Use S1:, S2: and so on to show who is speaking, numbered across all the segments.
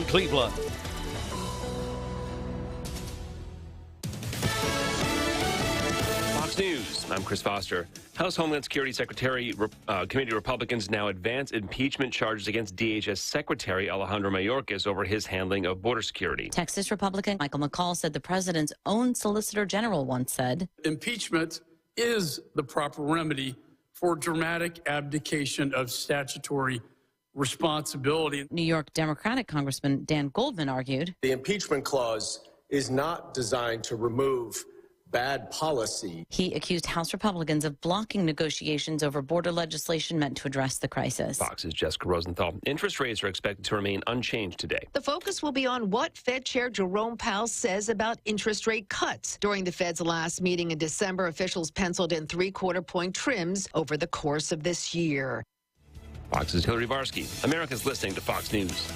S1: Cleveland. Fox News, I'm Chris Foster. House Homeland Security Secretary Committee Republicans now advance impeachment charges against DHS Secretary Alejandro Mayorkas over his handling of border security.
S2: Texas Republican Michael McCall said the president's own Solicitor General once said,
S3: impeachment is the proper remedy for dramatic abdication of statutory responsibility.
S2: New York Democratic Congressman Dan Goldman argued,
S4: the impeachment clause is not designed to remove bad policy.
S2: He accused House Republicans of blocking negotiations over border legislation meant to address the crisis.
S1: Fox's Jessica Rosenthal. Interest rates are expected to remain unchanged today.
S5: The focus will be on what Fed Chair Jerome Powell says about interest rate cuts. During the Fed's last meeting in December, officials penciled in 3/4-point trims over the course of this year.
S1: Fox's Hillary Varsky. America's listening to Fox News.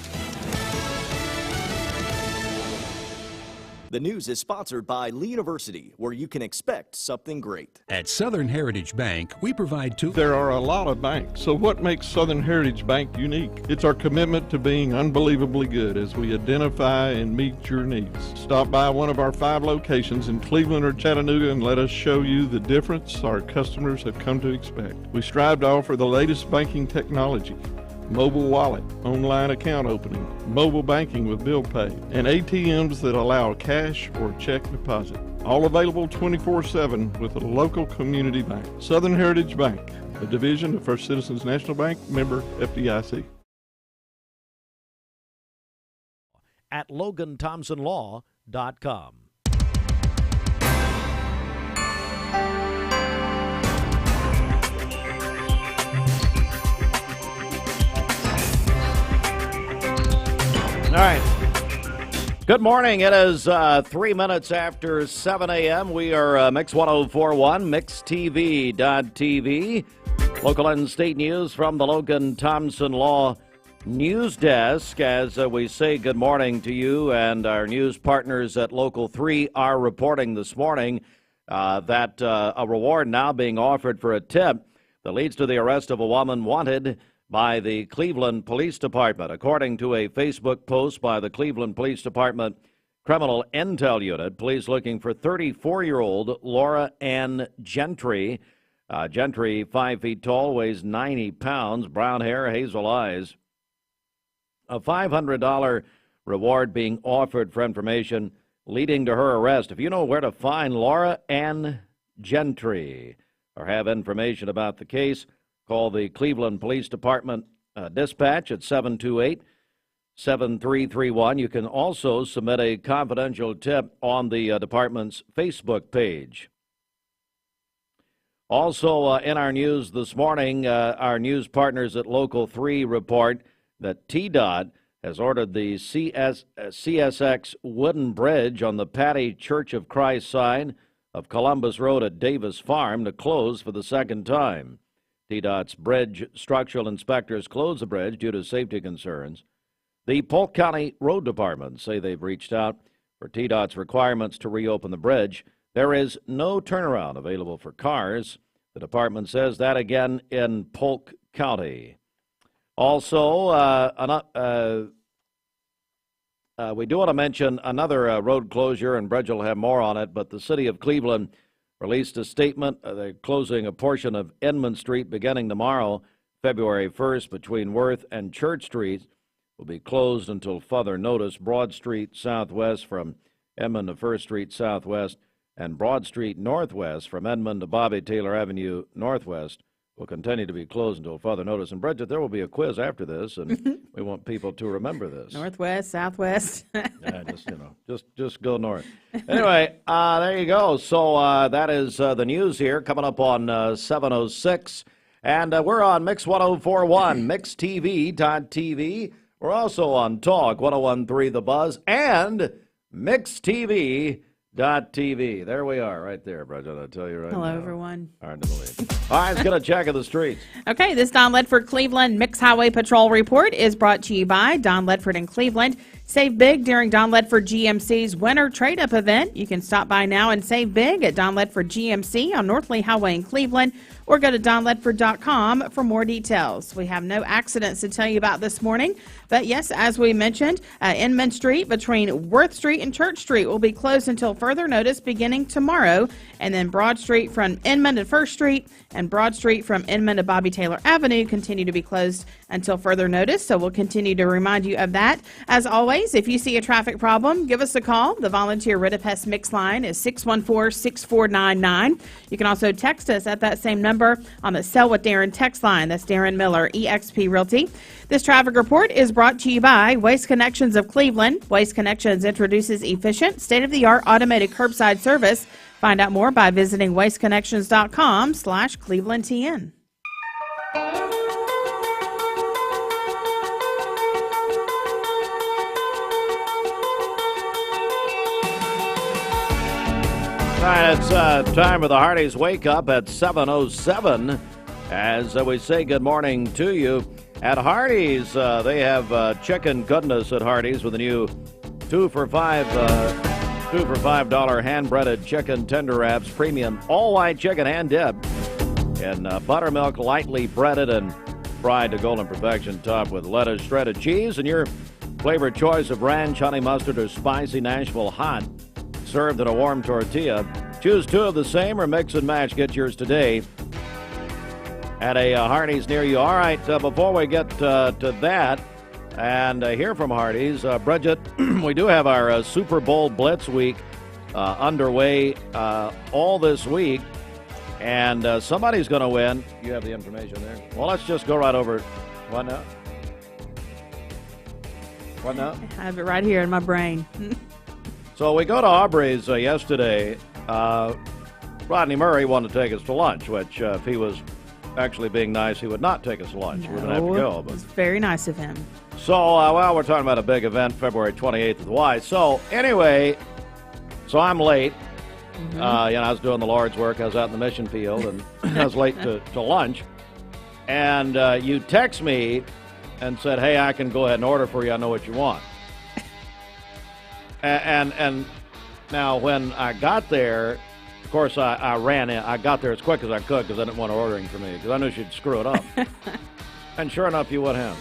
S6: The news is sponsored by Lee University, where you can expect something great.
S7: At Southern Heritage Bank, we provide
S8: There are a lot of banks, so what makes Southern Heritage Bank unique? It's our commitment to being unbelievably good as we identify and meet your needs. Stop by one of our 5 locations in Cleveland or Chattanooga and let us show you the difference our customers have come to expect. We strive to offer the latest banking technology, mobile wallet, online account opening, mobile banking with bill pay, and ATMs that allow cash or check deposit. All available 24/7 with a local community bank. Southern Heritage Bank, a division of First Citizens National Bank, member FDIC.
S9: At LoganThompsonLaw.com. All right. Good morning. It is 3 minutes after 7 a.m. We are Mix 1041, MixTV.tv. Local and state news from the Logan Thompson Law News Desk. As we say good morning to you, and our news partners at Local 3 are reporting this morning that a reward now being offered for a tip that leads to the arrest of a woman wanted by the Cleveland Police Department. According to a Facebook post by the Cleveland Police Department Criminal Intel Unit, police looking for 34-year-old Laura Ann Gentry. Gentry, 5 feet tall, weighs 90 pounds, brown hair, hazel eyes. A $500 reward being offered for information leading to her arrest. If you know where to find Laura Ann Gentry or have information about the case, call the Cleveland Police Department dispatch at 728-7331. You can also submit a confidential tip on the department's Facebook page. Also in our news this morning, our news partners at Local 3 report that TDOT has ordered the CSX wooden bridge on the Patty Church of Christ side of Columbus Road at Davis Farm to close for the second time. TDOT's bridge structural inspectors closed the bridge due to safety concerns. The Polk County Road Department say they've reached out for TDOT's requirements to reopen the bridge. There is no turnaround available for cars. The department says that again in Polk County. Also, we do want to mention another road closure, and Bridge will have more on it, but the city of Cleveland released a statement. They're closing a portion of Edmund Street beginning tomorrow, February 1st, between Worth and Church Street. Will be closed until further notice. Broad Street Southwest from Edmund to First Street Southwest and Broad Street Northwest from Edmund to Bobby Taylor Avenue Northwest will continue to be closed until further notice. And Bridget, there will be a quiz after this, and we want people to remember this.
S10: Northwest, Southwest.
S9: Yeah, just go north. Anyway, there you go. So that is the news here coming up on 7:06. And we're on Mix 1041, MixTV.tv. We're also on Talk 101.3 The Buzz and MixTV.tv. There we are, right there, Bridget. I'll tell you right now.
S10: Hello, everyone.
S9: Hard to believe. All right, let's get a check of the streets.
S10: Okay, this Don Ledford Cleveland Mix Highway Patrol Report is brought to you by Don Ledford in Cleveland. Save big during Don Ledford GMC's Winter Trade-Up event. You can stop by now and save big at Don Ledford GMC on North Lee Highway in Cleveland. or go to donledford.com for more details. We have no accidents to tell you about this morning, but yes, as we mentioned, Inman Street between Worth Street and Church Street will be closed until further notice beginning tomorrow, and then Broad Street from Inman to First Street and Broad Street from Inman to Bobby Taylor Avenue continue to be closed until further notice, so we'll continue to remind you of that. As always, if you see a traffic problem, give us a call. The volunteer Redefined Mix line is 614-6499. You can also text us at that same number on the Sell with Darren text line. That's Darren Miller, eXp Realty. This traffic report is brought to you by Waste Connections of Cleveland. Waste Connections introduces efficient, state-of-the-art automated curbside service. Find out more by visiting wasteconnections.com/ClevelandTN.
S9: All right, it's time for the Hardee's Wake Up at 7:07. As we say good morning to you. At Hardee's, they have chicken goodness at Hardee's with a new $2 for $5 hand-breaded chicken tender wraps, premium all-white chicken hand dipped in buttermilk, lightly breaded and fried to golden perfection, topped with lettuce, shredded cheese, and your flavor choice of ranch, honey mustard, or spicy Nashville hot, served in a warm tortilla. Choose two of the same or mix and match. Get yours today at a Hardee's near you. All right, before we get to that and hear from Hardee's, Bridget, we do have our Super Bowl Blitz week underway all this week, and somebody's going to win. You have the information there. Well, let's just go right over it. What now? What now?
S10: I have it right here in my brain.
S9: So we go to Aubrey's yesterday. Rodney Murray wanted to take us to lunch, which if he was actually being nice, he would not take us to lunch. We would have to go.
S10: It was very nice of him.
S9: So, well, we're talking about a big event, February 28th at the Y. So, anyway, so I'm late. I was doing the Lord's work. I was out in the mission field, and I was late to lunch. And you text me and said, hey, I can go ahead and order for you. I know what you want. And now when I got there, of course, I ran in. I got there as quick as I could because I didn't want her ordering for me because I knew she'd screw it up. And sure enough, you would have.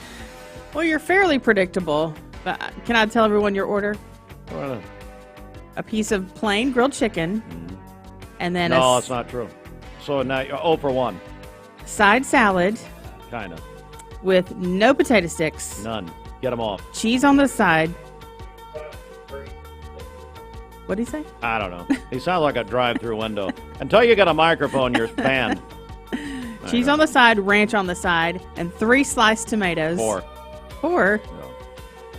S10: Well, you're fairly predictable. But can I tell everyone your order? A piece of plain grilled chicken, and then
S9: no, it's not true. So now you're 0 for 1.
S10: Side salad.
S9: Kind of.
S10: With no potato sticks.
S9: None. Get them off.
S10: Cheese on the side. What did he say?
S9: I don't know. He sounds like a drive-through window. Until you get a microphone, you're banned.
S10: Cheese on the side, ranch on the side, and 3 sliced tomatoes. 4.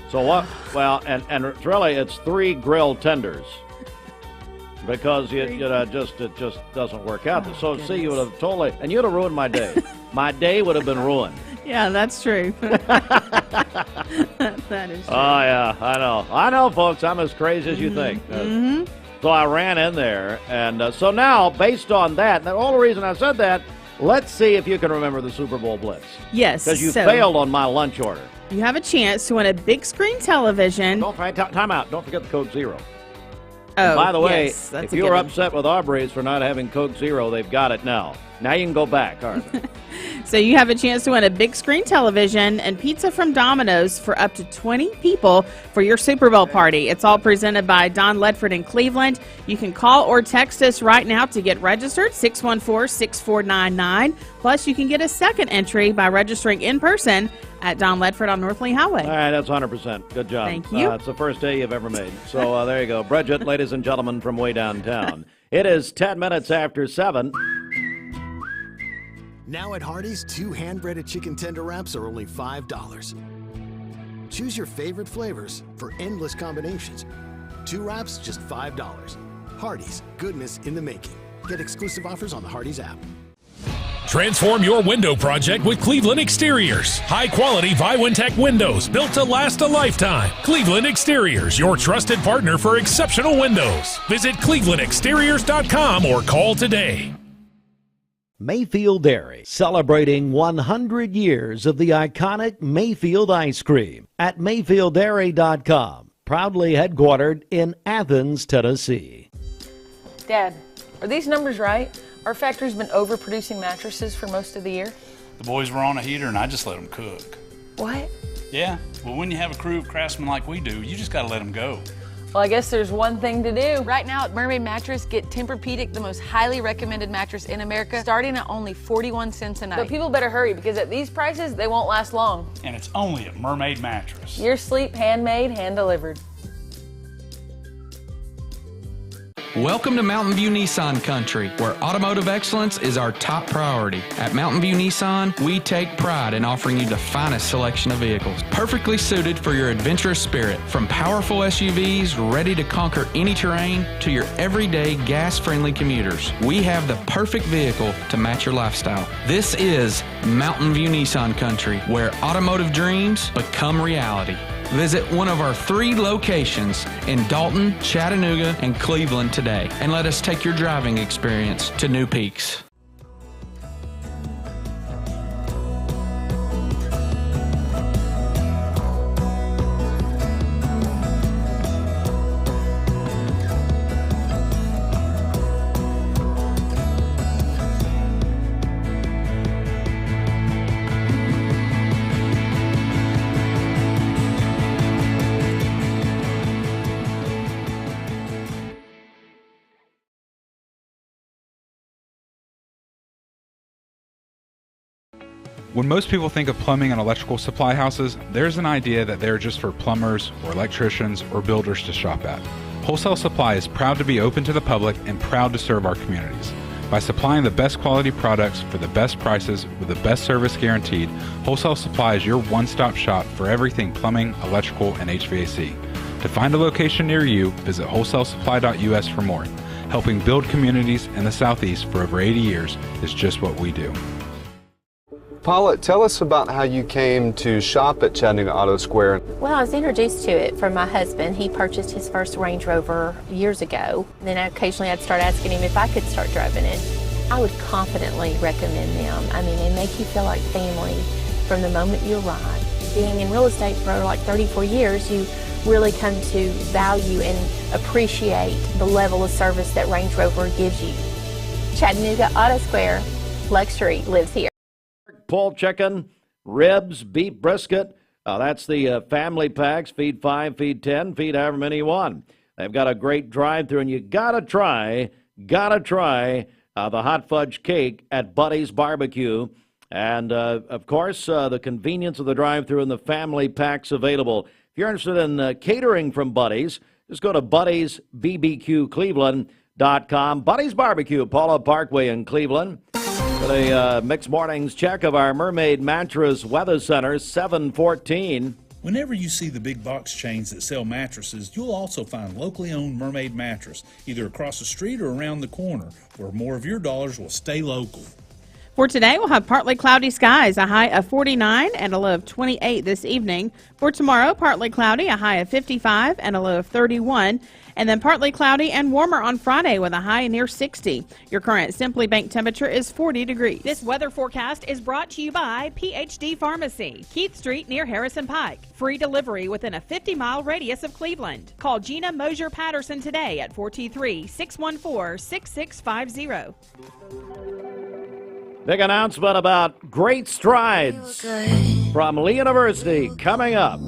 S9: So what? Well, and really, it's 3 grilled tenders because it just doesn't work out. So
S10: goodness.
S9: See, you would have totally, and you'd have ruined my day. My day would have been ruined.
S10: Yeah, that's true. That is true.
S9: Oh yeah, I know, folks. I'm as crazy as you think. So I ran in there, and so now, based on that, the only reason I said that, let's see if you can remember the Super Bowl Blitz.
S10: Yes.
S9: Because you failed on my lunch order.
S10: You have a chance to win a big screen television.
S9: Time out. Don't forget the Coke Zero.
S10: Oh,
S9: and by the way,
S10: yes,
S9: if you were upset with Aubrey's for not having Coke Zero, they've got it now. Now you can go back, all right.
S10: So you have a chance to win a big screen television and pizza from Domino's for up to 20 people for your Super Bowl party. It's all presented by Don Ledford in Cleveland. You can call or text us right now to get registered, 614-6499. Plus, you can get a second entry by registering in person at Don Ledford on North Lee Highway.
S9: All right, that's 100%. Good job.
S10: Thank you.
S9: It's the first day you've ever made. So there you go. Bridget, ladies and gentlemen, from way downtown. It is 10 minutes after 7.
S11: Now at Hardee's, 2 hand-breaded chicken tender wraps are only $5. Choose your favorite flavors for endless combinations. 2 wraps, just $5. Hardee's, goodness in the making. Get exclusive offers on the Hardee's app.
S12: Transform your window project with Cleveland Exteriors. High-quality Viwintech windows built to last a lifetime. Cleveland Exteriors, your trusted partner for exceptional windows. Visit clevelandexteriors.com or call today.
S13: Mayfield Dairy, celebrating 100 years of the iconic Mayfield ice cream at MayfieldDairy.com. Proudly headquartered in Athens, Tennessee.
S14: Dad, are these numbers right? Our factory's been overproducing mattresses for most of the year.
S15: The boys were on a heater and I just let them cook.
S14: What?
S15: Yeah, well, when you have a crew of craftsmen like we do, you just gotta let them go.
S14: Well, I guess there's one thing to do. Right now at Mermaid Mattress, get Tempur-Pedic, the most highly recommended mattress in America, starting at only 41 cents a night. But people better hurry, because at these prices, they won't last long.
S15: And it's only at Mermaid Mattress.
S14: Your sleep, handmade, hand-delivered.
S16: Welcome to Mountain View Nissan Country, where automotive excellence is our top priority. At Mountain View Nissan, we take pride in offering you the finest selection of vehicles, perfectly suited for your adventurous spirit. From powerful SUVs ready to conquer any terrain to your everyday gas-friendly commuters, we have the perfect vehicle to match your lifestyle. This is Mountain View Nissan Country, where automotive dreams become reality. Visit one of our 3 locations in Dalton, Chattanooga, and Cleveland today, and let us take your driving experience to new peaks.
S17: When most people think of plumbing and electrical supply houses, there's an idea that they're just for plumbers or electricians or builders to shop at. Wholesale Supply is proud to be open to the public and proud to serve our communities. By supplying the best quality products for the best prices with the best service guaranteed, Wholesale Supply is your one-stop shop for everything plumbing, electrical, and HVAC. To find a location near you, visit wholesalesupply.us for more. Helping build communities in the Southeast for over 80 years is just what we do.
S18: Paula, tell us about how you came to shop at Chattanooga Auto Square.
S19: Well, I was introduced to it from my husband. He purchased his first Range Rover years ago. Then occasionally I'd start asking him if I could start driving it. I would confidently recommend them. I mean, they make you feel like family from the moment you arrive. Being in real estate for like 34 years, you really come to value and appreciate the level of service that Range Rover gives you. Chattanooga Auto Square, luxury lives here.
S9: Pulled chicken, ribs, beef brisket. That's the family packs. Feed 5, feed 10, feed however many you want. They've got a great drive-thru, and you gotta try the hot fudge cake at Buddy's Barbecue. And, of course, the convenience of the drive-thru and the family packs available. If you're interested in catering from Buddy's, just go to Buddy'sBBQCleveland.com. Buddy's Barbecue, Paula Parkway in Cleveland. For the Mixed Mornings check of our Mermaid Mattress Weather Center, 714.
S20: Whenever you see the big box chains that sell mattresses, you'll also find locally owned Mermaid Mattress, either across the street or around the corner, where more of your dollars will stay local.
S10: For today, we'll have partly cloudy skies, a high of 49 and a low of 28 this evening. For tomorrow, partly cloudy, a high of 55 and a low of 31. And then partly cloudy and warmer on Friday with a high near 60. Your current Simply Bank temperature is 40 degrees.
S21: This weather forecast is brought to you by PhD Pharmacy, Keith Street near Harrison Pike. Free delivery within a 50-mile radius of Cleveland. Call Gina Mosier Patterson today at 423-614-6650.
S9: Big announcement about great strides from Lee University coming up.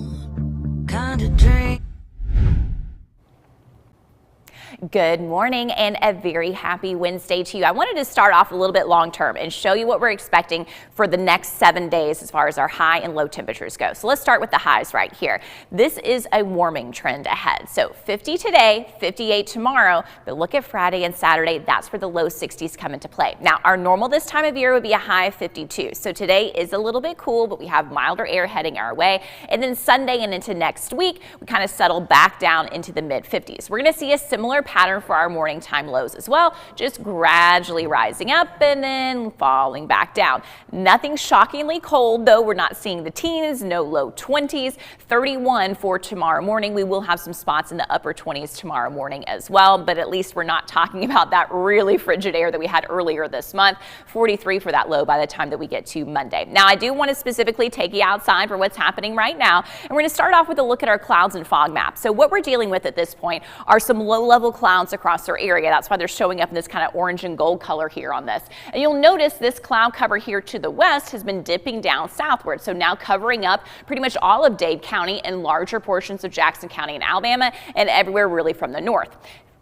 S22: Good morning and a very happy Wednesday to you. I wanted to start off a little bit long term and show you what we're expecting for the next 7 days as far as our high and low temperatures go. So let's start with the highs right here. This is a warming trend ahead. So 50 today, 58 tomorrow, but look at Friday and Saturday. That's where the low 60s come into play. Now, our normal this time of year would be a high of 52. So today is a little bit cool, but we have milder air heading our way. And then Sunday and into next week, we kind of settle back down into the mid 50s. We're going to see a similar pattern for our morning time lows as well, just gradually rising up and then falling back down. Nothing shockingly cold, though. We're not seeing the teens, no low 20s, 31 for tomorrow morning. We will have some spots in the upper 20s tomorrow morning as well, but at least we're not talking about that really frigid air that we had earlier this month. 43 for that low by the time that we get to Monday. Now, I do want to specifically take you outside for what's happening right now, and we're going to start off with a look at our clouds and fog map. So what we're dealing with at this point are some low-level clouds clouds across our area. That's why they're showing up in this kind of orange and gold color here on this. And you'll notice this cloud cover here to the west has been dipping down southward. So now covering up pretty much all of Dade County and larger portions of Jackson County in Alabama and everywhere really from the north.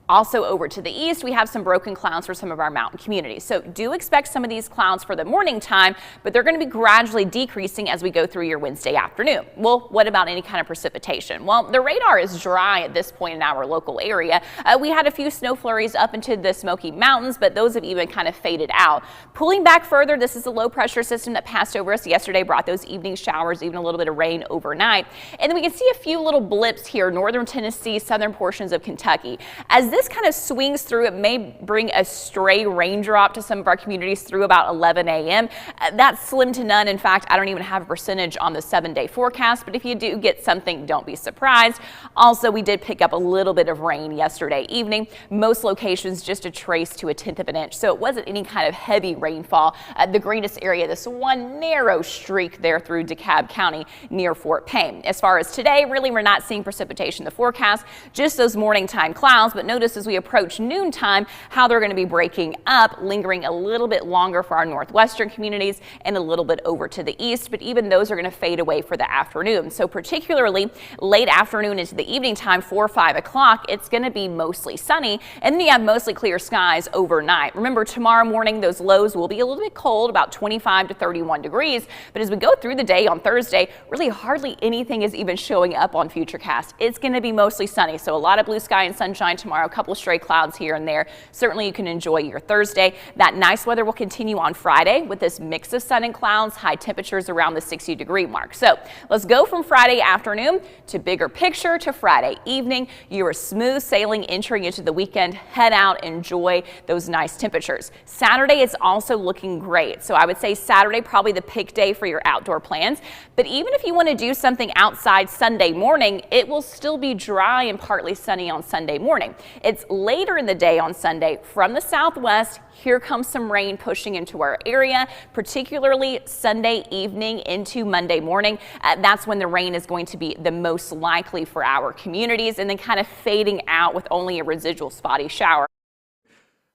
S22: Also over to the east, we have some broken clouds for some of our mountain communities. So do expect some of these clouds for the morning time, but they're going to be gradually decreasing as we go through your Wednesday afternoon. Well, what about any kind of precipitation? Well, the radar is dry at this point in our local area. We had a few snow flurries up into the Smoky Mountains, but those have even kind of faded out. Pulling back further, this is a low pressure system that passed over us yesterday, brought those evening showers, even a little bit of rain overnight. And then we can see a few little blips here, northern Tennessee, southern portions of Kentucky. As this kind of swings through, it may bring a stray raindrop to some of our communities through about 11 a.m. That's slim to none. In fact, I don't even have a percentage on the 7-day forecast, but if you do get something, don't be surprised. Also, we did pick up a little bit of rain yesterday evening. Most locations just a trace to a 1/10 of an inch, so it wasn't any kind of heavy rainfall. The greenest area, this one narrow streak there through DeKalb County near Fort Payne. As far as today, really we're not seeing precipitation in the forecast, just those morning time clouds, but notice as we approach noontime how they're going to be breaking up, lingering a little bit longer for our northwestern communities and a little bit over to the east, but even those are going to fade away for the afternoon. So particularly late afternoon into the evening time, 4 or 5 o'clock, it's going to be mostly sunny, and then you have mostly clear skies overnight. Remember, tomorrow morning those lows will be a little bit cold, about 25 to 31 degrees, but as we go through the day on Thursday, really hardly anything is even showing up on Futurecast. It's going to be mostly sunny, so a lot of blue sky and sunshine tomorrow, a couple of stray clouds here and there. Certainly you can enjoy your Thursday. That nice weather will continue on Friday with this mix of sun and clouds, high temperatures around the 60-degree mark. So let's go from Friday afternoon to bigger picture to Friday evening. You are smooth sailing entering into the weekend. Head out, enjoy those nice temperatures. Saturday is also looking great. So I would say Saturday probably the pick day for your outdoor plans. But even if you want to do something outside Sunday morning, it will still be dry and partly sunny on Sunday morning. It's later in the day on Sunday from the southwest. Here comes some rain pushing into our area, particularly Sunday evening into Monday morning. That's when the rain is going to be the most likely for our communities, and then kind of fading out with only a residual spotty shower.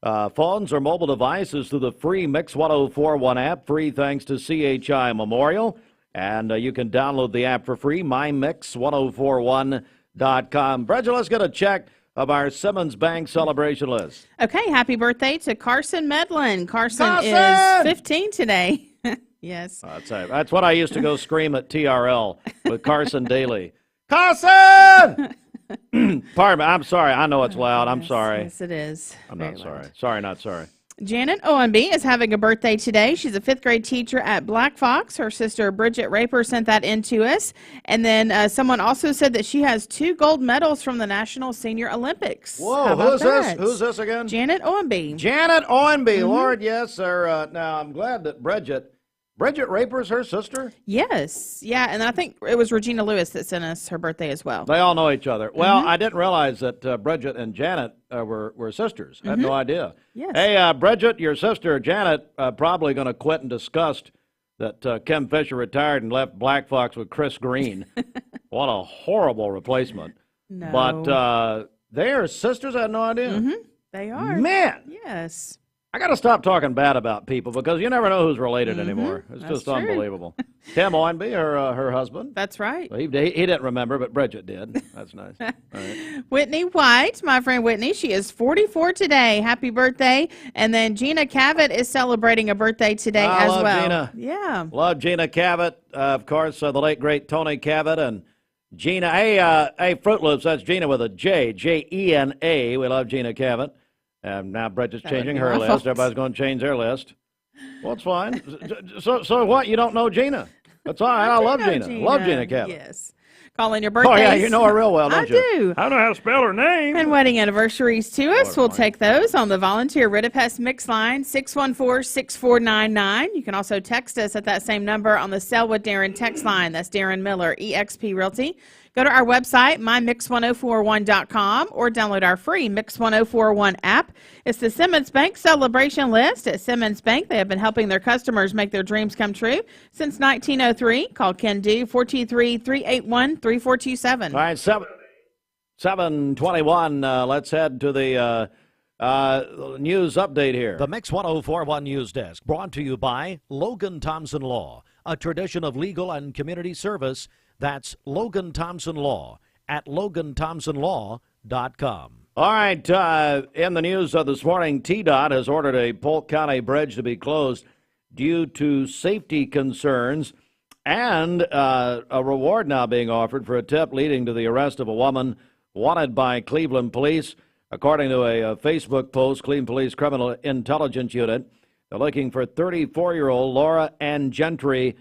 S9: Phones or mobile devices through the free Mix 1041 app, free thanks to CHI Memorial. And you can download the app for free, mymix1041.com. Bridget, let's get a check of our Simmons Bank celebration list.
S10: Okay, happy birthday to Carson Medlin. Carson is 15 today. Yes.
S9: That's what I used to go scream at TRL with Carson Daly. Carson! Pardon me, I'm sorry. I know it's loud. I'm sorry.
S10: Yes, it is.
S9: I'm not sorry. Sorry, not sorry.
S10: Janet Owenby is having a birthday today. She's a 5th grade teacher at Black Fox. Her sister Bridget Raper sent that in to us. And then someone also said that she has 2 gold medals from the National Senior Olympics.
S9: Whoa, who's this? Who's this again?
S10: Janet Owenby.
S9: Janet Owenby, Lord, yes, sir. Now, I'm glad that Bridget Raper's her sister?
S10: Yes. Yeah, and I think it was Regina Lewis that sent us her birthday as well.
S9: They all know each other. Well, I didn't realize that Bridget and Janet were sisters. I had no idea.
S10: Yes.
S9: Hey, Bridget, your sister Janet probably going to quit in disgust that Kim Fisher retired and left Black Fox with Chris Green. What a horrible replacement.
S10: No.
S9: But they are sisters? I had no idea.
S10: They are.
S9: Man.
S10: Yes.
S9: I got to stop talking bad about people because you never know who's related anymore. It's
S10: That's
S9: just
S10: true.
S9: Unbelievable. Tim Owenby, her husband.
S10: That's right.
S9: He didn't remember, but Bridget did. That's nice. All right.
S10: Whitney White, my friend Whitney, she is 44 today. Happy birthday. And then Gina Cavett is celebrating a birthday today as
S9: love
S10: well.
S9: Gina.
S10: Yeah.
S9: Love Gina Cavett. Of course, the late, great Tony Cavett and Gina. Hey, Fruit Loops, that's Gina with a J, J-E-N-A. We love Gina Cavett. Now Bridget's changing her list. Everybody's going to change their list. Well, it's fine. So what? You don't know Gina? That's all right. I love Gina. Love Gina Cavett.
S10: Yes. Calling your birthdays.
S9: Oh, yeah, you know her real well, don't you?
S10: I do.
S9: I know how to spell her name.
S10: And wedding anniversaries to us. We'll take those on the volunteer Ridipest mix line, 614-6499. You can also text us at that same number on the Selwood Darren text line. That's Darren Miller, eXp Realty. Go to our website, mymix1041.com, or download our free Mix 1041 app. It's the Simmons Bank celebration list. At Simmons Bank, they have been helping their customers make their dreams come true since 1903. Call Ken Do, 423-381-3427.
S9: All right, 7:21. Let's head to the news update here.
S13: The Mix 104.1 News Desk, brought to you by Logan Thompson Law, a tradition of legal and community service. That's Logan Thompson Law at LoganThompsonLaw.com.
S9: All right, in the news this morning, TDOT has ordered a Polk County bridge to be closed due to safety concerns, and a reward now being offered for a tip leading to the arrest of a woman wanted by Cleveland police. According to a Facebook post, Cleveland Police Criminal Intelligence Unit, they're looking for 34-year-old Laura Ann Gentry,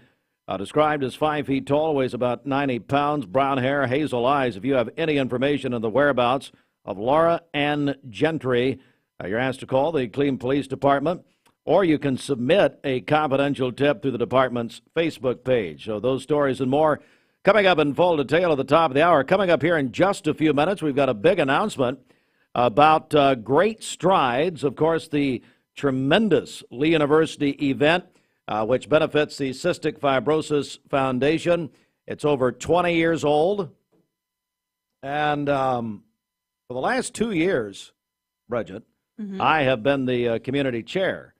S9: described as 5 feet tall, weighs about 90 pounds, brown hair, hazel eyes. If you have any information on the whereabouts of Laura Ann Gentry, you're asked to call the Cleveland Police Department, or you can submit a confidential tip through the department's Facebook page. So those stories and more coming up in full detail at the top of the hour. Coming up here in just a few minutes, we've got a big announcement about Great Strides, of course, the tremendous Lee University event, which benefits the Cystic Fibrosis Foundation. It's over 20 years old. And for the last 2 years, Bridget, I have been the community chair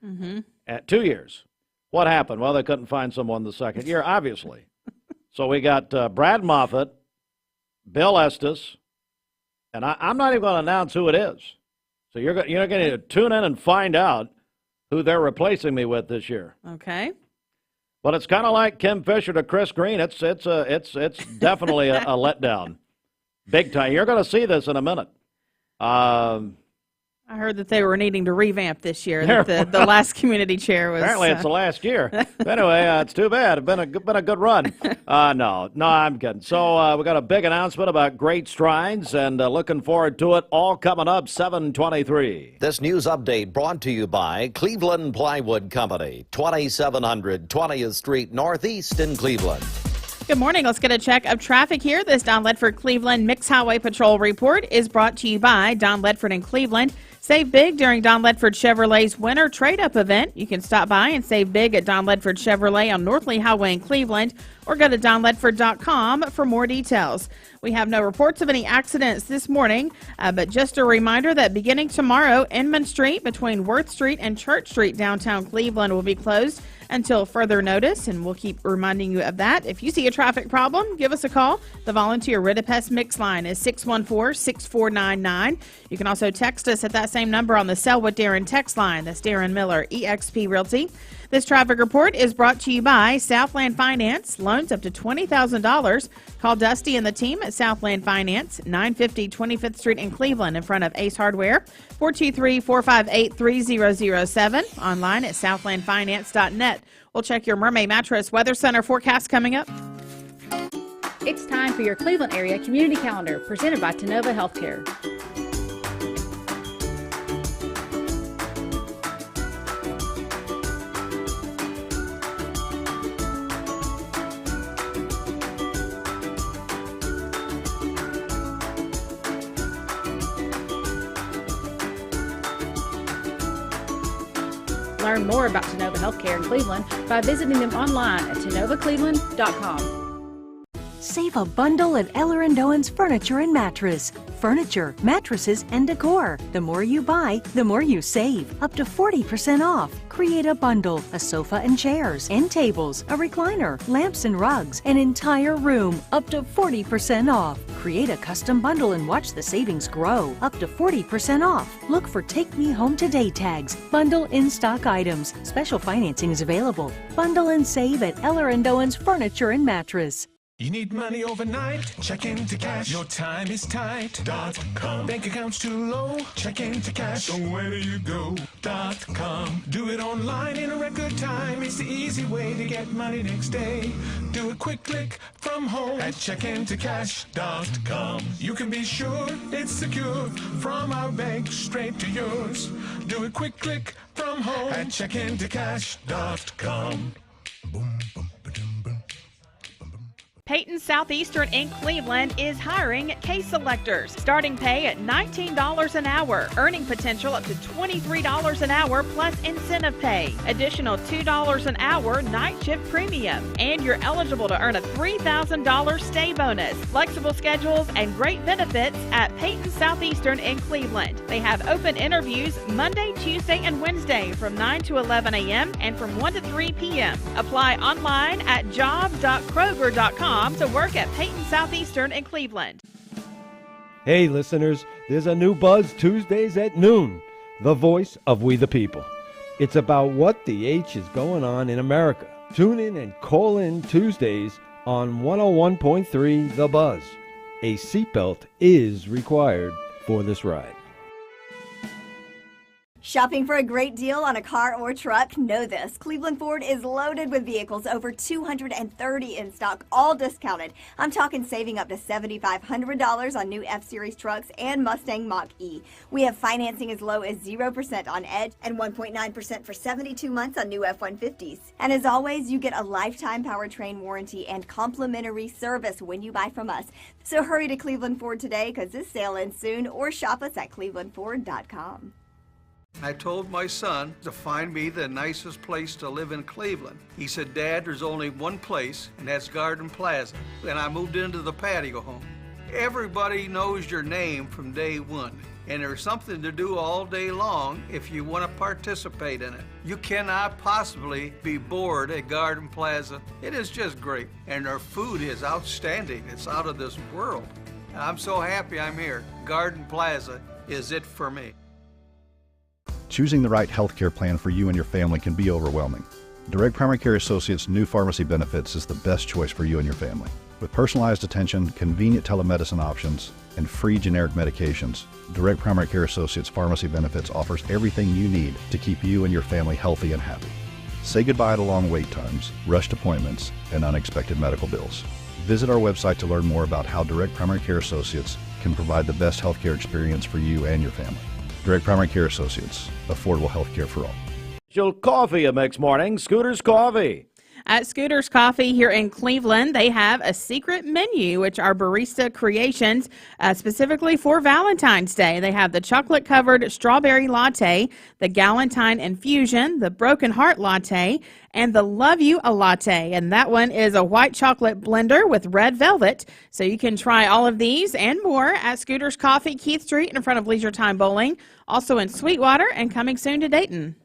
S9: at 2 years. What happened? Well, they couldn't find someone the second year, obviously. So we got Brad Moffitt, Bill Estes, and I'm not even going to announce who it is. So you're going to tune in and find out who they're replacing me with this year.
S10: Okay.
S9: But it's kind of like Kim Fisher to Chris Green. It's definitely a letdown, big time. You're going to see this in a minute.
S10: I heard that they were needing to revamp this year. That the last community chair was.
S9: Apparently, it's the last year. Anyway, it's too bad. It's been a good run. No, I'm kidding. So we got a big announcement about Great Strides, and looking forward to it. All coming up 7:23.
S3: This news update brought to you by Cleveland Plywood Company, 2700 20th Street Northeast in Cleveland.
S10: Good morning. Let's get a check of traffic here. This Don Ledford Cleveland Mixed Highway Patrol report is brought to you by Don Ledford in Cleveland. Save big during Don Ledford Chevrolet's Winter Trade-Up event. You can stop by and save big at Don Ledford Chevrolet on North Lee Highway in Cleveland, or go to donledford.com for more details. We have no reports of any accidents this morning, but just a reminder that beginning tomorrow, Inman Street between Worth Street and Church Street downtown Cleveland will be closed until further notice, and we'll keep reminding you of that. If you see a traffic problem, give us a call. The volunteer Redefined Mix line is 614-6499. You can also text us at that same number on the Selwood Darren text line. That's Darren Miller, eXp Realty. This traffic report is brought to you by Southland Finance. Loans up to $20,000. Call Dusty and the team at Southland Finance, 950 25th Street in Cleveland in front of Ace Hardware, 423-458-3007, online at southlandfinance.net. We'll check your Mermaid Mattress Weather Center forecast coming up.
S4: It's time for your Cleveland area community calendar presented by Tenova Healthcare. Learn more about Tenova Healthcare in Cleveland by visiting them online at tenovacleveland.com.
S23: Save a bundle at Eller & Owen's Furniture and Mattress. Furniture, mattresses, and decor. The more you buy, the more you save. Up to 40% off. Create a bundle, a sofa and chairs, end tables, a recliner, lamps and rugs, an entire room. Up to 40% off. Create a custom bundle and watch the savings grow. Up to 40% off. Look for Take Me Home Today tags. Bundle in-stock items. Special financing is available. Bundle and save at Eller & Owen's Furniture and Mattress.
S24: You need money overnight? Check into cash. Your time is tight. .com. Bank account's too low? Check into cash. So where do you go? .com. Do it online in a record time. It's the easy way to get money next day. Do a quick click from home at checkintocash.com. You can be sure it's secure from our bank straight to yours. Do a quick click from home at checkintocash.com. Boom, boom.
S21: Peyton Southeastern in Cleveland is hiring case selectors. Starting pay at $19 an hour. Earning potential up to $23 an hour plus incentive pay. Additional $2 an hour night shift premium. And you're eligible to earn a $3,000 stay bonus. Flexible schedules and great benefits at Peyton Southeastern in Cleveland. They have open interviews Monday, Tuesday, and Wednesday from 9 to 11 a.m. and from 1 to 3 p.m. Apply online at jobs.kroger.com to work at Peyton Southeastern in Cleveland.
S1: Hey listeners, there's a new Buzz Tuesdays at noon, the voice of we the people. It's about what the H is going on in America. Tune in and call in Tuesdays on 101.3 The Buzz. A seatbelt is required for this ride.
S2: Shopping for a great deal on a car or truck? Know this. Cleveland Ford is loaded with vehicles, over 230 in stock, all discounted. I'm talking saving up to $7,500 on new F-Series trucks and Mustang Mach-E. We have financing as low as 0% on Edge and 1.9% for 72 months on new F-150s. And as always, you get a lifetime powertrain warranty and complimentary service when you buy from us. So hurry to Cleveland Ford today because this sale ends soon, or shop us at clevelandford.com.
S5: I told my son to find me the nicest place to live in Cleveland. He said, Dad, there's only one place, and that's Garden Plaza. And I moved into the patio home. Everybody knows your name from day one, and there's something to do all day long if you want to participate in it. You cannot possibly be bored at Garden Plaza. It is just great, and their food is outstanding. It's out of this world. And I'm so happy I'm here. Garden Plaza is it for me.
S6: Choosing the right healthcare plan for you and your family can be overwhelming. Direct Primary Care Associates' new pharmacy benefits is the best choice for you and your family. With personalized attention, convenient telemedicine options, and free generic medications, Direct Primary Care Associates Pharmacy Benefits offers everything you need to keep you and your family healthy and happy. Say goodbye to long wait times, rushed appointments, and unexpected medical bills. Visit our website to learn more about how Direct Primary Care Associates can provide the best healthcare experience for you and your family. Direct Primary Care Associates, affordable health care for all.
S9: Special coffee mix morning, Scooter's Coffee.
S10: At Scooter's Coffee here in Cleveland, they have a secret menu, which are barista creations specifically for Valentine's Day. They have the chocolate-covered strawberry latte, the Galentine infusion, the broken heart latte, and the Love You a latte. And that one is a white chocolate blender with red velvet. So you can try all of these and more at Scooter's Coffee, Keith Street, in front of Leisure Time Bowling. Also in Sweetwater and coming soon to Dayton.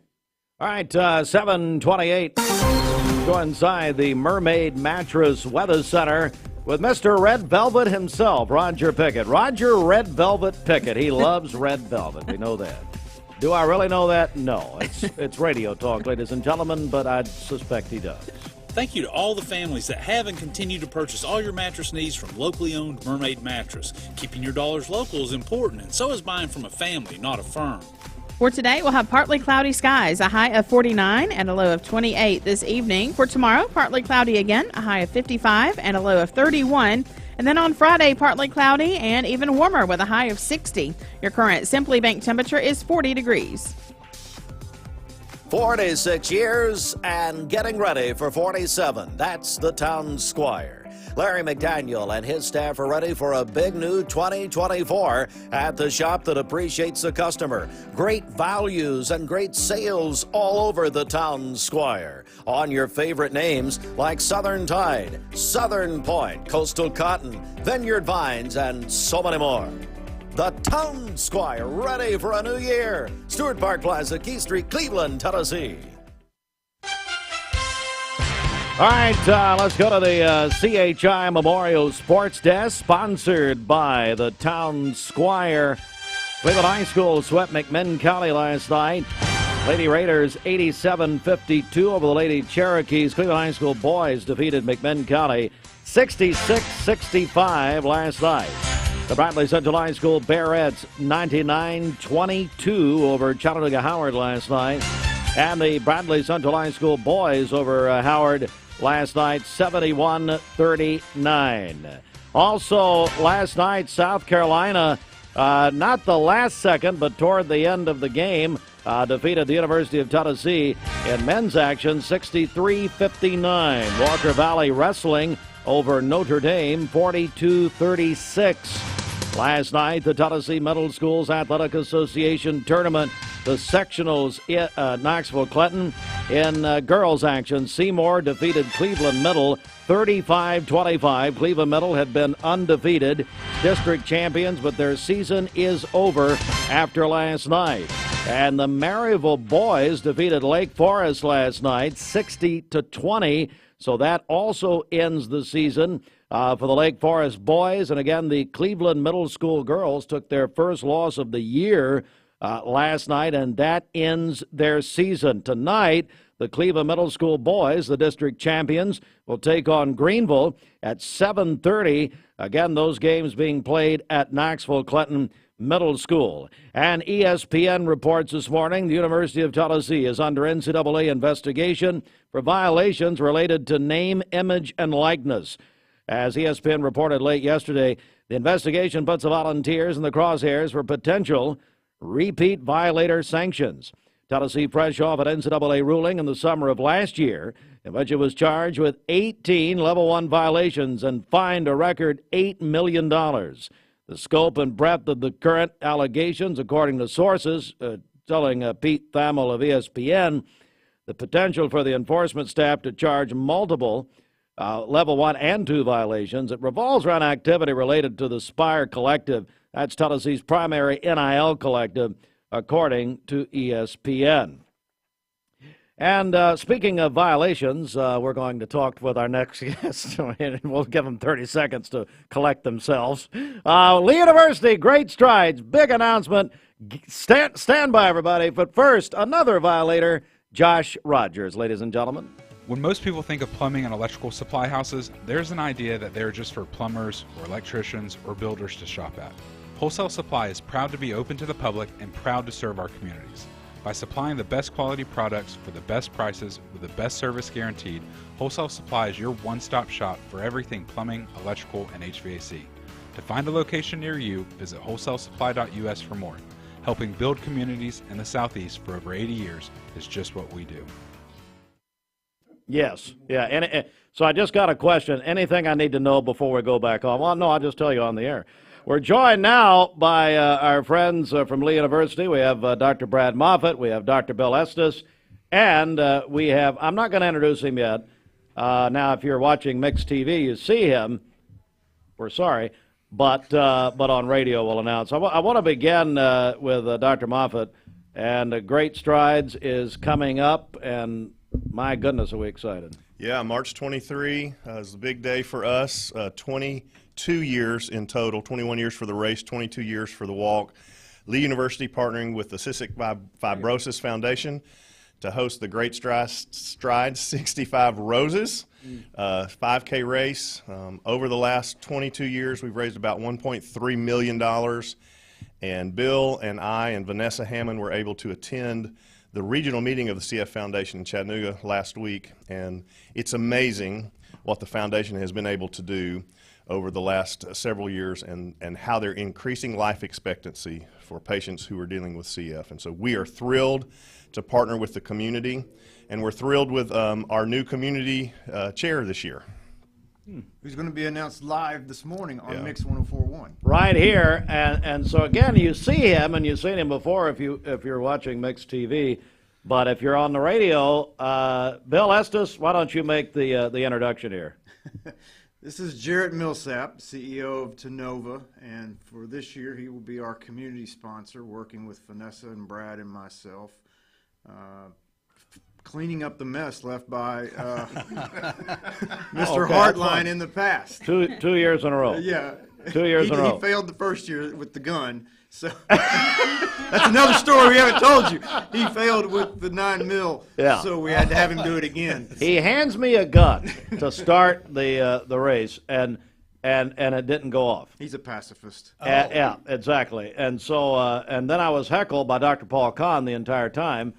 S9: All right, 7:28. Go inside the Mermaid Mattress Weather Center with Mr. Red Velvet himself, Roger Pickett. Roger Red Velvet Pickett. He loves red velvet. We know that. Do I really know that? No. It's radio talk, ladies and gentlemen, but I suspect he does.
S20: Thank you to all the families that have and continue to purchase all your mattress needs from locally owned Mermaid Mattress. Keeping your dollars local is important, and so is buying from a family, not a firm.
S10: For today, we'll have partly cloudy skies, a high of 49 and a low of 28 this evening. For tomorrow, partly cloudy again, a high of 55 and a low of 31. And then on Friday, partly cloudy and even warmer with a high of 60. Your current Simply Bank temperature is 40 degrees.
S3: 46 years and getting ready for 47. That's the Town Squire. Larry McDaniel and his staff are ready for a big new 2024 at the shop that appreciates the customer. Great values and great sales all over the Town Squire on your favorite names like Southern Tide, Southern Point, Coastal Cotton, Vineyard Vines, and so many more. The Town Squire, ready for a new year. Stewart Park Plaza, Keith Street, Cleveland, Tennessee.
S9: All right, let's go to the CHI Memorial Sports Desk, sponsored by the Town Squire. Cleveland High School swept McMinn County last night. Lady Raiders 87-52 over the Lady Cherokees. Cleveland High School boys defeated McMinn County 66-65 last night. The Bradley Central High School Bearettes 99-22 over Chattanooga Howard last night. And the Bradley Central High School boys over Howard last night 71-39. Also last night, South Carolina, not the last second, but toward the end of the game, defeated the University of Tennessee in men's action 63-59. Walker Valley Wrestling over Notre Dame 42-36. Last night, the Tennessee Middle Schools Athletic Association tournament, the sectionals, Knoxville-Clinton. In girls action, Seymour defeated Cleveland Middle 35-25. Cleveland Middle had been undefeated, district champions, but their season is over after last night. And the Maryville boys defeated Lake Forest last night 60-20. So that also ends the season for the Lake Forest boys. And again, the Cleveland Middle School girls took their first loss of the year last night, and that ends their season. Tonight, the Cleveland Middle School boys, the district champions, will take on Greenville at 7:30. Again, those games being played at Knoxville-Clinton Middle School. And ESPN reports this morning the University of Tennessee is under NCAA investigation for violations related to name, image, and likeness. As ESPN reported late yesterday, the investigation puts the Volunteers in the crosshairs for potential repeat violator sanctions. Tennessee fresh off an NCAA ruling in the summer of last year in which it was charged with 18 Level 1 violations and fined a record $8 million. The scope and breadth of the current allegations, according to sources telling Pete Thamel of ESPN, the potential for the enforcement staff to charge multiple Level 1 and 2 violations. It revolves around activity related to the Spire Collective. That's Tennessee's primary NIL collective, according to ESPN. And speaking of violations, we're going to talk with our next guest. We'll give them 30 seconds to collect themselves. Lee University, great strides, big announcement. Stand by, everybody. But first, another violator, Josh Rogers, ladies and gentlemen.
S17: When most people think of plumbing and electrical supply houses, there's an idea that they're just for plumbers or electricians or builders to shop at. Wholesale Supply is proud to be open to the public and proud to serve our communities. By supplying the best quality products for the best prices with the best service guaranteed, Wholesale Supply is your one-stop shop for everything plumbing, electrical, and HVAC. To find a location near you, visit wholesalesupply.us for more. Helping build communities in the Southeast for over 80 years is just what we do.
S9: Yes, yeah, and so I just got a question. Anything I need to know before we go back on? Well, no, I'll just tell you on the air. We're joined now by our friends from Lee University. We have Dr. Brad Moffitt, we have Dr. Bill Estes, and we have, I'm not going to introduce him yet. Now, if you're watching Mixed TV, you see him. We're sorry, but on radio we'll announce. I want to begin with Dr. Moffitt, and Great Strides is coming up, and my goodness, are we excited.
S7: Yeah, March 23 is the big day for us. 22 years in total, 21 years for the race, 22 years for the walk. Lee University partnering with the Cystic Fibrosis Foundation to host the Great Strides 65 Roses 5K race. Over the last 22 years, we've raised about $1.3 million. And Bill and I and Vanessa Hammond were able to attend the regional meeting of the CF Foundation in Chattanooga last week, and it's amazing what the foundation has been able to do over the last several years and how they're increasing life expectancy for patients who are dealing with CF. And so we are thrilled to partner with the community, and we're thrilled with our new community chair this year.
S8: Who's going to be announced live this morning on Mix 104.1.
S9: Right here, and so again, you see him, and you've seen him before if you're watching Mixed TV, but if you're on the radio, Bill Estes, why don't you make the introduction here?
S8: This is Jarrett Millsap, CEO of Tenova, and for this year he will be our community sponsor, working with Vanessa and Brad and myself. Cleaning up the mess left by Mr. Hartline in the past.
S9: 2 years in a row.
S8: Yeah.
S9: 2 years in a row.
S8: He failed the first year with the gun. So that's another story we haven't told you. He failed with the 9 mil.
S9: Yeah.
S8: So we had to have him do it again.
S9: He hands me a gun to start the race, and it didn't go off.
S8: He's a pacifist.
S9: Yeah, exactly. And so and then I was heckled by Dr. Paul Kahn the entire time,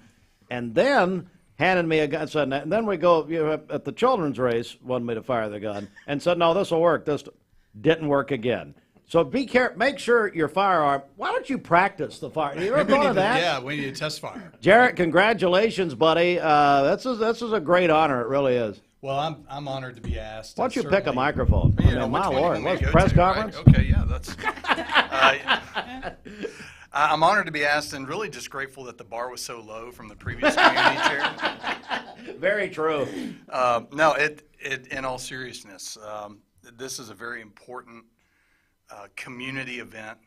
S9: and then handed me a gun, said, and then we go at the children's race, wanted me to fire the gun, and said, no, this will work. This didn't work again. So be careful. Make sure your firearm. Why don't you practice the fire? You ever thought of that?
S15: Yeah, we need to test fire.
S9: Jarrett, congratulations, buddy. This is a great honor. It really is.
S11: Well, I'm honored to be asked.
S9: Why don't you pick a microphone?
S11: You know,
S9: my
S11: which one
S9: Lord,
S11: you want
S9: what's
S11: me to go
S9: press
S11: to, right?
S9: conference?
S11: Okay, yeah, that's. I'm honored to be asked, and really just grateful that the bar was so low from the previous community chair.
S9: Very true.
S11: No, in all seriousness, this is a very important community event.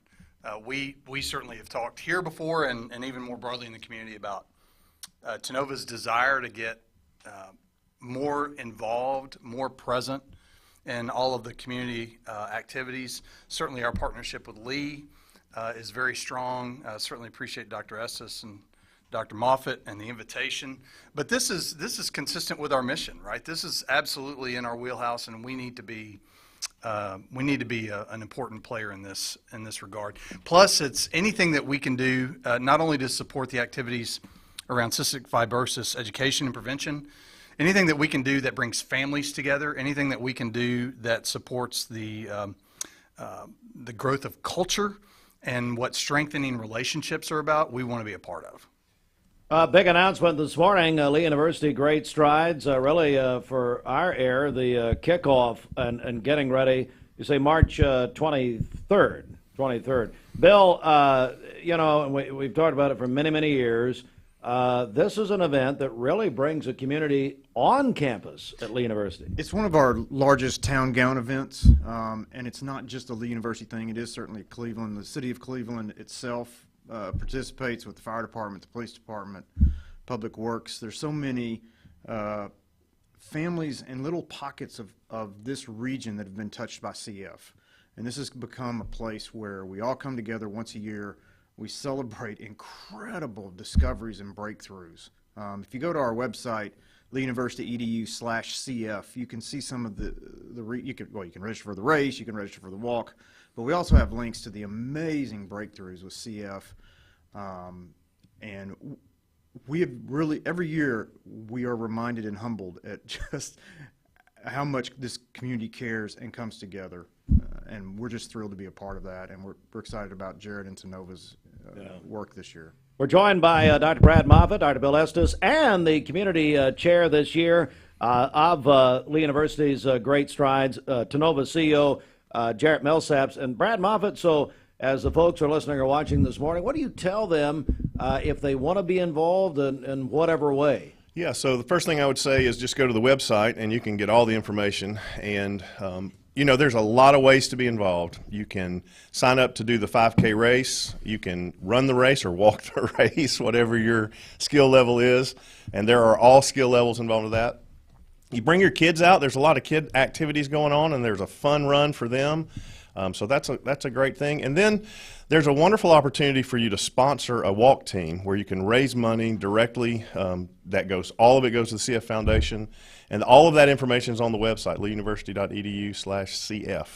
S11: We certainly have talked here before, and even more broadly in the community about Tanova's desire to get more involved, more present in all of the community activities. Certainly our partnership with Lee is very strong. Certainly appreciate Dr. Estes and Dr. Moffitt and the invitation. But this is consistent with our mission, right? This is absolutely in our wheelhouse, and we need to be an important player in this regard. Plus, it's anything that we can do not only to support the activities around cystic fibrosis education and prevention, anything that we can do that brings families together, anything that we can do that supports the growth of culture and what strengthening relationships are about, we want to be a part of.
S9: Big announcement this morning. Lee University, great strides, really for our air, the kickoff and getting ready. You say March 23rd. Bill, you know, and we've talked about it for many, many years. This is an event that really brings a community on campus at Lee University.
S8: It's one of our largest town gown events, and it's not just a Lee University thing. It is certainly Cleveland. The city of Cleveland itself participates with the fire department, the police department, public works. There's so many families and little pockets of this region that have been touched by CF. And this has become a place where we all come together once a year. We celebrate incredible discoveries and breakthroughs. If you go to our website, leeuniversity.edu/CF, you can see some of you can register for the race, you can register for the walk, but we also have links to the amazing breakthroughs with CF. And we have really, every year, we are reminded and humbled at just how much this community cares and comes together. And we're just thrilled to be a part of that, and we're excited about Jared and Tanova's work this year.
S9: We're joined by Dr. Brad Moffitt, Dr. Bill Estes, and the community chair this year of Lee University's Great Strides, Tanova CEO Jarrett Millsaps. And Brad Moffitt, so as the folks are listening or watching this morning, what do you tell them if they want to be involved in whatever way?
S7: Yeah, so the first thing I would say is just go to the website and you can get all the information. And you know, there's a lot of ways to be involved. You can sign up to do the 5K race. You can run the race or walk the race, whatever your skill level is. And there are all skill levels involved with that. You bring your kids out. There's a lot of kid activities going on, and there's a fun run for them. So that's a great thing. And then there's a wonderful opportunity for you to sponsor a walk team where you can raise money directly. All of it goes to the CF Foundation, and all of that information is on the website, leeuniversity.edu/CF.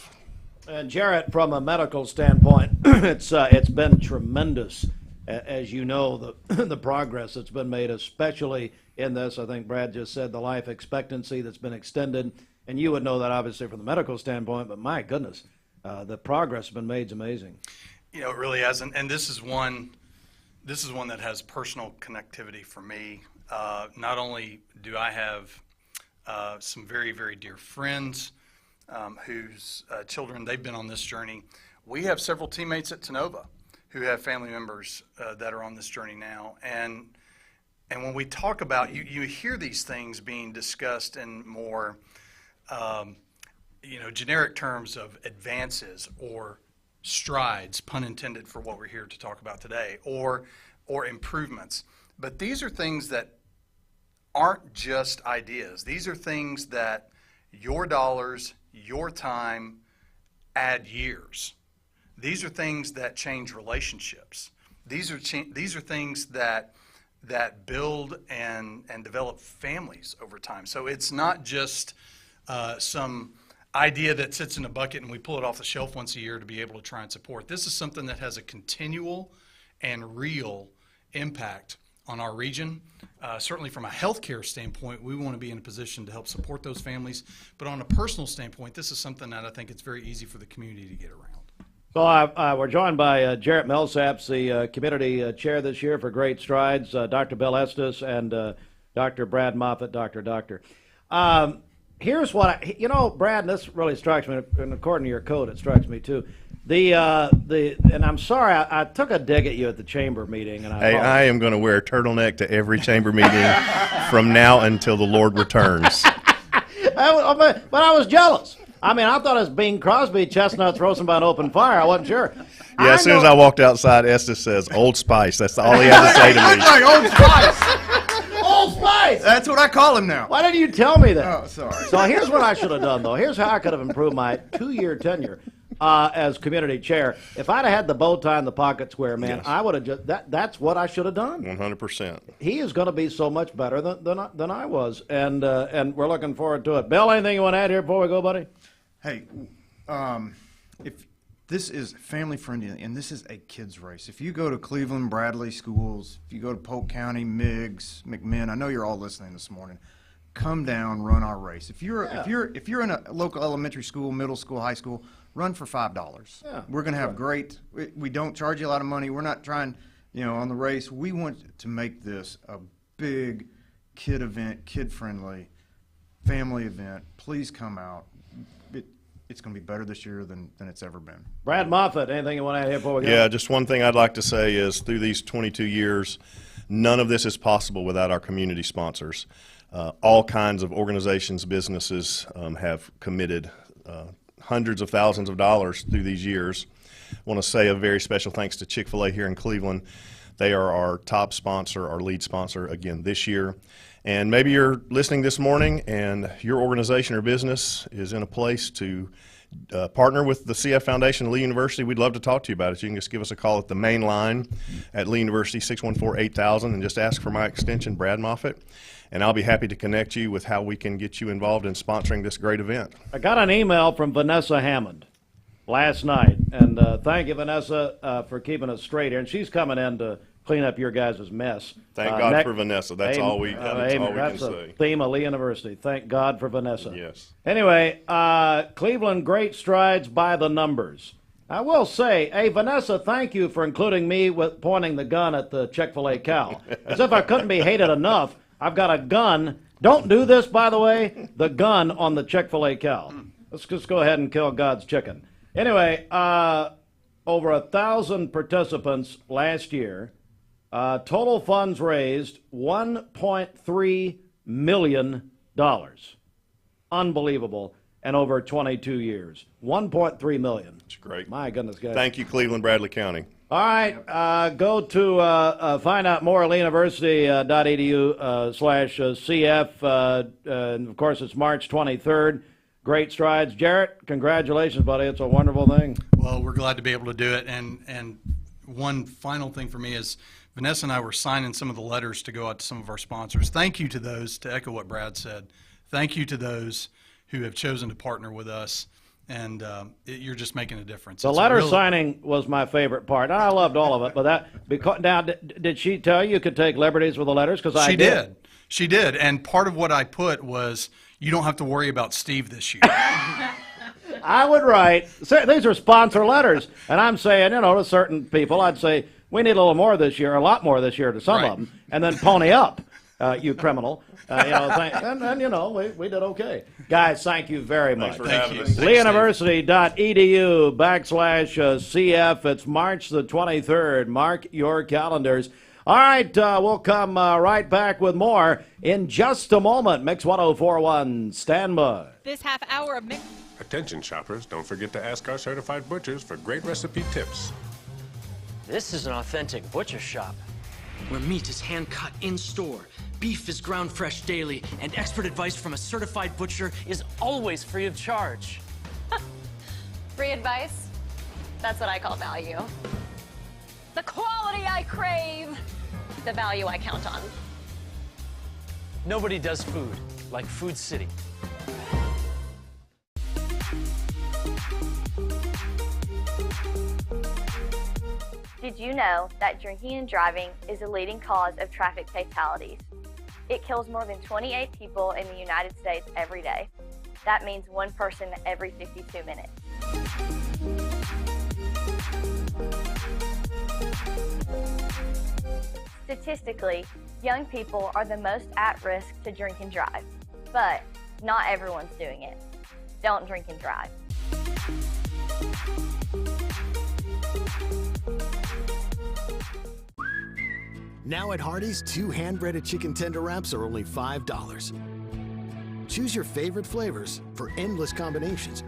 S9: And Jarrett, from a medical standpoint, it's been tremendous, as you know, the progress that's been made, especially in this. I think Brad just said the life expectancy that's been extended, and you would know that obviously from the medical standpoint. But my goodness, the progress has been made is amazing.
S11: You know, it really has, and this is one that has personal connectivity for me. Not only do I have some very, very dear friends whose children, they've been on this journey. We have several teammates at Tanova who have family members that are on this journey now. And when we talk about, you hear these things being discussed in more, generic terms of advances or strides, pun intended for what we're here to talk about today, or improvements. But these are things that aren't just ideas. These are things that your dollars, your time add years. These are things that change relationships. These are things that build and develop families over time. So it's not just some idea that sits in a bucket and we pull it off the shelf once a year to be able to try and support. This is something that has a continual and real impact on our region. Certainly from a healthcare standpoint, we want to be in a position to help support those families. But on a personal standpoint, this is something that I think it's very easy for the community to get around.
S9: So we're joined by Jarrett Millsaps, the community chair this year for Great Strides, Dr. Bill Estes, and Dr. Brad Moffitt, Doctor. here's what Brad, and this really strikes me, and according to your code, it strikes me too. And I'm sorry, I took a dig at you at the chamber meeting, and
S7: I am going to wear a turtleneck to every chamber meeting from now until the Lord returns.
S9: But I was jealous. I mean, I thought it was Bing Crosby chestnuts roasting by an open fire. I wasn't sure.
S7: Yeah, as soon as I walked outside, Estes says, Old Spice. That's all he had to say to me.
S8: Like Old Spice.
S9: Old Spice!
S8: That's what I call him now.
S9: Why didn't you tell me that?
S8: Oh, sorry.
S9: So here's what I should have done, though. Here's how I could have improved my 2-year tenure as community chair. If I'd have had the bow tie and the pocket square, man,
S7: Yes.
S9: I would have just, that's what I should have done.
S7: 100%.
S9: He is going to be so much better than I was, and we're looking forward to it. Bill, anything you want to add here before we go, buddy?
S8: Hey, if this is family friendly and this is a kids race, if you go to Cleveland Bradley schools, if you go to Polk County, Meigs, McMinn, I know you're all listening this morning. Come down, run our race. If you're in a local elementary school, middle school, high school, run for $5.
S9: Yeah,
S8: we're going to have great. We don't charge you a lot of money. We're not trying, on the race. We want to make this a big kid event, kid friendly, family event. Please come out. It's going to be better this year than it's ever been.
S9: Brad Moffitt, anything you want to add here before we go?
S7: Yeah, just one thing I'd like to say is through these 22 years, none of this is possible without our community sponsors. All kinds of organizations, businesses have committed hundreds of thousands of dollars through these years. I want to say a very special thanks to Chick-fil-A here in Cleveland. They are our top sponsor, our lead sponsor again this year. And maybe you're listening this morning and your organization or business is in a place to partner with the CF Foundation, Lee University. We'd love to talk to you about it. You can just give us a call at the main line at Lee University, 614-8000, and just ask for my extension, Brad Moffitt. And I'll be happy to connect you with how we can get you involved in sponsoring this great event.
S9: I got an email from Vanessa Hammond last night, and thank you, Vanessa, for keeping us straight here. And she's coming in to clean up your guys' mess.
S7: Thank God for Vanessa. That's all we can say.
S9: That's a theme of Lee University. Thank God for Vanessa.
S7: Yes.
S9: Anyway, Cleveland, great strides by the numbers. I will say, hey, Vanessa, thank you for including me with pointing the gun at the Chick-fil-A cow. As if I couldn't be hated enough, I've got a gun. Don't do this, by the way, the gun on the Chick-fil-A cow. Let's just go ahead and kill God's chicken. Anyway, over 1,000 participants last year. Total funds raised $1.3 million. Unbelievable. And over 22 years. $1.3 million.
S7: That's great.
S9: My goodness, guys.
S7: Thank you, Cleveland Bradley County.
S9: All right. Go to find out more at leeuniversity.edu/CF. And of course, it's March 23rd. Great strides. Jarrett, congratulations, buddy. It's a wonderful thing.
S11: Well, we're glad to be able to do it. And one final thing for me is Vanessa and I were signing some of the letters to go out to some of our sponsors. Thank you to those, to echo what Brad said, thank you to those who have chosen to partner with us, and you're just making a difference.
S9: The letter signing was my favorite part. I loved all of it, but now, did she tell you could take liberties with the letters? Because I did.
S11: She did, and part of what I put was, you don't have to worry about Steve this year.
S9: I would write, these are sponsor letters, and I'm saying, to certain people, I'd say, we need a little more this year, a lot more this year to some of them, and then pony up, you criminal. We did okay. Guys, thank you very much.
S7: Thanks for having us.
S9: leeuniversity.edu/CF. It's March the 23rd. Mark your calendars. All right, we'll come right back with more in just a moment. Mix 104.1, stand by.
S21: This half hour of Mix.
S12: Attention shoppers, don't forget to ask our certified butchers for great recipe tips.
S14: This is an authentic butcher shop, where meat is hand-cut in-store, beef is ground fresh daily, and expert advice from a certified butcher is always free of charge.
S22: Free advice? That's what I call value. The quality I crave, the value I count on.
S14: Nobody does food like Food City.
S2: Did you know that drinking and driving is a leading cause of traffic fatalities? It kills more than 28 people in the United States every day. That means one person every 52 minutes. Statistically, young people are the most at risk to drink and drive. But
S13: Not everyone's doing it. Don't drink and drive.
S16: Now at Hardee's, 2 hand-breaded chicken tender wraps are only $5. Choose your favorite flavors for endless combinations.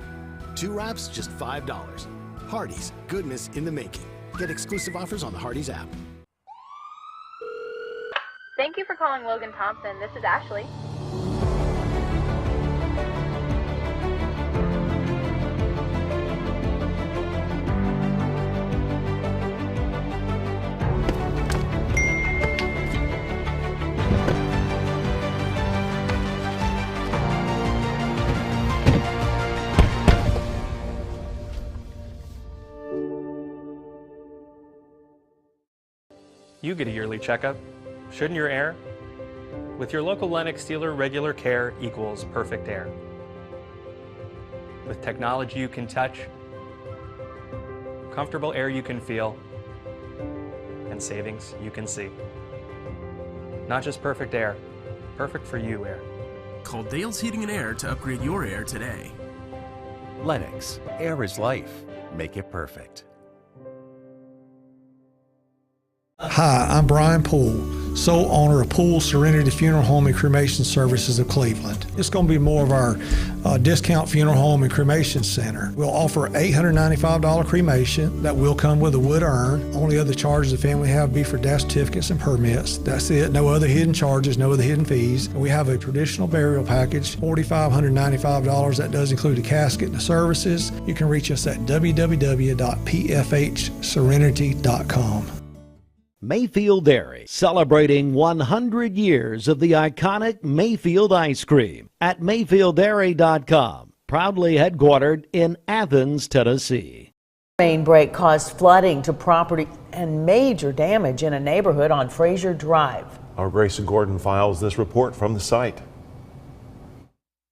S16: 2 wraps, just $5. Hardee's, goodness in the making. Get exclusive offers on the Hardee's app.
S13: Thank you for calling Logan Thompson. This is Ashley.
S18: You get a yearly checkup. Shouldn't your air? With your local Lennox dealer, regular care equals perfect air. With technology you can touch, comfortable air you can feel, and savings you can see. Not just perfect air, perfect for you air.
S19: Call Dale's Heating and Air to upgrade your air today.
S25: Lennox, air is life. Make it perfect.
S26: Hi, I'm Brian Poole, sole owner of Poole Serenity Funeral Home and Cremation Services of Cleveland. It's going to be more of our discount funeral home and cremation center. We'll offer $895 cremation that will come with a wood urn. Only other charges the family have be for death certificates and permits. That's it. No other hidden charges, no other hidden fees. We have a traditional burial package, $4,595. That does include a casket and the services. You can reach us at www.pfhserenity.com.
S1: Mayfield Dairy, celebrating 100 years of the iconic Mayfield ice cream at MayfieldDairy.com, proudly headquartered in Athens, Tennessee.
S27: Main break caused flooding to property and major damage in a neighborhood on Fraser Drive.
S28: Our Grayson Gordon files this report from the site.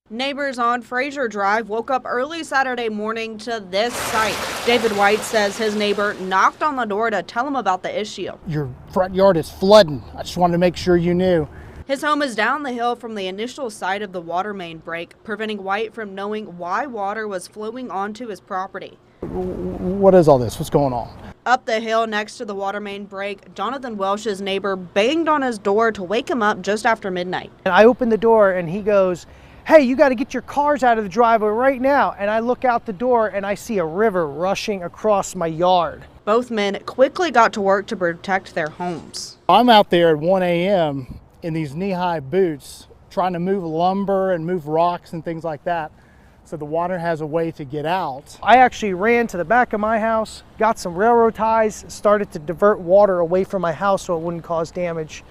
S10: Neighbors on Fraser Drive woke up early Saturday morning to this sight. David Dwight says his neighbor knocked on the door to tell him about the issue.
S29: Your front yard is flooding. I just wanted to make sure you knew.
S10: His home is down the hill from the initial site of the water main break, preventing White from knowing why water was flowing onto his property.
S29: What is all this? What's going on?
S10: Up the hill next to the water main break, Jonathan Welsh's neighbor banged on his door to wake him up just after midnight.
S29: And I opened the door and he goes, "Hey, you got to get your cars out of the driveway right now." And I look out the door and I see a river rushing across my yard.
S10: Both men quickly got to work to protect their homes.
S29: I'm out there at 1 a.m. in these knee-high boots trying to move lumber and move rocks and things like that, so the water has a way to get out. I actually ran to the back of my house, got some railroad ties, started to divert water away from my house so it wouldn't cause damage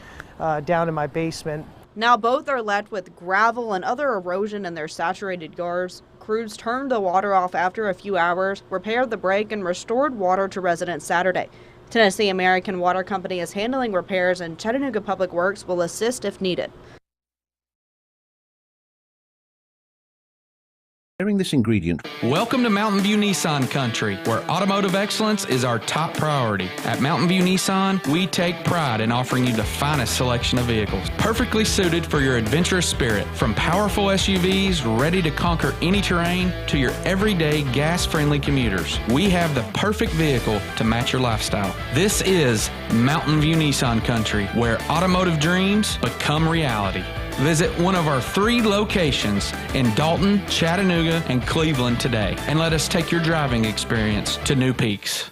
S29: down in my basement.
S10: Now both are left with gravel and other erosion in their saturated yards. Crews turned the water off after a few hours, repaired the break, and restored water to residents Saturday. Tennessee American Water Company is handling repairs, and Chattanooga Public Works will assist if needed.
S30: This ingredient.
S31: Welcome to Mountain View Nissan Country, where automotive excellence is our top priority. At Mountain View Nissan, we take pride in offering you the finest selection of vehicles, perfectly suited for your adventurous spirit. From powerful SUVs ready to conquer any terrain to your everyday gas-friendly commuters, we have the perfect vehicle to match your lifestyle. This is Mountain View Nissan Country, where automotive dreams become reality. Visit one of our 3 locations in Dalton, Chattanooga, and Cleveland today, and let us take your driving experience to new peaks.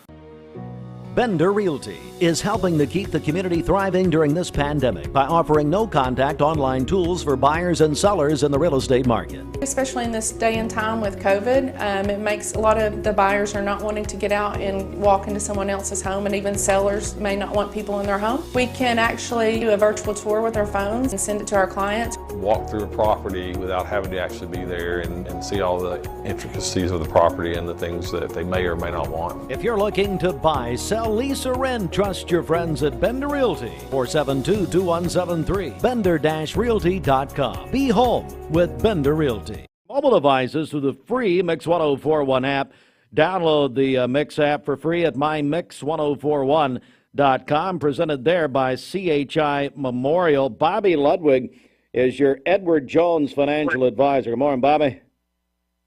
S3: Bender Realty is helping to keep the community thriving during this pandemic by offering no-contact online tools for buyers and sellers in the real estate market.
S32: Especially in this day and time with COVID, it makes a lot of the buyers are not wanting to get out and walk into someone else's home, and even sellers may not want people in their home. We can actually do a virtual tour with our phones and send it to our clients.
S33: Walk through a property without having to actually be there and see all the intricacies of the property and the things that they may or may not want.
S3: If you're looking to buy, sell, lease, or rent, trust your friends at Bender Realty, 472-2173, bender-realty.com. Be home with Bender Realty. Mobile devices through the free Mix 1041 app. Download the Mix app for free at mymix1041.com. Presented there by CHI Memorial. Bobby Ludwig
S4: is your Edward Jones financial advisor. Good morning, Bobby.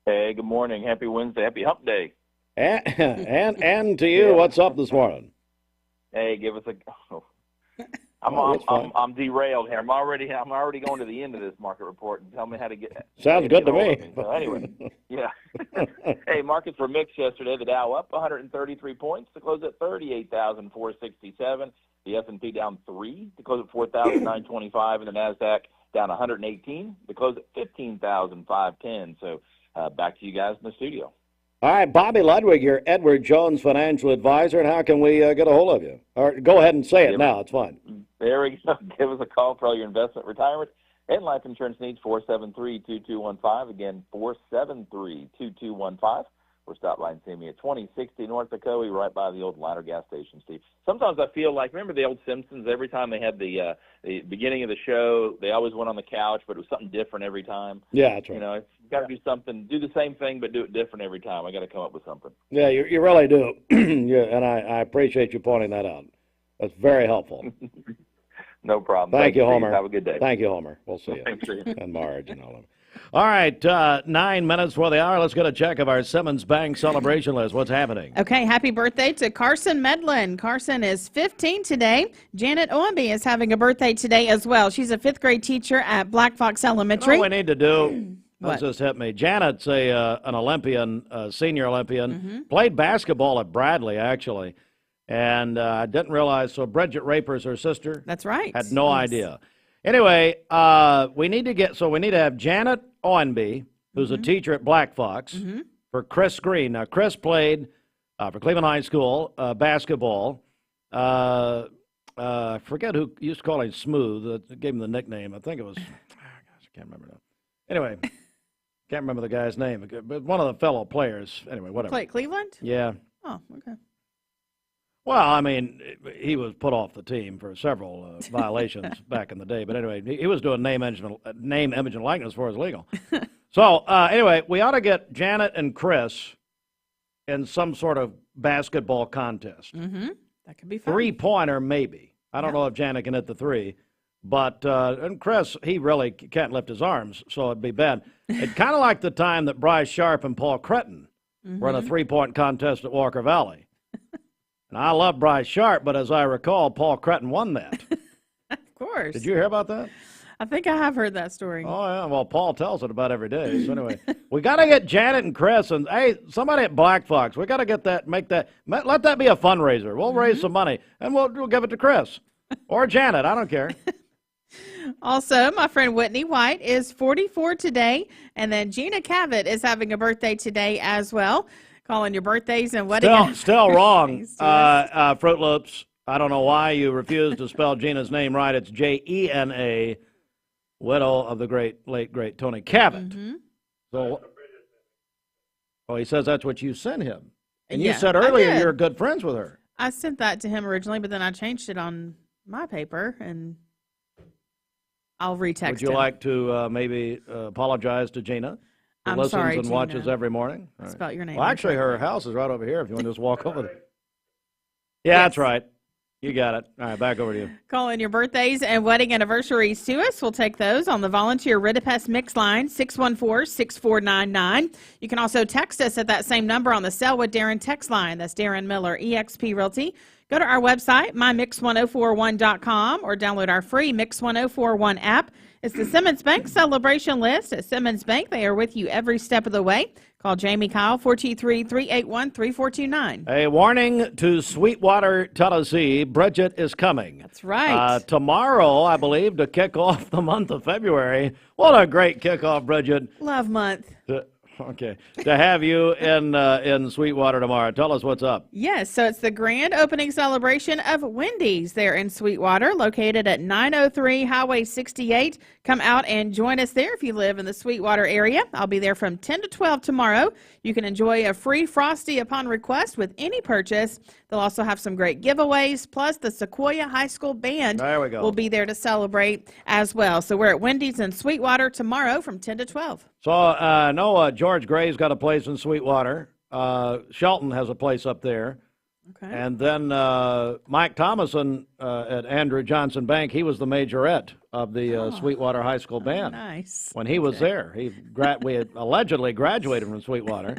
S5: Hey, good morning. Happy Wednesday. Happy Hump Day.
S4: And to you, what's up this morning?
S5: Hey, give us a. I'm derailed here. I'm already going to the end of this market report, and tell me how to get.
S4: Sounds good to me.
S5: So anyway, yeah. Hey, markets were mixed yesterday. The Dow up 133 points to close at 38,467. The S&P down 3 to close at 4,925, and the Nasdaq down 118 to close at 15,510. So back to you guys in the studio.
S4: All right, Bobby Ludwig, your Edward Jones financial advisor, and how can we get a hold of you? Or go ahead and say it now. It's fine.
S5: There we go. Give us a call for all your investment, retirement, and life insurance needs, 473-2215. Again, 473-2215. Or stop by and see me at 2060 North Ocoee, right by the old Liner gas station, Steve. Sometimes I feel like, remember the old Simpsons? Every time they had the beginning of the show, they always went on the couch, but it was something different every time.
S4: Yeah, that's right.
S5: You know, you've got to do something, do the same thing, but do it different every time. I got to come up with something.
S4: Yeah, you really do. Yeah, and I appreciate you pointing that out. That's very helpful.
S5: No problem.
S4: Thank you, Homer.
S5: Steve. Have a good day.
S4: Thank you, Homer. We'll see you.
S5: Thanks, Steve.
S4: And Marge and all of them.
S3: All right, 9 minutes for the hour. Let's get a check of our Simmons Bank celebration list. What's happening?
S10: Okay, happy birthday to Carson Medlin. Carson is 15 today. Janet Owenby is having a birthday today as well. She's a 5th grade teacher at Black Fox Elementary.
S3: You know what we need to do? Let's just hit me. Janet's an Olympian, senior Olympian. Played basketball at Bradley, actually. And I didn't realize, so Bridget Raper's her sister.
S10: That's right.
S3: Had no idea. Anyway, we need to have Janet Owenby, who's a teacher at Black Fox, for Chris Green. Now, Chris played for Cleveland High School basketball. I forget who used to call him Smooth. Gave him the nickname. I think it was, gosh, I can't remember now. Anyway, can't remember the guy's name. But one of the fellow players. Anyway, whatever.
S10: Play at Cleveland?
S3: Yeah.
S10: Oh, okay.
S3: Well, I mean, he was put off the team for several violations back in the day. But anyway, he was doing name, image, and likeness before it was legal. So anyway, we ought to get Janet and Chris in some sort of basketball contest.
S10: That could be fun.
S3: 3-pointer, maybe. I don't know if Janet can hit the 3. But and Chris, he really can't lift his arms, so it'd be bad. It's kind of like the time that Bryce Sharp and Paul Cretton were in a 3-point contest at Walker Valley. And I love Bryce Sharp, but as I recall, Paul Cretton won that.
S10: Of course.
S3: Did you hear about that?
S10: I think I have heard that story.
S3: Oh, yeah. Well, Paul tells it about every day. So anyway, we got to get Janet and Chris, and hey, somebody at Black Fox, we got to get that, let that be a fundraiser. We'll raise some money, and we'll give it to Chris or Janet. I don't care.
S10: Also, my friend Whitney White is 44 today, and then Gina Cavett is having a birthday today as well. Calling your birthdays and wedding.
S3: Still wrong. Fruit Loops. I don't know why you refuse to spell Gina's name right. It's Jena, widow of the late great Tony Cavett. So, he says that's what you sent him. And you said earlier you're good friends with her.
S10: I sent that to him originally, but then I changed it on my paper, and I'll retext
S3: Would you
S10: him.
S3: like to maybe apologize to Gina? Who
S10: I'm
S3: listens
S10: sorry,
S3: and
S10: Gina.
S3: watches every morning. All right.
S10: Spelled your name.
S3: Well, actually, her house is right over here if you want to just walk over there. Yeah, That's right. You got it. All right, back over to you.
S10: Call in your birthdays and wedding anniversaries to us. We'll take those on the volunteer Ridipest mix line, 614-6499. You can also text us at that same number on the Selwood Darren text line. That's Darren Miller, eXp Realty. Go to our website, mymix1041.com, or download our free Mix 1041 app. It's the Simmons Bank celebration list at Simmons Bank. They are with you every step of the way. Call Jamie Kyle, 423-381-3429.
S3: A warning to Sweetwater, Tennessee. Bridget is coming.
S10: That's right.
S3: Tomorrow, I believe, to kick off the month of February. What a great kickoff, Bridget.
S10: Love month.
S3: Okay. To have you in Sweetwater tomorrow. Tell us what's up.
S10: Yes, so it's the grand opening celebration of Wendy's there in Sweetwater, located at 903 Highway 68. Come out and join us there if you live in the Sweetwater area. I'll be there from 10 to 12 tomorrow. You can enjoy a free Frosty upon request with any purchase. They'll also have some great giveaways, plus the Sequoia High School Band will be there to celebrate as well. So we're at Wendy's in Sweetwater tomorrow from 10 to 12.
S3: So I know George Gray's got a place in Sweetwater. Shelton has a place up there.
S10: Okay.
S4: And then Mike Thomason at Andrew Johnson Bank, he was the majorette of the Sweetwater High School band.
S10: Nice.
S4: When he was there, we had allegedly graduated from Sweetwater,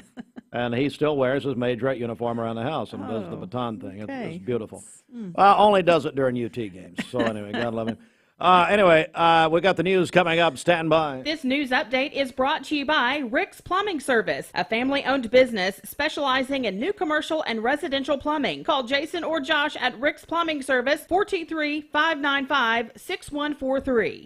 S4: and he still wears his majorette uniform around the house and does the baton thing.
S10: Okay.
S4: It's beautiful. Only does it during UT games. So anyway, God love him. Anyway, we got the news coming up. Stand by.
S10: This news update is brought to you by Rick's Plumbing Service, a family-owned business specializing in new commercial and residential plumbing. Call Jason or Josh at Rick's Plumbing Service, 423-595-6143.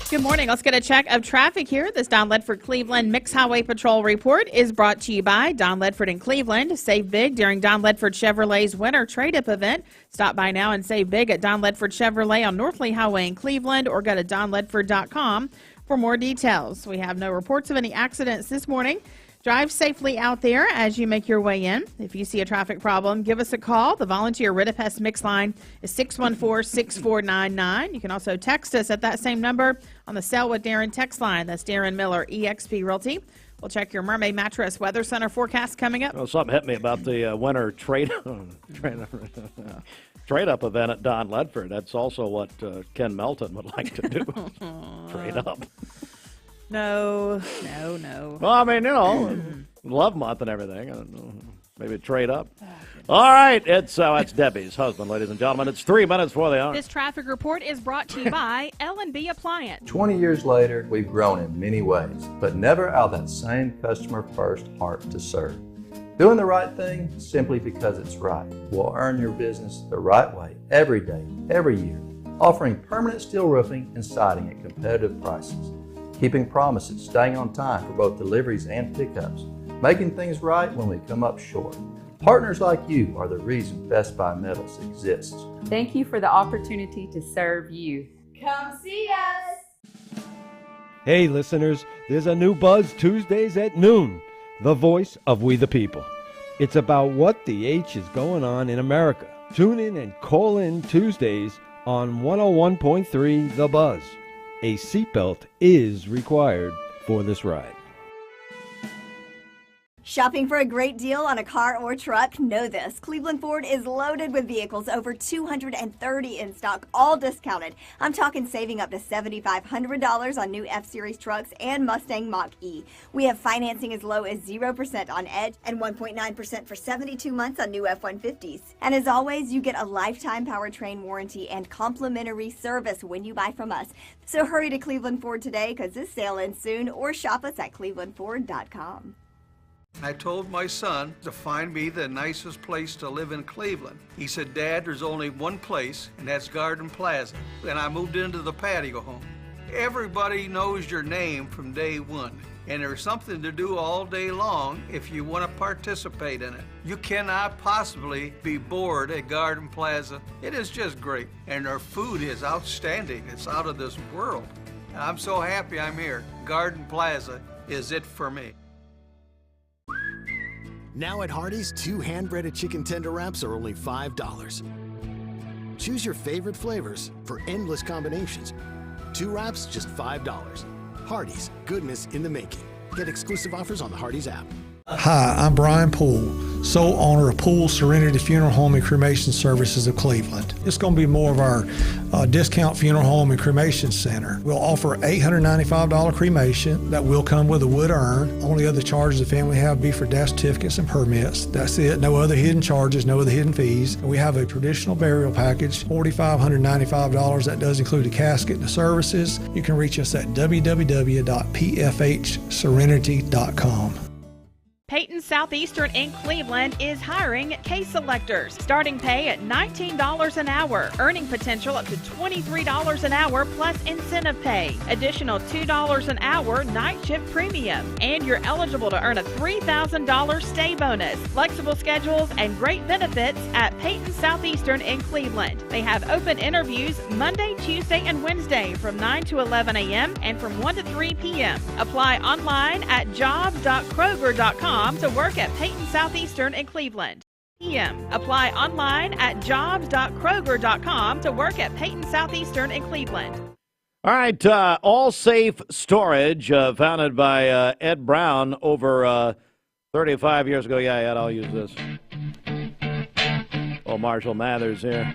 S10: Good morning. Let's get a check of traffic here. This Don Ledford Cleveland Mixed Highway Patrol report is brought to you by Don Ledford in Cleveland. Save big during Don Ledford Chevrolet's Winter Trade-Up event. Stop by now and save big at Don Ledford Chevrolet on North Lee Highway in Cleveland, or go to donledford.com for more details. We have no reports of any accidents this morning. Drive safely out there as you make your way in. If you see a traffic problem, give us a call. The volunteer Redefined Mix line is 614-6499. You can also text us at that same number on the Sell with Darren text line. That's Darren Miller, eXp Realty. We'll check your Mermaid Mattress Weather Center forecast coming up.
S4: Well, something hit me about the winter trade-up event at Don Ledford. That's also what Ken Melton would like to do. Trade up.
S10: No.
S4: Well, I mean, love month and everything. I don't know. Maybe trade up. All right. It's Debbie's husband, ladies and gentlemen. It's 3 minutes before they are.
S10: This traffic report is brought to you by L&B Appliance.
S6: 20 years later, we've grown in many ways, but never out of that same customer-first heart to serve. Doing the right thing simply because it's right will earn your business the right way every day, every year, offering permanent steel roofing and siding at competitive prices. Keeping promises, staying on time for both deliveries and pickups, making things right when we come up short. Partners like you are the reason Best Buy Metals exists.
S7: Thank you for the opportunity to serve you.
S8: Come see us.
S1: Hey, listeners, there's a new Buzz Tuesdays at noon, the voice of We the People. It's about what the H is going on in America. Tune in and call in Tuesdays on 101.3 The Buzz. A seatbelt is required for this ride.
S2: Shopping for a great deal on a car or truck? Know this. Cleveland Ford is loaded with vehicles, over 230 in stock, all discounted. I'm talking saving up to $7,500 on new F-Series trucks and Mustang Mach-E. We have financing as low as 0% on Edge and 1.9% for 72 months on new F-150s. And as always, you get a lifetime powertrain warranty and complimentary service when you buy from us. So hurry to Cleveland Ford today, because this sale ends soon, or shop us at clevelandford.com.
S9: I told my son to find me the nicest place to live in Cleveland. He said, Dad, there's only one place, and that's Garden Plaza. And I moved into the patio home. Everybody knows your name from day one, and there's something to do all day long if you want to participate in it. You cannot possibly be bored at Garden Plaza. It is just great, and their food is outstanding. It's out of this world. I'm so happy I'm here. Garden Plaza is it for me.
S16: Now at Hardee's, 2 hand-breaded chicken tender wraps are only $5. Choose your favorite flavors for endless combinations. 2 wraps, just $5. Hardee's, goodness in the making. Get exclusive offers on the Hardee's app.
S26: Hi, I'm Brian Poole, sole owner of Poole Serenity Funeral Home and Cremation Services of Cleveland. It's going to be more of our discount funeral home and cremation center. We'll offer $895 cremation that will come with a wood urn. Only other charges the family have be for death certificates and permits. That's it. No other hidden charges, no other hidden fees. We have a traditional burial package, $4,595. That does include a casket and the services. You can reach us at www.pfhserenity.com.
S10: Peyton Southeastern in Cleveland is hiring case selectors. Starting pay at $19 an hour. Earning potential up to $23 an hour plus incentive pay. Additional $2 an hour night shift premium. And you're eligible to earn a $3,000 stay bonus. Flexible schedules and great benefits at Peyton Southeastern in Cleveland. They have open interviews Monday, Tuesday, and Wednesday from 9 to 11 a.m. and from 1 to 3 p.m. Apply online at jobs.kroger.com to work at Peyton Southeastern in Cleveland. Apply online at jobs.kroger.com to work at Peyton Southeastern in Cleveland.
S4: All right, All Safe Storage, founded by Ed Brown over 35 years ago. Yeah, Ed, I'll use this. Oh, Marshall Mathers here.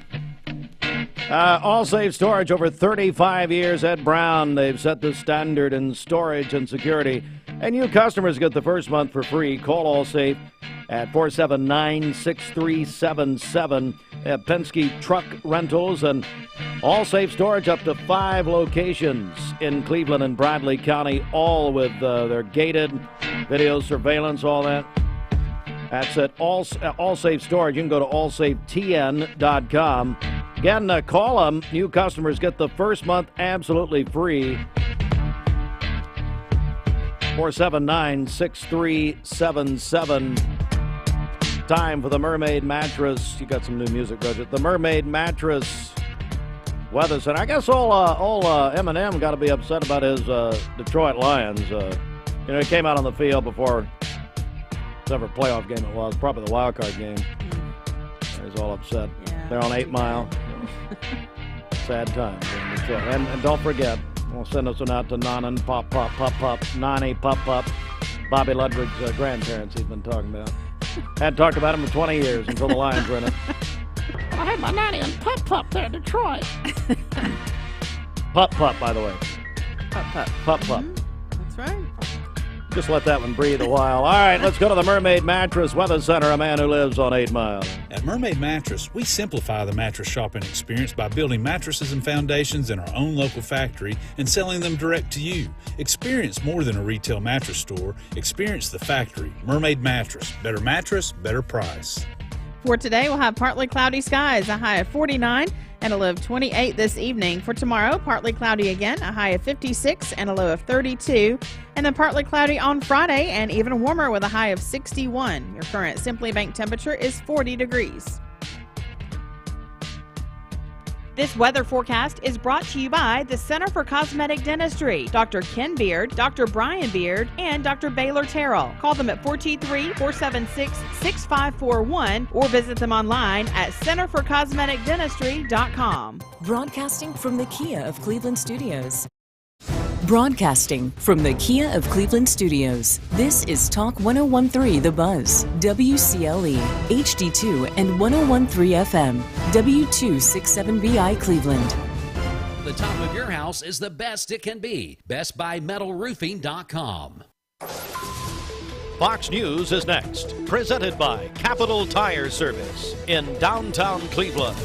S4: All Safe Storage, over 35 years. Ed Brown, they've set the standard in storage and security. And new customers get the first month for free. Call All Safe at 479-6377. They have Penske Truck Rentals and All Safe Storage up to 5 locations in Cleveland and Bradley County, all with their gated video surveillance, all that. That's at All Safe Storage. You can go to allsafetn.com. Again, call them. New customers get the first month absolutely free. 479-6377. Time for the Mermaid Mattress. You got some new music, budget. The Mermaid Mattress Weather Center. I guess all Eminem got to be upset about his Detroit Lions. He came out on the field before whatever playoff game it was, probably the wild card game. He's all upset. Yeah, they're on 8 Mile. Sad times in Detroit. And don't forget, we'll send us one out to Nani, Pop, Bobby Ludwig's grandparents he's been talking about. Hadn't talked about him for 20 years until the Lions were in it.
S11: I had my nanny and Pop there in Detroit.
S4: Pup, by the way.
S10: Pup.
S4: Mm-hmm.
S10: That's right.
S4: Just let that one breathe a while. All right, let's go to the Mermaid Mattress Weather Center, a man who lives on 8 Mile.
S12: At Mermaid Mattress, we simplify the mattress shopping experience by building mattresses and foundations in our own local factory and selling them direct to you. Experience more than a retail mattress store. Experience the factory. Mermaid Mattress. Better mattress, better price.
S10: For today, we'll have partly cloudy skies, a high of 49 and a low of 28 this evening. For tomorrow, partly cloudy again, a high of 56 and a low of 32. And then partly cloudy on Friday and even warmer with a high of 61. Your current Simply Bank temperature is 40 degrees. This weather forecast is brought to you by the Center for Cosmetic Dentistry, Dr. Ken Beard, Dr. Brian Beard, and Dr. Baylor Terrell. Call them at 423-476-6541 or visit them online at centerforcosmeticdentistry.com.
S13: Broadcasting from the Kia of Cleveland Studios. Broadcasting from the Kia of Cleveland Studios, this is Talk 1013 The Buzz, WCLE, HD2 and 1013 FM, W267BI Cleveland.
S14: The top of your house is the best it can be. BestBuyMetalRoofing.com.
S3: Fox News is next, presented by Capital Tire Service in downtown Cleveland.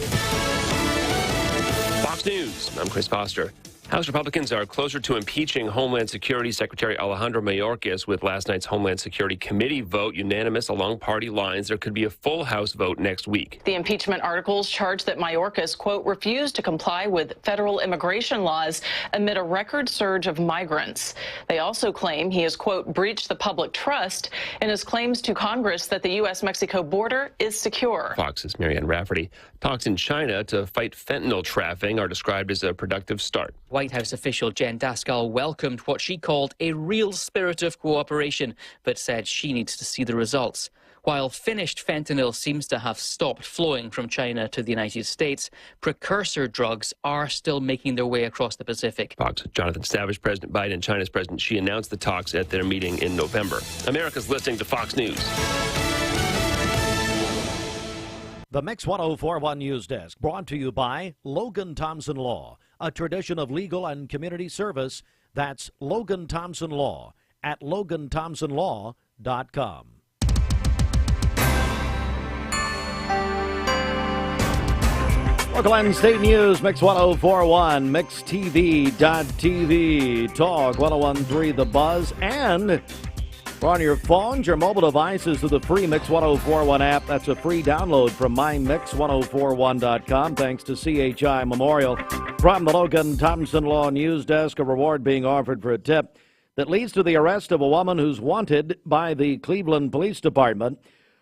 S15: Fox News, I'm Chris Foster. House Republicans are closer to impeaching Homeland Security Secretary Alejandro Mayorkas with last night's Homeland Security Committee vote unanimous along party lines. There could be a full House vote next week.
S17: The impeachment articles charge that Mayorkas, quote, refused to comply with federal immigration laws amid a record surge of migrants. They also claim he has, quote, breached the public trust in his claims to Congress that the U.S.-Mexico border is secure.
S15: Fox's Marianne Rafferty. Talks in China to fight fentanyl trafficking are described as a productive start.
S18: White House official Jen Daskal welcomed what she called a real spirit of cooperation, but said she needs to see the results. While finished fentanyl seems to have stopped flowing from China to the United States, precursor drugs are still making their way across the Pacific.
S15: Fox Jonathan Savage, President Biden, and China's President Xi announced the talks at their meeting in November. America's listening to Fox News.
S3: The Mix 1041 News Desk, brought to you by Logan Thompson Law, a tradition of legal and community service. That's Logan Thompson Law at LoganThompsonLaw.com. Oakland State News, Mix 1041, MixTV.tv, Talk 1013, The Buzz, and on your phones, your mobile devices through the free Mix 1041 app. That's a free download from mymix1041.com. Thanks to CHI Memorial. From the Logan Thompson Law News Desk, a reward being offered for a tip that leads to the arrest of a woman who's wanted by the Cleveland Police Department.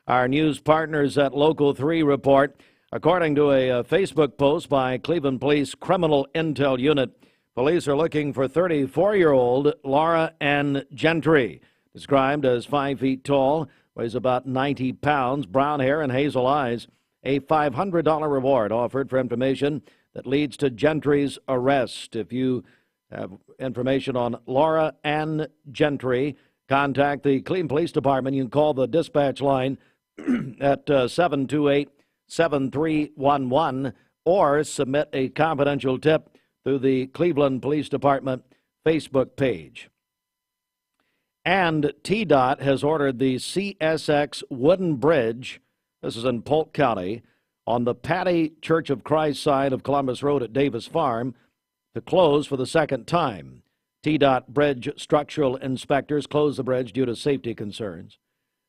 S3: Our news partners at Local 3 report, according to a Facebook post by Cleveland Police Criminal Intel Unit, police are looking for 34-year-old Laura Ann Gentry. Described as 5 feet tall, weighs about 90 pounds, brown hair and hazel eyes. A $500 reward offered for information that leads to Gentry's arrest. If you have information on Laura Ann Gentry, contact the Cleveland Police Department. You can call the dispatch line at
S4: 7311 or submit a confidential tip through the Cleveland Police Department Facebook page. And TDOT has ordered the CSX wooden bridge, this is in Polk County, on the Patty Church of Christ side of Columbus Road at Davis Farm to close for the second time. TDOT bridge structural inspectors closed the bridge due to safety concerns.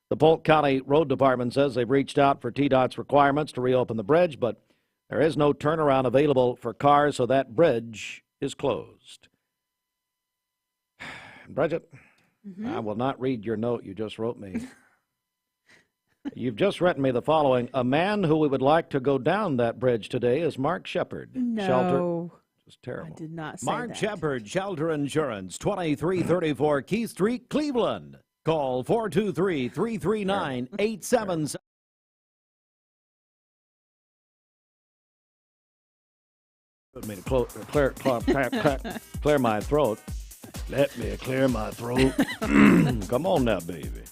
S4: The Polk County Road Department says they've reached out for TDOT's requirements to reopen the bridge, but there is no turnaround available for cars, so that bridge is closed. Bridget, I will not read your note you just wrote me. You've just written me the following. A man who we would like to go down that bridge today is Mark Shepard.
S10: No.
S4: Shelter. Just terrible.
S10: I did not say
S4: Mark
S10: that.
S4: Shepard, Shelter Insurance, 2334 Keith Street, Cleveland. Call 423-339-8777. Let me clear my throat. Let me clear my throat. Come on now, baby.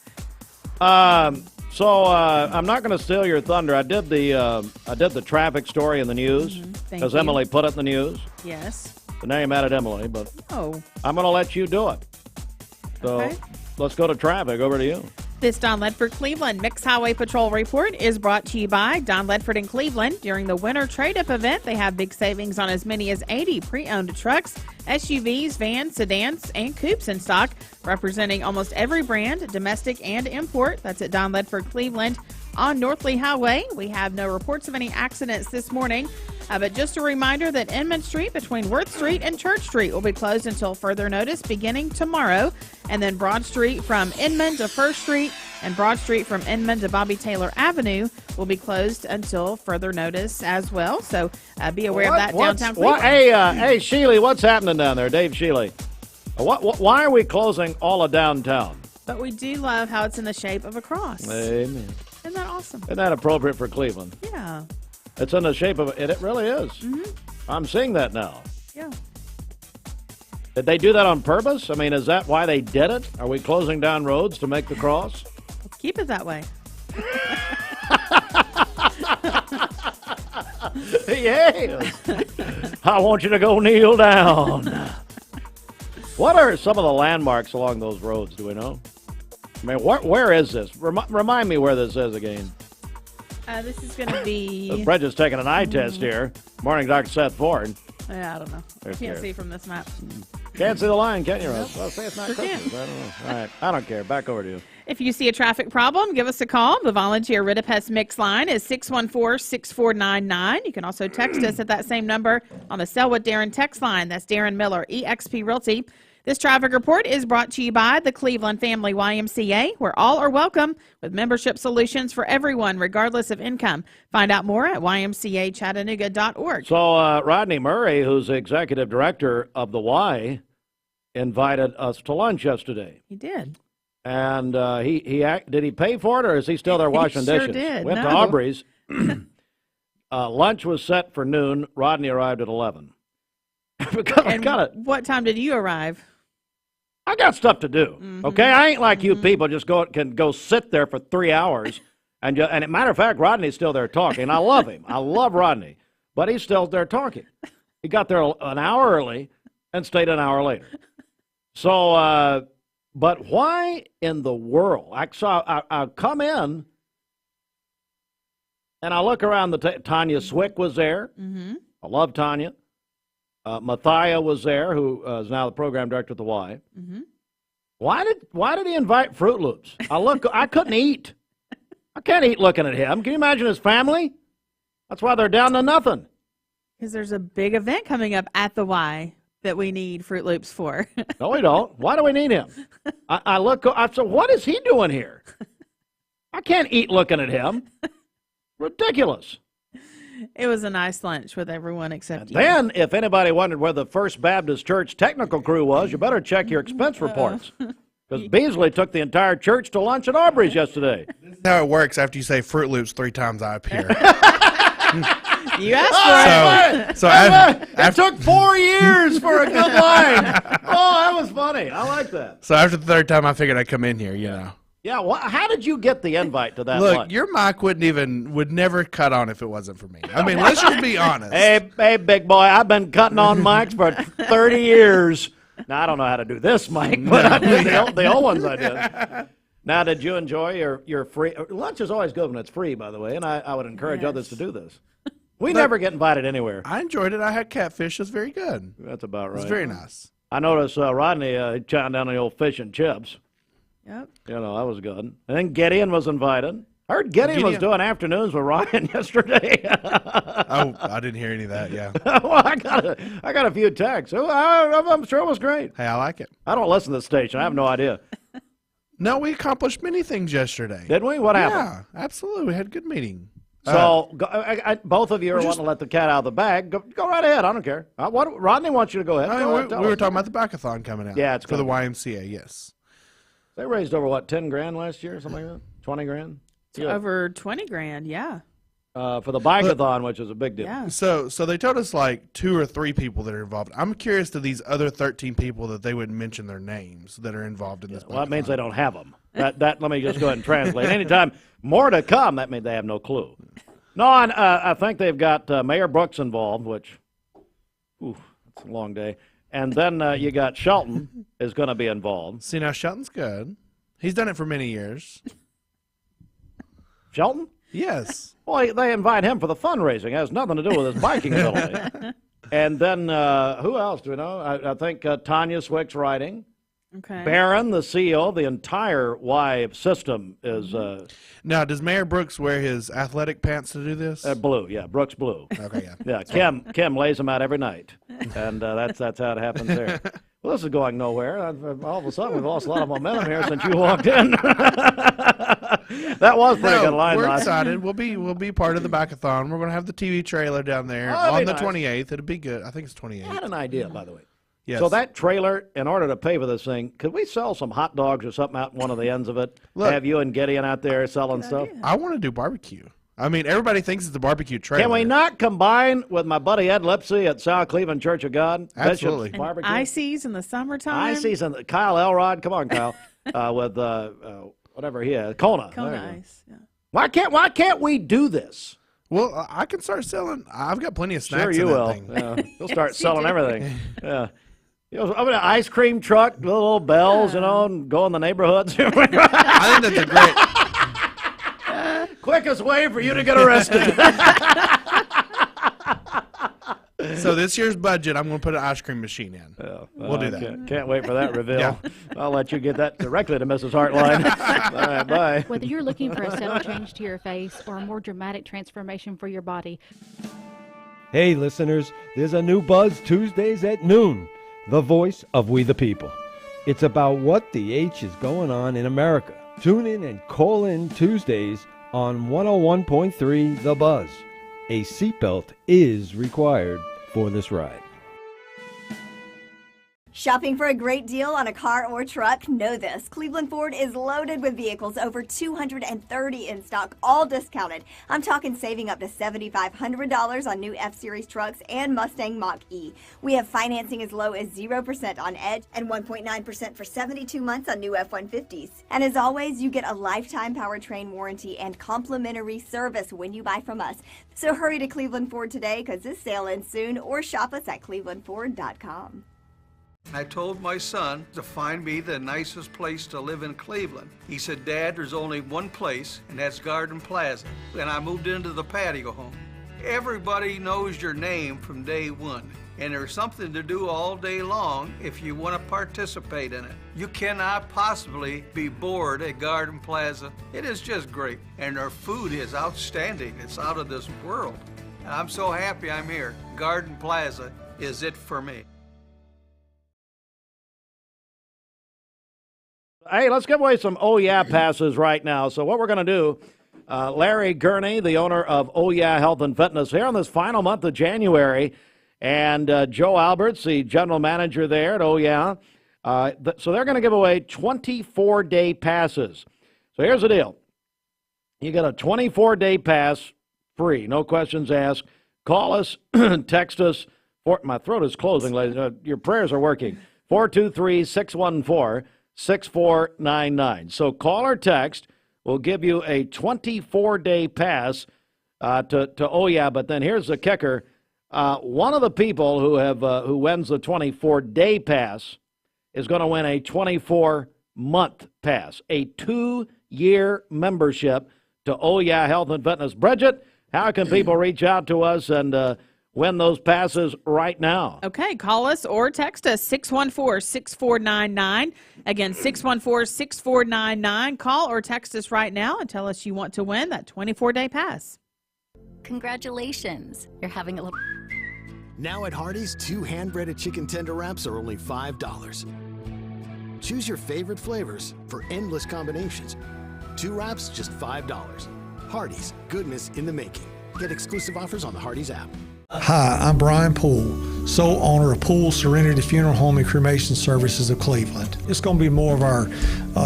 S4: So I'm not going to steal your thunder. I did the traffic story in the news because Emily put it in the news.
S10: Yes.
S4: The name added Emily, but
S10: I'm
S4: going to let you do it. So let's go to traffic. Over to you.
S10: This Don Ledford Cleveland Mixed Highway Patrol report is brought to you by Don Ledford in Cleveland. During the winter trade-up event, they have big savings on as many as 80 pre-owned trucks, SUVs, vans, sedans, and coupes in stock, representing almost every brand, domestic and import. That's at Don Ledford Cleveland. On North Lee Highway, we have no reports of any accidents this morning. But just a reminder that Inman Street between Worth Street and Church Street will be closed until further notice beginning tomorrow. And then Broad Street from Inman to First Street and Broad Street from Inman to Bobby Taylor Avenue will be closed until further notice as well. So be aware of that downtown Cleveland.
S4: Hey, Sheely, what's happening down there? Dave Sheely. Why are we closing all of downtown?
S10: But we do love how it's in the shape of a cross.
S4: Amen.
S10: Isn't that awesome?
S4: Isn't that appropriate for Cleveland?
S10: Yeah.
S4: It's in the shape of it. It really is. I'm seeing that now.
S10: Yeah.
S4: Did they do that on purpose? I mean, is that why they did it? Are we closing down roads to make the cross?
S10: Let's keep it that way.
S4: Yes. I want you to go kneel down. What are some of the landmarks along those roads? Do we know? I mean, where is this? Remind me where this is again.
S10: This is going to be...
S4: Brett is taking an eye test here. Morning, Dr. Seth Ford.
S10: Yeah, I don't know. Can't see from this map.
S4: Can't see the line, can you, Russ?
S10: Nope.
S4: Well, say it's not
S10: Sure
S4: Christmas.
S10: can.
S4: I don't know. All right. I don't care. Back over to you.
S10: If you see a traffic problem, give us a call. The volunteer Ridipest Mix line is 614-6499. You can also text us at that same number on the Selwood Darren text line. That's Darren Miller, eXp Realty. This traffic report is brought to you by the Cleveland Family YMCA, where all are welcome with membership solutions for everyone, regardless of income. Find out more at ymcachattanooga.org.
S4: So Rodney Murray, who's executive director of the Y, invited us to lunch yesterday.
S10: He did.
S4: And did he pay for it, or is he still there washing dishes?
S10: Sure did.
S4: Went to Aubrey's. Lunch was set for noon. Rodney arrived at 11.
S10: What time did you arrive?
S4: I got stuff to do. Okay, I ain't like you people can go sit there for 3 hours. And as a matter of fact, Rodney's still there talking. I love him. I love Rodney, but he's still there talking. He got there an hour early and stayed an hour later. So, but why in the world? I come in and I look around Tanya Swick was there. I love Tanya. Mathia was there, who is now the program director at the Y. Why did he invite Fruit Loops? I couldn't eat. I can't eat looking at him. Can you imagine his family? That's why they're down to nothing.
S10: Because there's a big event coming up at the Y that we need Fruit Loops for.
S4: No, we don't. Why do we need him? I said, what is he doing here? I can't eat looking at him. Ridiculous.
S10: It was a nice lunch with everyone except you.
S4: Then, if anybody wondered where the First Baptist Church technical crew was, you better check your expense reports. Because Beasley took the entire church to lunch at Aubrey's yesterday.
S19: This is how it works after you say Fruit Loops 3 times I appear.
S10: You asked for it.
S19: So
S4: it took 4 years for a good line. Oh, that was funny. I like that.
S19: So after the 3rd time, I figured I'd come in here, you know.
S4: Yeah, how did you get the invite to that
S19: Look,
S4: lunch?
S19: your mic would never cut on if it wasn't for me. I mean, let's just be honest.
S4: Hey, big boy, I've been cutting on mics for 30 years. Now, I don't know how to do this mic, but I did the old ones I did. Now, did you enjoy your free? Lunch is always good when it's free, by the way, and I would encourage others to do this. We never get invited anywhere.
S19: I enjoyed it. I had catfish. It was very good.
S4: That's about right.
S19: It's very nice.
S4: I noticed Rodney chowing down the old fish and chips.
S10: Yep.
S4: You know, that was good. And then Gideon was invited. I heard Gideon was doing afternoons with Ryan yesterday.
S19: Oh, I didn't hear any of that, yeah.
S4: Well, I got a few texts. I'm sure it was great.
S19: Hey, I like it.
S4: I don't listen to the station. I have no idea.
S19: No, we accomplished many things yesterday.
S4: Did we? What happened?
S19: Yeah, absolutely. We had a good meeting.
S4: So both of you are wanting to let the cat out of the bag. Go right ahead. I don't care. Rodney wants you to go ahead.
S19: We were talking about the Backathon coming out.
S4: Yeah, it's
S19: for the YMCA, yes.
S4: They raised over, 10 grand last year, something like that? 20 grand?
S10: Over 20 grand, yeah.
S4: For the Bikeathon, which is a big deal.
S10: Yeah.
S19: So they told us like 2 or 3 people that are involved. I'm curious to these other 13 people that they would mention their names that are involved in this.
S4: Well, that means they don't have them. Let me just go ahead and translate. Anytime more to come, that means they have no clue. No, I think they've got Mayor Brooks involved, which, that's a long day. And then you got Shelton is going to be involved.
S19: See, now Shelton's good. He's done it for many years.
S4: Shelton?
S19: Yes.
S4: Well, they invite him for the fundraising. It has nothing to do with his biking ability. And then who else do we know? I think Tanya Swick's writing.
S10: Okay.
S4: Barron, the CEO of the entire Y system, is.
S19: Now, does Mayor Brooks wear his athletic pants to do this?
S4: Blue, yeah. Brooks blue.
S19: Okay, yeah.
S4: Yeah, Kim lays them out every night, and that's how it happens there. Well, this is going nowhere. All of a sudden, we've lost a lot of momentum here since you walked in. That was pretty good line.
S19: We're excited. We'll be part of the Backathon. We're going to have the TV trailer down there on the 28th. It'll be good. I think it's 28th.
S4: I had an idea, by the way.
S19: Yes.
S4: So that trailer, in order to pay for this thing, could we sell some hot dogs or something out in one of the ends of it?
S19: Look,
S4: have you and Gideon out there selling stuff?
S19: I want to do barbecue. I mean, everybody thinks it's a barbecue trailer.
S4: Can we not combine with my buddy Ed Lipsy at South Cleveland Church of God?
S19: Absolutely.
S4: Bishop's Barbecue?
S10: Ices in the summertime.
S4: Ices and Kyle Elrod. Come on, Kyle. With whatever he has. Kona.
S10: Kona Ice. Yeah.
S4: Why can't we do this?
S19: Well, I can start selling. I've got plenty of snacks.
S4: Sure you
S19: in that
S4: will.
S19: thing.
S4: Yeah. You'll start selling everything. Yeah. You know, I'm an ice cream truck, little bells, and go in the neighborhoods.
S19: I think that's a great.
S4: Quickest way for you to get arrested.
S19: So this year's budget, I'm going to put an ice cream machine in.
S4: Yeah,
S19: we'll do that.
S4: Can't wait for that reveal.
S19: Yeah.
S4: I'll let you get that directly to Mrs. Hartline. All right, bye.
S20: Whether you're looking for a subtle change to your face or a more dramatic transformation for your body.
S1: Hey, listeners, there's a new Buzz Tuesdays at noon. The voice of We the People. It's about what the H is going on in America. Tune in and call in Tuesdays on 101.3 The Buzz. A seatbelt is required for this ride.
S2: Shopping for a great deal on a car or truck? Know this. Cleveland Ford is loaded with vehicles, over 230 in stock, all discounted. I'm talking saving up to $7,500 on new F-Series trucks and Mustang Mach-E. We have financing as low as 0% on Edge and 1.9% for 72 months on new F-150s. And as always, you get a lifetime powertrain warranty and complimentary service when you buy from us. So hurry to Cleveland Ford today because this sale ends soon, or shop us at clevelandford.com.
S9: I told my son to find me the nicest place to live in Cleveland. He said, Dad, there's only one place, and that's Garden Plaza. And I moved into the patio home. Everybody knows your name from day one, and there's something to do all day long if you want to participate in it. You cannot possibly be bored at Garden Plaza. It is just great, and their food is outstanding. It's out of this world. And I'm so happy I'm here. Garden Plaza is it for me.
S4: Hey, let's give away some Oh Yeah passes right now. So what we're going to do, Larry Gurney, the owner of Oh Yeah Health and Fitness, here on this final month of January, and Joe Alberts, the general manager there at Oh Yeah. So they're going to give away 24-day passes. So here's the deal. You get a 24-day pass free, no questions asked. Call us, text us. My throat is closing, ladies. Your prayers are working. 423-614. 6499. So call or text. We'll give you a 24-day pass to Oh Yeah, but then here's the kicker. One of the people who wins the 24-day pass is going to win a 24-month pass, a 2-year membership to Oh Yeah Health and Fitness. Bridget, how can people reach out to us and win those passes right now?
S10: Okay, call us or text us 614-6499. Again, 614-6499. Call or text us right now and tell us you want to win that 24-day pass.
S5: Congratulations. You're having a little...
S16: Now at Hardee's, 2 hand-breaded chicken tender wraps are only $5. Choose your favorite flavors for endless combinations. 2 wraps, just $5. Hardee's, goodness in the making. Get exclusive offers on the Hardee's app.
S26: Hi, I'm Brian Poole, sole owner of Poole Serenity Funeral Home and Cremation Services of Cleveland. It's going to be more of our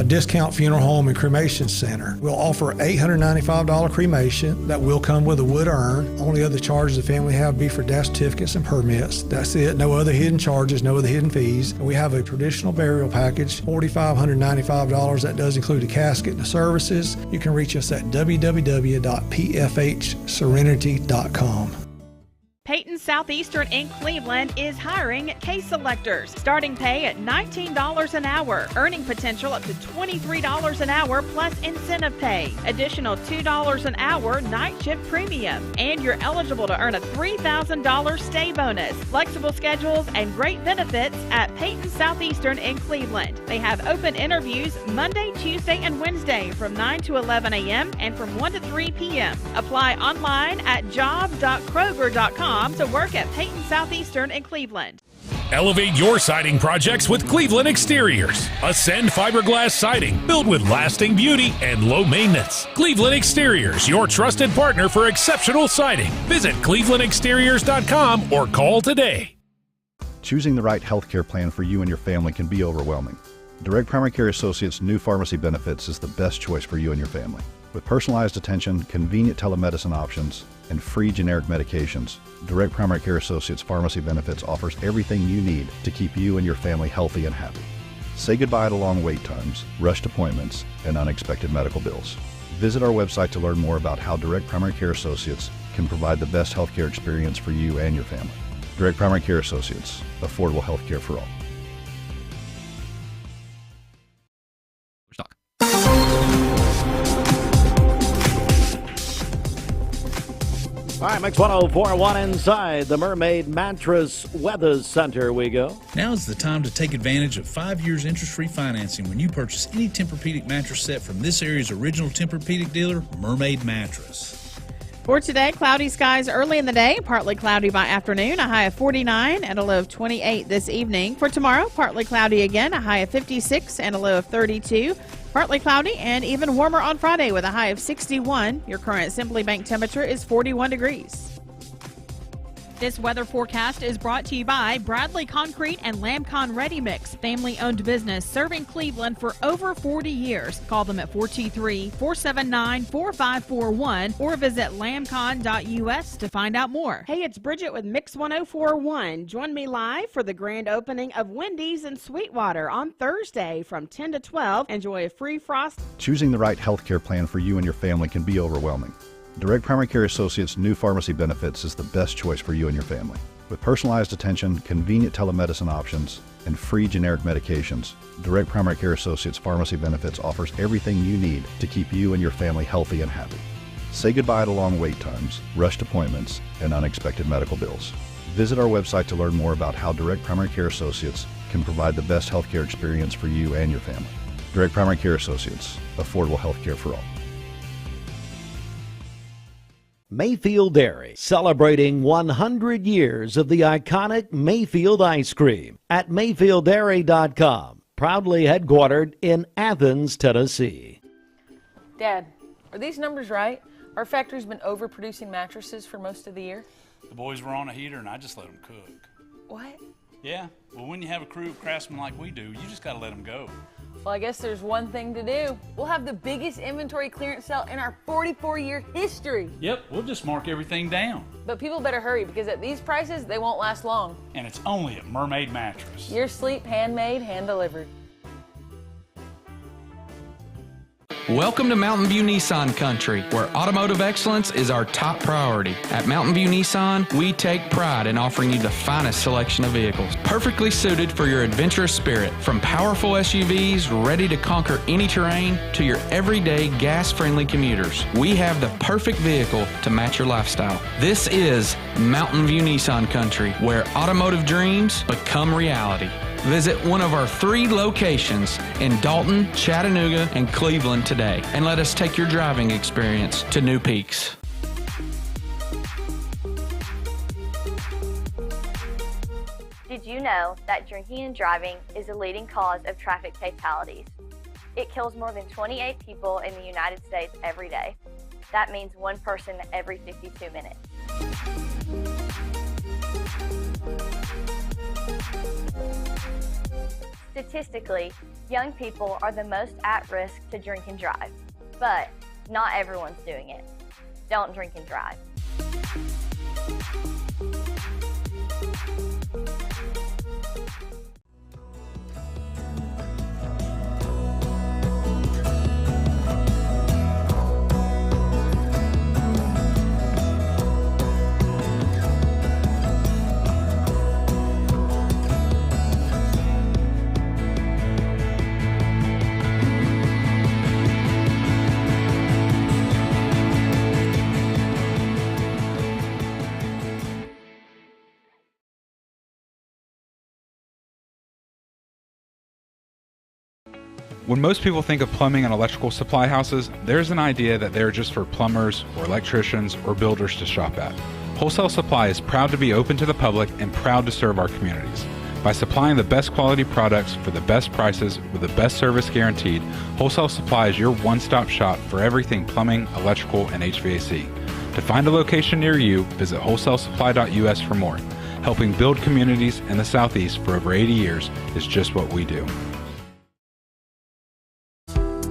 S26: discount funeral home and cremation center. We'll offer $895 cremation that will come with a wood urn. Only other charges the family have be for death certificates and permits. That's it. No other hidden charges, no other hidden fees. And we have a traditional burial package, $4,595. That does include a casket and the services. You can reach us at www.pfhserenity.com.
S10: Peyton Southeastern in Cleveland is hiring case selectors. Starting pay at $19 an hour. Earning potential up to $23 an hour plus incentive pay. Additional $2 an hour night shift premium. And you're eligible to earn a $3,000 stay bonus. Flexible schedules and great benefits at Peyton Southeastern in Cleveland. They have open interviews Monday, Tuesday, and Wednesday from 9 to 11 a.m. and from 1 to 3 p.m. Apply online at job.kroger.com to work at Peyton Southeastern in Cleveland.
S21: Elevate your siding projects with Cleveland Exteriors. Ascend fiberglass siding built with lasting beauty and low maintenance. Cleveland Exteriors, your trusted partner for exceptional siding. Visit clevelandexteriors.com or call today.
S22: Choosing the right healthcare plan for you and your family can be overwhelming. Direct Primary Care Associates' new pharmacy benefits is the best choice for you and your family. With personalized attention, convenient telemedicine options, and free generic medications, Direct Primary Care Associates Pharmacy Benefits offers everything you need to keep you and your family healthy and happy. Say goodbye to long wait times, rushed appointments, and unexpected medical bills. Visit our website to learn more about how Direct Primary Care Associates can provide the best healthcare experience for you and your family. Direct Primary Care Associates, affordable healthcare for all.
S4: All right, Mix 104.1 inside the Mermaid Mattress Weather Center we go.
S12: Now's the time to take advantage of 5 years interest-free financing when you purchase any Tempur-Pedic mattress set from this area's original Tempur-Pedic dealer, Mermaid Mattress.
S10: For today, cloudy skies early in the day, partly cloudy by afternoon, a high of 49 and a low of 28 this evening. For tomorrow, partly cloudy again, a high of 56 and a low of 32. Partly cloudy and even warmer on Friday with a high of 61. Your current Simply Bank temperature is 41 degrees. This weather forecast is brought to you by Bradley Concrete and Lamcon Ready Mix, family-owned business serving Cleveland for over 40 years. Call them at 423-479-4541 or visit lamcon.us to find out more.
S23: Hey, it's Bridget with Mix 104.1. Join me live for the grand opening of Wendy's in Sweetwater on Thursday from 10 to 12. Enjoy a free frost.
S22: Choosing the right healthcare plan for you and your family can be overwhelming. Direct Primary Care Associates' new pharmacy benefits is the best choice for you and your family. With personalized attention, convenient telemedicine options, and free generic medications, Direct Primary Care Associates Pharmacy Benefits offers everything you need to keep you and your family healthy and happy. Say goodbye to long wait times, rushed appointments, and unexpected medical bills. Visit our website to learn more about how Direct Primary Care Associates can provide the best healthcare experience for you and your family. Direct Primary Care Associates, affordable healthcare for all.
S4: Mayfield Dairy, celebrating 100 years of the iconic Mayfield ice cream at MayfieldDairy.com, proudly headquartered in Athens, Tennessee.
S24: Dad, are these numbers right? Our factory's been overproducing mattresses for most of the year.
S12: The boys were on a heater and I just let them cook.
S24: What?
S12: Yeah, well, when you have a crew of craftsmen like we do, you just gotta let them go.
S24: Well, I guess there's one thing to do. We'll have the biggest inventory clearance sale in our 44-year history.
S12: Yep, we'll just mark everything down.
S24: But people better hurry because at these prices, they won't last long.
S12: And it's only at Mermaid Mattress.
S24: Your sleep handmade, hand-delivered.
S6: Welcome to Mountain View Nissan Country, where automotive excellence is our top priority. At Mountain View Nissan, we take pride in offering you the finest selection of vehicles, perfectly suited for your adventurous spirit. From powerful SUVs ready to conquer any terrain to your everyday gas-friendly commuters, we have the perfect vehicle to match your lifestyle. This is Mountain View Nissan Country, where automotive dreams become reality. Visit one of our 3 locations in Dalton, Chattanooga, and Cleveland today, and let us take your driving experience to new peaks.
S7: Did you know that drinking and driving is a leading cause of traffic fatalities? It kills more than 28 people in the United States every day. That means 1 person every 52 minutes. Statistically, young people are the most at risk to drink and drive, but not everyone's doing it. Don't drink and drive.
S8: When most people think of plumbing and electrical supply houses, there's an idea that they're just for plumbers or electricians or builders to shop at. Wholesale Supply is proud to be open to the public and proud to serve our communities. By supplying the best quality products for the best prices with the best service guaranteed, Wholesale Supply is your one-stop shop for everything plumbing, electrical, and HVAC. To find a location near you, visit wholesalesupply.us for more. Helping build communities in the Southeast for over 80 years is just what we do.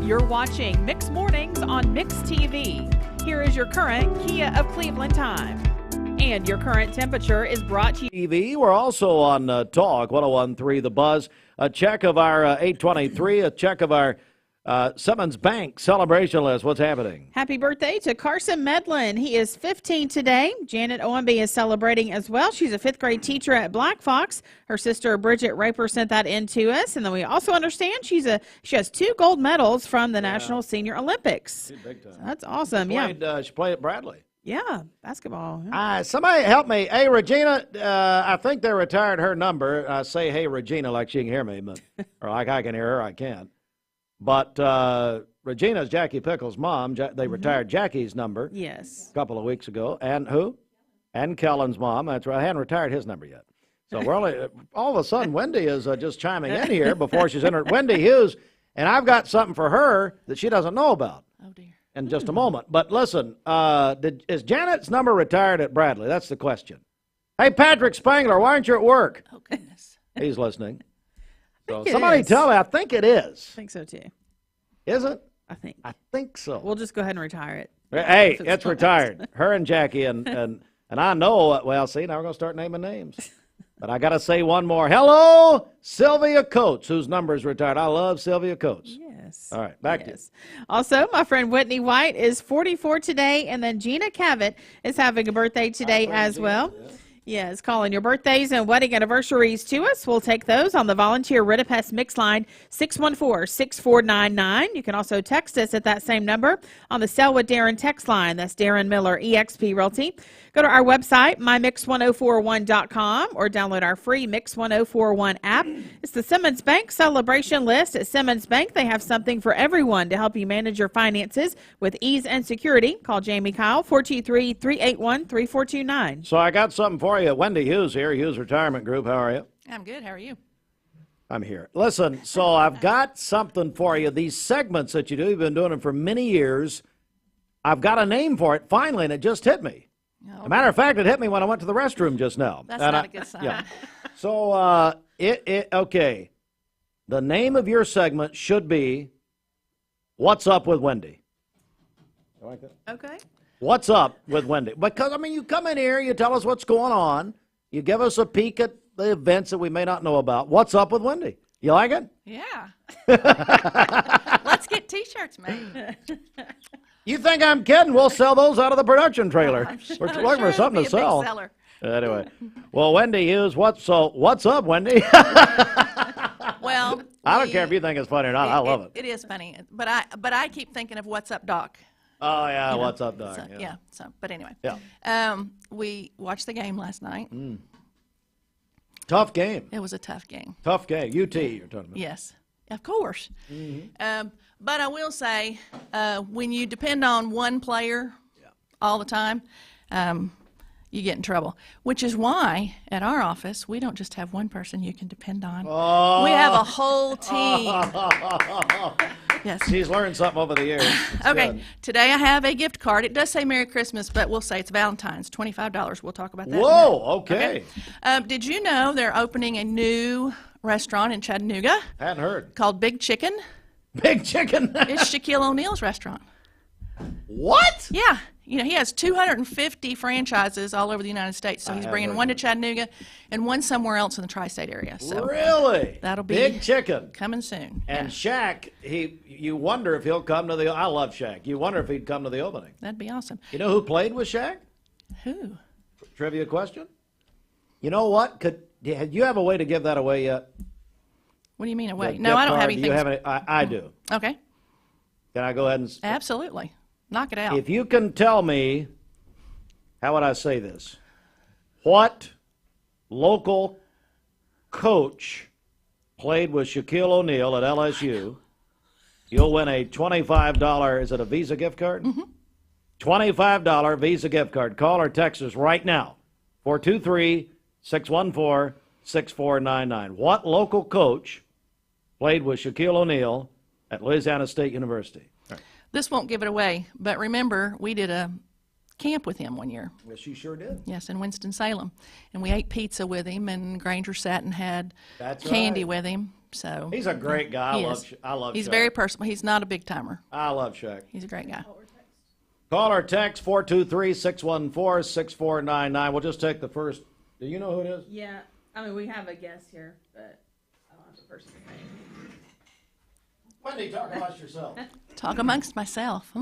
S10: You're watching Mix Mornings on Mix TV. Here is your current Kia of Cleveland time. And your current temperature is brought to you.
S4: TV. We're also on Talk 101.3 The Buzz. A check of our 823, a check of our Simmons Bank celebration list. What's happening?
S10: Happy birthday to Carson Medlin. He is 15 today. Janet Owenby is celebrating as well. She's a 5th grade teacher at Black Fox. Her sister Bridget Raper sent that in to us. And then we also understand she has 2 gold medals from the National Senior Olympics.
S4: Big time.
S10: So that's awesome.
S4: She played at Bradley.
S10: Yeah, basketball.
S4: Somebody help me. Hey, Regina, I think they retired her number. I say, hey, Regina, like she can hear me, but or like I can hear her, I can't. But Regina's Jackie Pickle's mom. They retired Jackie's number.
S10: Yes.
S4: A couple of weeks ago. And who? And Kellen's mom. That's right. I hadn't retired his number yet. So we're only, all of a sudden, Wendy is just chiming in here before she's in her. Wendy Hughes, and I've got something for her that she doesn't know about.
S10: Oh, dear.
S4: In just a moment. But listen, is Janet's number retired at Bradley? That's the question. Hey, Patrick Spangler, why aren't you at work?
S10: Oh, goodness.
S4: He's listening. So
S10: it
S4: somebody
S10: is.
S4: tell me. I think it is.
S10: I think so, too.
S4: Is it?
S10: I
S4: think so.
S10: We'll just go ahead and retire it.
S4: Hey, it's retired. Her and Jackie and I know. Well, see, now we're going to start naming names. But I got to say one more. Hello, Sylvia Coates, whose number is retired. I love Sylvia Coates.
S10: Yes.
S4: All right, back to you.
S10: Also, my friend Whitney White is 44 today, and then Gina Cavett is having a birthday today as well. Yeah. Yes, calling your birthdays and wedding anniversaries to us. We'll take those on the Volunteer Ridipest Mix line, 614-6499. You can also text us at that same number on the Selwood Darren text line. That's Darren Miller, eXp Realty. Go to our website, mymix1041.com, or download our free Mix 1041 app. It's the Simmons Bank celebration list. At Simmons Bank, they have something for everyone to help you manage your finances with ease and security. Call Jamie Kyle, 423-381-3429.
S4: So I got something for you. Wendy Hughes here, Hughes Retirement Group. How are you?
S11: I'm good. How are you?
S4: I'm here. Listen, so I've got something for you. These segments that you do, you've been doing them for many years. I've got a name for it finally, and it just hit me. As a matter of fact, it hit me when I went to the restroom just now.
S11: That's not a good sign.
S4: Yeah. So, okay. The name of your segment should be What's Up with Wendy. You like that?
S10: Okay.
S4: What's Up with Wendy? Because, I mean, you come in here, you tell us what's going on, you give us a peek at the events that we may not know about. What's Up with Wendy? You like it?
S11: Yeah. Let's get T-shirts made.
S4: You think I'm kidding? We'll sell those out of the production trailer. We're looking for something to
S11: it'll be a
S4: sell.
S11: big seller.
S4: Anyway, well, Wendy Hughes, what's up, Wendy?
S11: Well,
S4: I don't care if you think it's funny or not. I love it.
S11: It is funny, but I keep thinking of What's Up, Doc.
S4: Oh yeah,
S11: You know,
S4: what's up, Doc?
S11: So, yeah. So, but anyway.
S4: Yeah.
S11: We watched the game last night.
S4: Tough game.
S11: It was a tough game.
S4: Tough game. UT, you're talking about.
S11: Yes, of course.
S4: Mm-hmm.
S11: But I will say, when you depend on one player all the time, you get in trouble. Which is why at our office we don't just have one person you can depend on.
S4: Oh.
S11: We have a whole team. Yes.
S4: She's learned something over the years. It's
S11: Okay,
S4: good.
S11: today I have a gift card. It does say Merry Christmas, but we'll say it's Valentine's, $25. We'll talk about that. in a
S4: Whoa,
S11: minute.
S4: okay.
S11: Did you know they're opening a new restaurant in Chattanooga?
S4: Hadn't heard.
S11: Called Big Chicken.
S4: Big Chicken?
S11: It's Shaquille O'Neal's restaurant.
S4: What?
S11: Yeah. You know, he has 250 franchises all over the United States, so he's
S4: have
S11: bringing
S4: heard
S11: one to Chattanooga and one somewhere else in the tri-state area. So
S4: Really?
S11: that'll be
S4: Big Chicken.
S11: coming soon.
S4: And Shaq, you wonder if he'll come to the. I love Shaq. You wonder if he'd come to the opening.
S11: That'd be awesome.
S4: You know who played with Shaq?
S11: Who?
S4: Trivia question. You know what? Do you have a way to give that away yet?
S11: What do you mean away?
S4: The
S11: No,
S4: gift
S11: I don't have
S4: card, do
S11: anything.
S4: you have any? I do.
S11: Okay.
S4: Can I go ahead and?
S11: Absolutely. Knock it out.
S4: If you can tell me, how would I say this? What local coach played with Shaquille O'Neal at LSU? You'll win a $25, is it a Visa gift card?
S11: Mm-hmm.
S4: $25 Visa gift card. Call or text us right now, 423-614-6499. What local coach played with Shaquille O'Neal at Louisiana State University?
S11: This won't give it away, but remember, we did a camp with him one year.
S4: Yes, she sure did.
S11: Yes, in Winston-Salem. And we ate pizza with him, and Granger sat and had
S4: That's
S11: candy
S4: right.
S11: with him. So
S4: He's a great guy. I love
S11: He's
S4: Shaq.
S11: very personal. He's not a big timer.
S4: I love Shaq.
S11: He's a great guy.
S4: Call or text 423-614-6499. We'll just take the first. Do you know who it is?
S10: Yeah, I mean, we have a guest here, but I don't have the person's name.
S4: Wendy, talk about yourself.
S11: Talk amongst myself.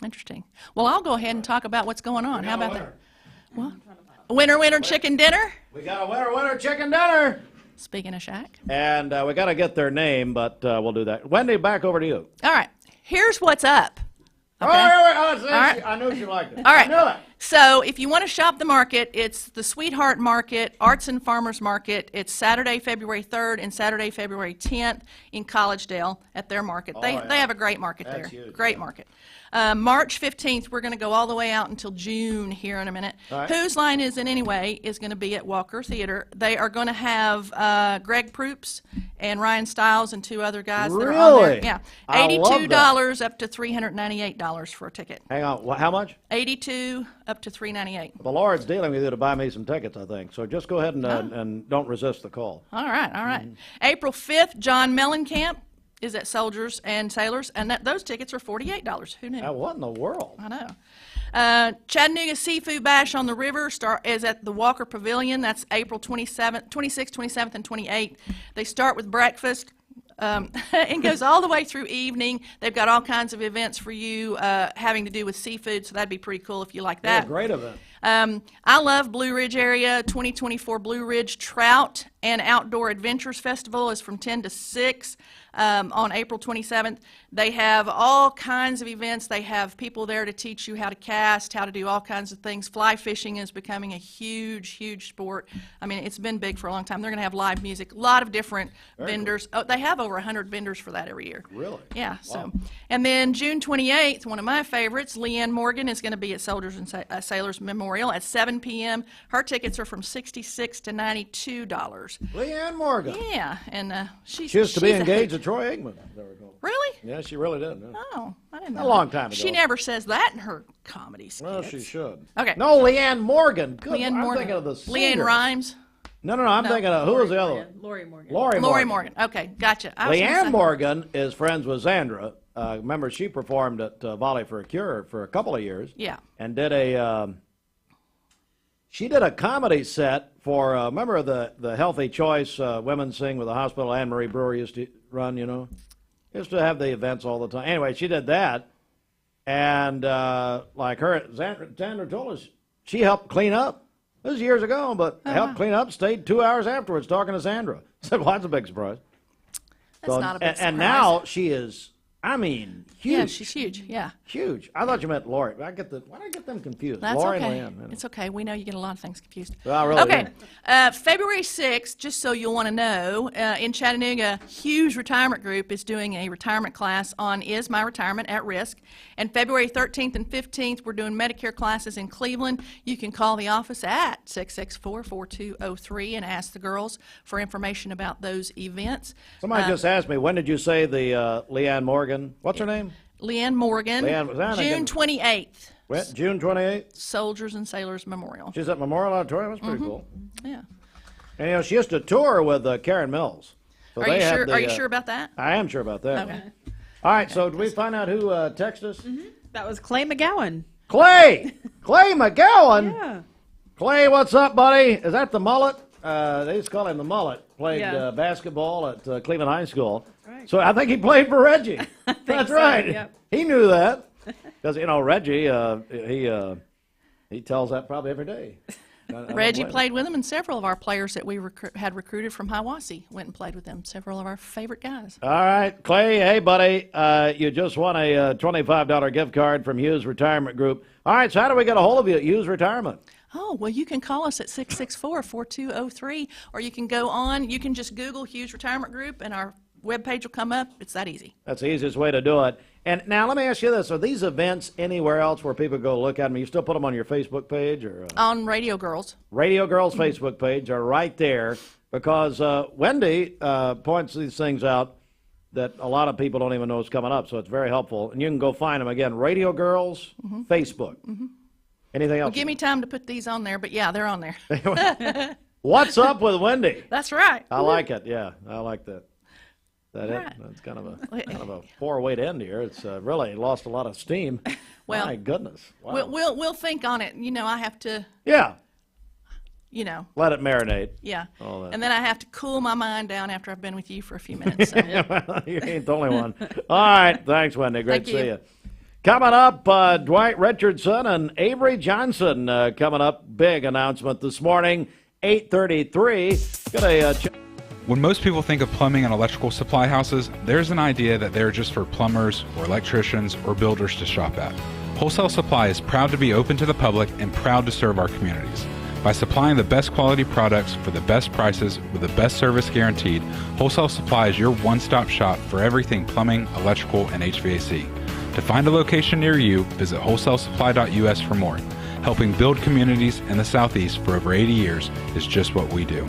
S11: Interesting. Well, I'll go ahead and talk about what's going on. How about that? Well, winner, chicken dinner.
S4: We got a winner, chicken dinner.
S11: Speaking of Shaq.
S4: And we got to get their name, but we'll do that. Wendy, back over to you.
S11: All right. Here's what's up. Okay?
S4: All
S11: right.
S4: I knew she liked it.
S11: All right.
S4: I knew it.
S11: So if you want to shop the market, it's the Sweetheart Market, Arts and Farmers Market. It's Saturday, February 3rd and Saturday, February 10th in Collegedale at their market. They have a great market
S4: That's
S11: there.
S4: huge,
S11: Great market. March 15th, we're going to go all the way out until June here in a minute.
S4: All right.
S11: Whose Line Is It Anyway is going to be at Walker Theater. They are going to have Greg Proops and Ryan Stiles and two other guys that are on there.
S4: Really?
S11: Yeah.
S4: I love
S11: $82 up to $398 for a ticket.
S4: Hang on. How much?
S11: $82 up to $398.
S4: The Lord's dealing with you to buy me some tickets, I think. So just go ahead and don't resist the call.
S11: All right. April 5th, John Mellencamp is at Soldiers and Sailors, and those tickets are $48. Who knew?
S4: What in the world?
S11: I know. Chattanooga Seafood Bash on the River is at the Walker Pavilion. That's April 26th, 27th, and 28th. They start with breakfast. It goes all the way through evening. They've got all kinds of events for you having to do with seafood, so that'd be pretty cool if you like that.
S4: Yeah, great event.
S11: I love Blue Ridge area. 2024 Blue Ridge Trout and Outdoor Adventures Festival is from 10 to 6 on April 27th. They have all kinds of events. They have people there to teach you how to cast, how to do all kinds of things. Fly fishing is becoming a huge sport. I mean, it's been big for a long time. They're going to have live music, a lot of different vendors. Cool. Oh, they have over 100 vendors for that every year.
S4: Really?
S11: Yeah.
S4: Wow.
S11: So, and then June 28th, one of my favorites, Leanne Morgan is going to be at Soldiers and Sailors Memorial at 7 p.m. Her tickets are from $66 to $92.
S4: Leanne Morgan.
S11: Yeah, and
S4: she used to be engaged to Troy Aikman.
S11: Really?
S4: Yeah, she really did. Yeah.
S11: Oh, I didn't know.
S4: A long time ago.
S11: She never says that in her comedy skits.
S4: Well, she should.
S11: Okay.
S4: No, Leanne Morgan. Good.
S11: Leanne
S4: I'm
S11: Morgan.
S4: thinking of the
S11: Leanne
S4: singer.
S11: Rhymes.
S4: No. I'm thinking of who was the other one?
S10: Lori Morgan.
S4: Lori
S11: Morgan. Okay, gotcha.
S4: Leanne Morgan is friends with Zandra. Remember, she performed at Volley for a Cure for a couple of years.
S11: Yeah.
S4: And did she did a comedy set for, remember the Healthy Choice Women Sing with the hospital Anne Marie Brewer used to run, you know? Used to have the events all the time. Anyway, she did that. And like her, Sandra told us, she helped clean up. This was years ago, but helped clean up, stayed 2 hours afterwards talking to Sandra. I said, well, that's a big surprise.
S11: That's not a big surprise.
S4: And now she is, I mean, huge.
S11: Yeah, she's huge. Yeah.
S4: Huge. I thought you meant Lori. Why did I get them confused?
S11: That's
S4: Lori
S11: okay.
S4: and Leanne.
S11: It's okay. We know you get a lot of things confused.
S4: Well, I really
S11: okay.
S4: do.
S11: February 6th, just so you'll want to know, in Chattanooga, Hughes Retirement Group is doing a retirement class on Is My Retirement at Risk? And February 13th and 15th, we're doing Medicare classes in Cleveland. You can call the office at 664-4203 and ask the girls for information about those events.
S4: Somebody just asked me, when did you say the Leanne Morgan? What's her name?
S11: Leanne Morgan, June 28th.
S4: What, June 28th?
S11: Soldiers and Sailors Memorial.
S4: She's at Memorial Auditorium? That's pretty cool.
S11: Yeah.
S4: And, you know, she used to tour with Karen Mills. So
S11: Are you sure about that?
S4: I am sure about that.
S11: Okay.
S4: All right, so did we find out who texted us?
S10: That was Clay McGowan.
S4: Clay! Clay McGowan?
S10: Yeah.
S4: Clay, what's up, buddy? Is that the mullet? They used to call him the mullet. Played basketball at Cleveland High School. Right. So I think he played for Reggie. That's
S10: so,
S4: right.
S10: yep.
S4: He knew that. Because, you know, Reggie, he tells that probably every day.
S11: Reggie played with him, and several of our players that we had recruited from Hiawassee went and played with them. Several of our favorite guys.
S4: All right, Clay, hey, buddy, you just won a $25 gift card from Hughes Retirement Group. All right, so how do we get a hold of you at Hughes Retirement?
S11: Oh, well, you can call us at 664-4203, or you can go on, you can just Google Hughes Retirement Group, and our webpage will come up. It's that easy.
S4: That's the easiest way to do it. And now let me ask you this. Are these events anywhere else where people go look at them? You still put them on your Facebook page? Or
S11: on Radio Girls.
S4: Radio Girls' Facebook page are right there because Wendy points these things out that a lot of people don't even know is coming up, so it's very helpful. And you can go find them again. Radio Girls, Facebook. Anything else?
S11: Well, give me time to put these on there, but yeah, they're on there.
S4: What's up with Wendy?
S11: That's right.
S4: I like it. Yeah, I like that. That's kind of a poor way to end here. It's really lost a lot of steam.
S11: Well,
S4: my goodness. Wow.
S11: We'll think on it. You know, I have to.
S4: Yeah.
S11: You know.
S4: Let it marinate.
S11: Yeah.
S4: All that.
S11: And then I have to cool my mind down after I've been with you for a few minutes. So.
S4: Well, you ain't the only one. All right. Thanks, Wendy. Great to see you. Coming up, Dwight Richardson and Avery Johnson coming up. Big announcement this morning, 8:33. Got a.
S8: When most people think of plumbing and electrical supply houses, there's an idea that they're just for plumbers or electricians or builders to shop at. Wholesale Supply is proud to be open to the public and proud to serve our communities. By supplying the best quality products for the best prices with the best service guaranteed, Wholesale Supply is your one-stop shop for everything plumbing, electrical, and HVAC. To find a location near you, visit wholesalesupply.us for more. Helping build communities in the Southeast for over 80 years is just what we do.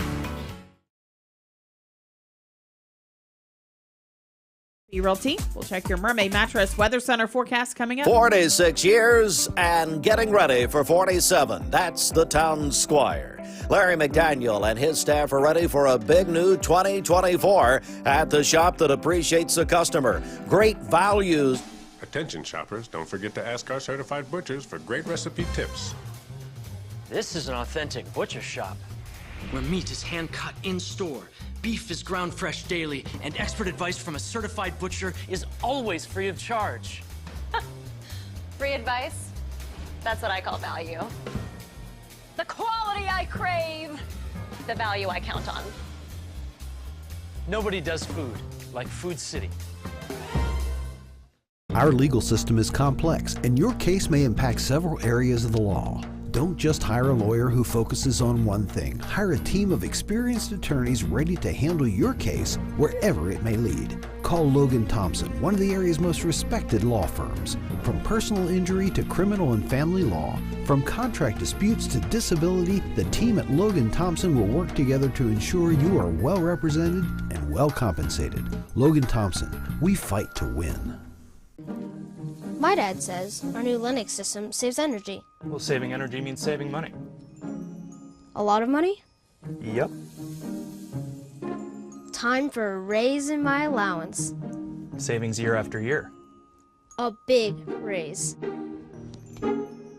S10: Realty. We'll check your Mermaid Mattress Weather Center forecast coming up.
S3: 46 years and getting ready for 47. That's the town squire. Larry McDaniel and his staff are ready for a big new 2024 at the shop that appreciates the customer. Great values.
S13: Attention shoppers, don't forget to ask our certified butchers for great recipe tips.
S14: This is an authentic butcher shop, where meat is hand-cut in-store, beef is ground fresh daily, and expert advice from a certified butcher is always free of charge.
S7: Free advice? That's what I call value. The quality I crave, the value I count on.
S14: Nobody does food like Food City.
S15: Our legal system is complex, and your case may impact several areas of the law. Don't just hire a lawyer who focuses on one thing. Hire a team of experienced attorneys ready to handle your case wherever it may lead. Call Logan Thompson, one of the area's most respected law firms. From personal injury to criminal and family law, from contract disputes to disability, the team at Logan Thompson will work together to ensure you are well represented and well compensated. Logan Thompson, we fight to win.
S17: My dad says our new Linux system saves energy.
S14: Well, saving energy means saving money.
S17: A lot of money?
S14: Yep.
S17: Time for a raise in my allowance.
S14: Savings year after year.
S17: A big raise.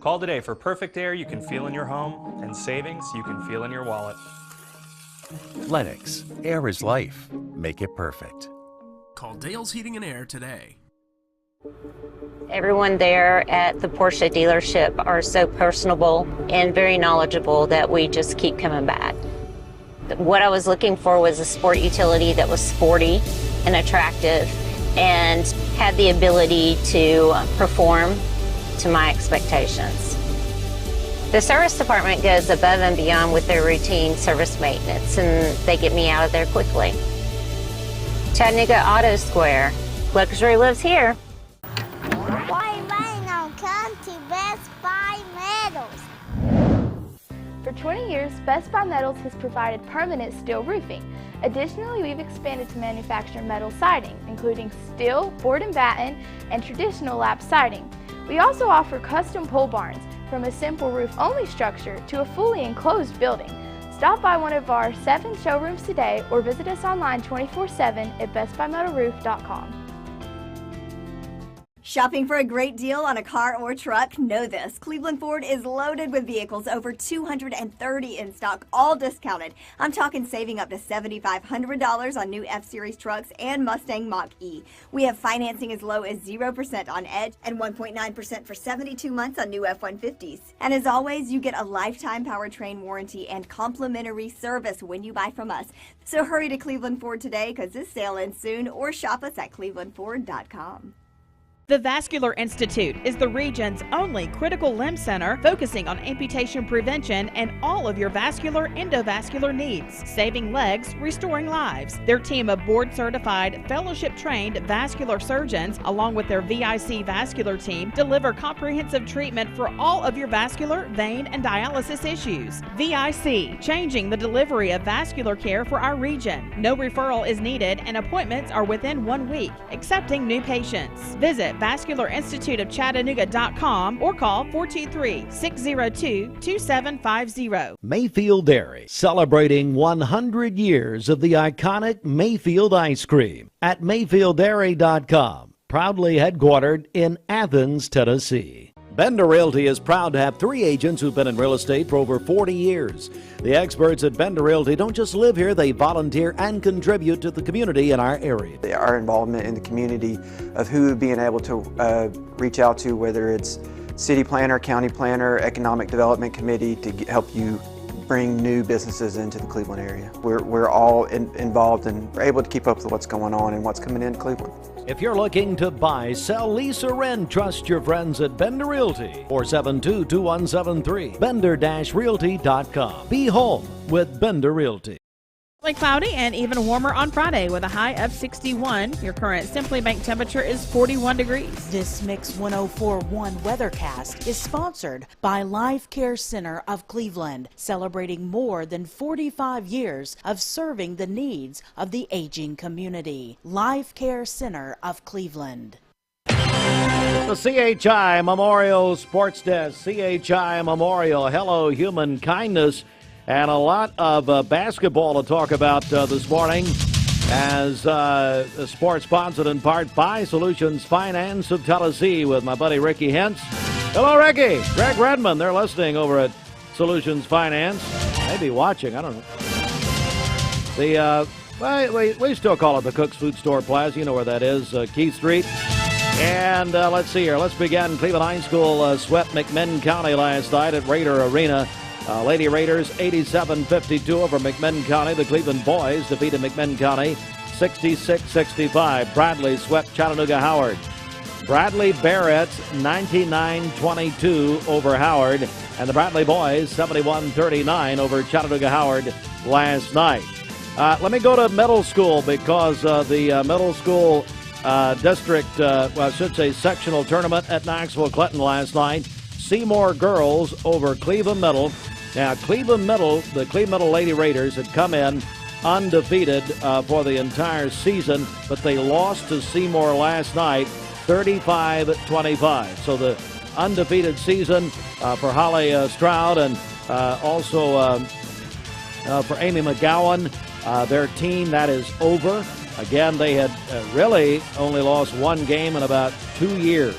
S18: Call today for perfect air you can feel in your home and savings you can feel in your wallet.
S25: Lennox, air is life. Make it perfect.
S1: Call Dale's Heating and Air today.
S2: Everyone there at the Porsche dealership are so personable and very knowledgeable that we just keep coming back. What I was looking for was a sport utility that was sporty and attractive and had the ability to perform to my expectations. The service department goes above and beyond with their routine service maintenance, and they get me out of there quickly. Chattanooga Auto Square. Luxury lives here.
S9: Why now come to Best Buy Metals?
S19: For 20 years, Best Buy Metals has provided permanent steel roofing. Additionally, we've expanded to manufacture metal siding, including steel, board and batten, and traditional lap siding. We also offer custom pole barns, from a simple roof-only structure to a fully enclosed building. Stop by one of our 7 showrooms today or visit us online 24/7 at bestbuymetalroof.com.
S20: Shopping for a great deal on a car or truck? Know this. Cleveland Ford is loaded with vehicles, over 230 in stock, all discounted. I'm talking saving up to $7,500 on new F-Series trucks and Mustang Mach-E. We have financing as low as 0% on Edge and 1.9% for 72 months on new F-150s. And as always, you get a lifetime powertrain warranty and complimentary service when you buy from us. So hurry to Cleveland Ford today, because this sale ends soon, or shop us at clevelandford.com.
S10: The Vascular Institute is the region's only critical limb center focusing on amputation prevention and all of your vascular endovascular needs, saving legs, restoring lives. Their team of board-certified, fellowship-trained vascular surgeons, along with their VIC vascular team, deliver comprehensive treatment for all of your vascular, vein, and dialysis issues. VIC, changing the delivery of vascular care for our region. No referral is needed and appointments are within 1 week, accepting new patients. Visit VascularInstituteofChattanooga.com or call 423-602-2750.
S4: Mayfield Dairy, celebrating 100 years of the iconic Mayfield ice cream at MayfieldDairy.com, proudly headquartered in Athens, Tennessee. Bender Realty is proud to have 3 agents who've been in real estate for over 40 years. The experts at Bender Realty don't just live here, they volunteer and contribute to the community in our area.
S25: Our involvement in the community of who being able to reach out to, whether it's city planner, county planner, economic development committee, to help you bring new businesses into the Cleveland area. We're all involved and we're able to keep up with what's going on and what's coming into Cleveland.
S4: If you're looking to buy, sell, lease, or rent, trust your friends at Bender Realty. 472-2173. Bender-Realty.com. Be home with Bender Realty.
S10: Cloudy and even warmer on Friday with a high of 61. Your current Simply Bank temperature is 41 degrees.
S27: This Mix 104.1 Weathercast is sponsored by Life Care Center of Cleveland, celebrating more than 45 years of serving the needs of the aging community. Life Care Center of Cleveland.
S4: The CHI Memorial Sports Desk. CHI Memorial. Hello, human kindness. And a lot of basketball to talk about this morning, as the sports sponsored in part by Solutions Finance of Tennessee with my buddy Ricky Hentz. Hello, Ricky. Greg Redmond, they're listening over at Solutions Finance. Maybe watching, I don't know. We still call it the Cook's Food Store Plaza. You know where that is, Keith Street. And let's see here. Let's begin. Cleveland High School swept McMinn County last night at Raider Arena. Lady Raiders 87-52 over McMinn County. The Cleveland boys defeated McMinn County 66-65. Bradley swept Chattanooga Howard. Bradley Barrett's 99-22 over Howard. And the Bradley boys 71-39 over Chattanooga Howard last night. Let me go to middle school, because the middle school district, sectional tournament at Knoxville Clinton last night. Seymour girls over Cleveland Middle. Now, Cleveland Middle, the Cleveland Middle Lady Raiders had come in undefeated for the entire season, but they lost to Seymour last night 35-25. So the undefeated season for Holly Stroud and also for Amy McGowan, their team, that is over. Again, they had really only lost 1 game in about 2 years.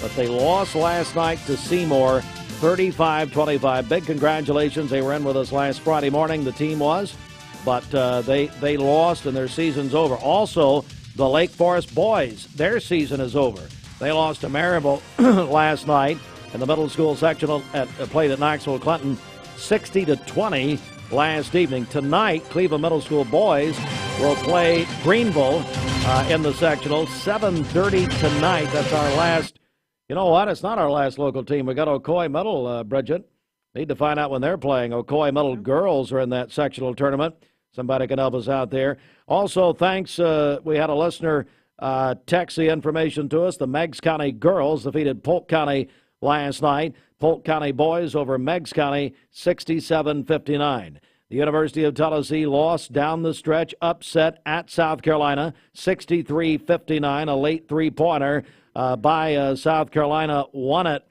S4: But they lost last night to Seymour, 35-25. Big congratulations. They were in with us last Friday morning, the team was. But they lost, and their season's over. Also, The Lake Forest boys, their season is over. They lost to Maryville last night in the middle school sectional played at Knoxville Clinton 60-20 last evening. Tonight, Cleveland Middle School boys will play Greenville in the sectional 7:30 tonight. That's our last. You know what? It's not our last local team. We got Ocoee Middle, Bridget. Need to find out when they're playing. Ocoee Middle girls are in that sectional tournament. Somebody can help us out there. Also, thanks. We had a listener text the information to us. The Meigs County girls defeated Polk County last night. Polk County boys over Meigs County 67-59. The University of Tennessee lost down the stretch, upset at South Carolina 63-59. A late three-pointer by South Carolina won it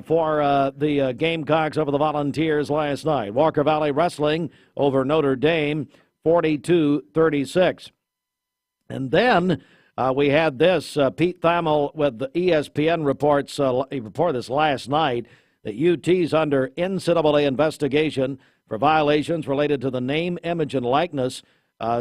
S4: for the Gamecocks over the Volunteers last night. Walker Valley Wrestling over Notre Dame 42-36. And then we had this. Pete Thamel with the ESPN reports. He reported this last night that UT's under NCAA investigation for violations related to the name, image, and likeness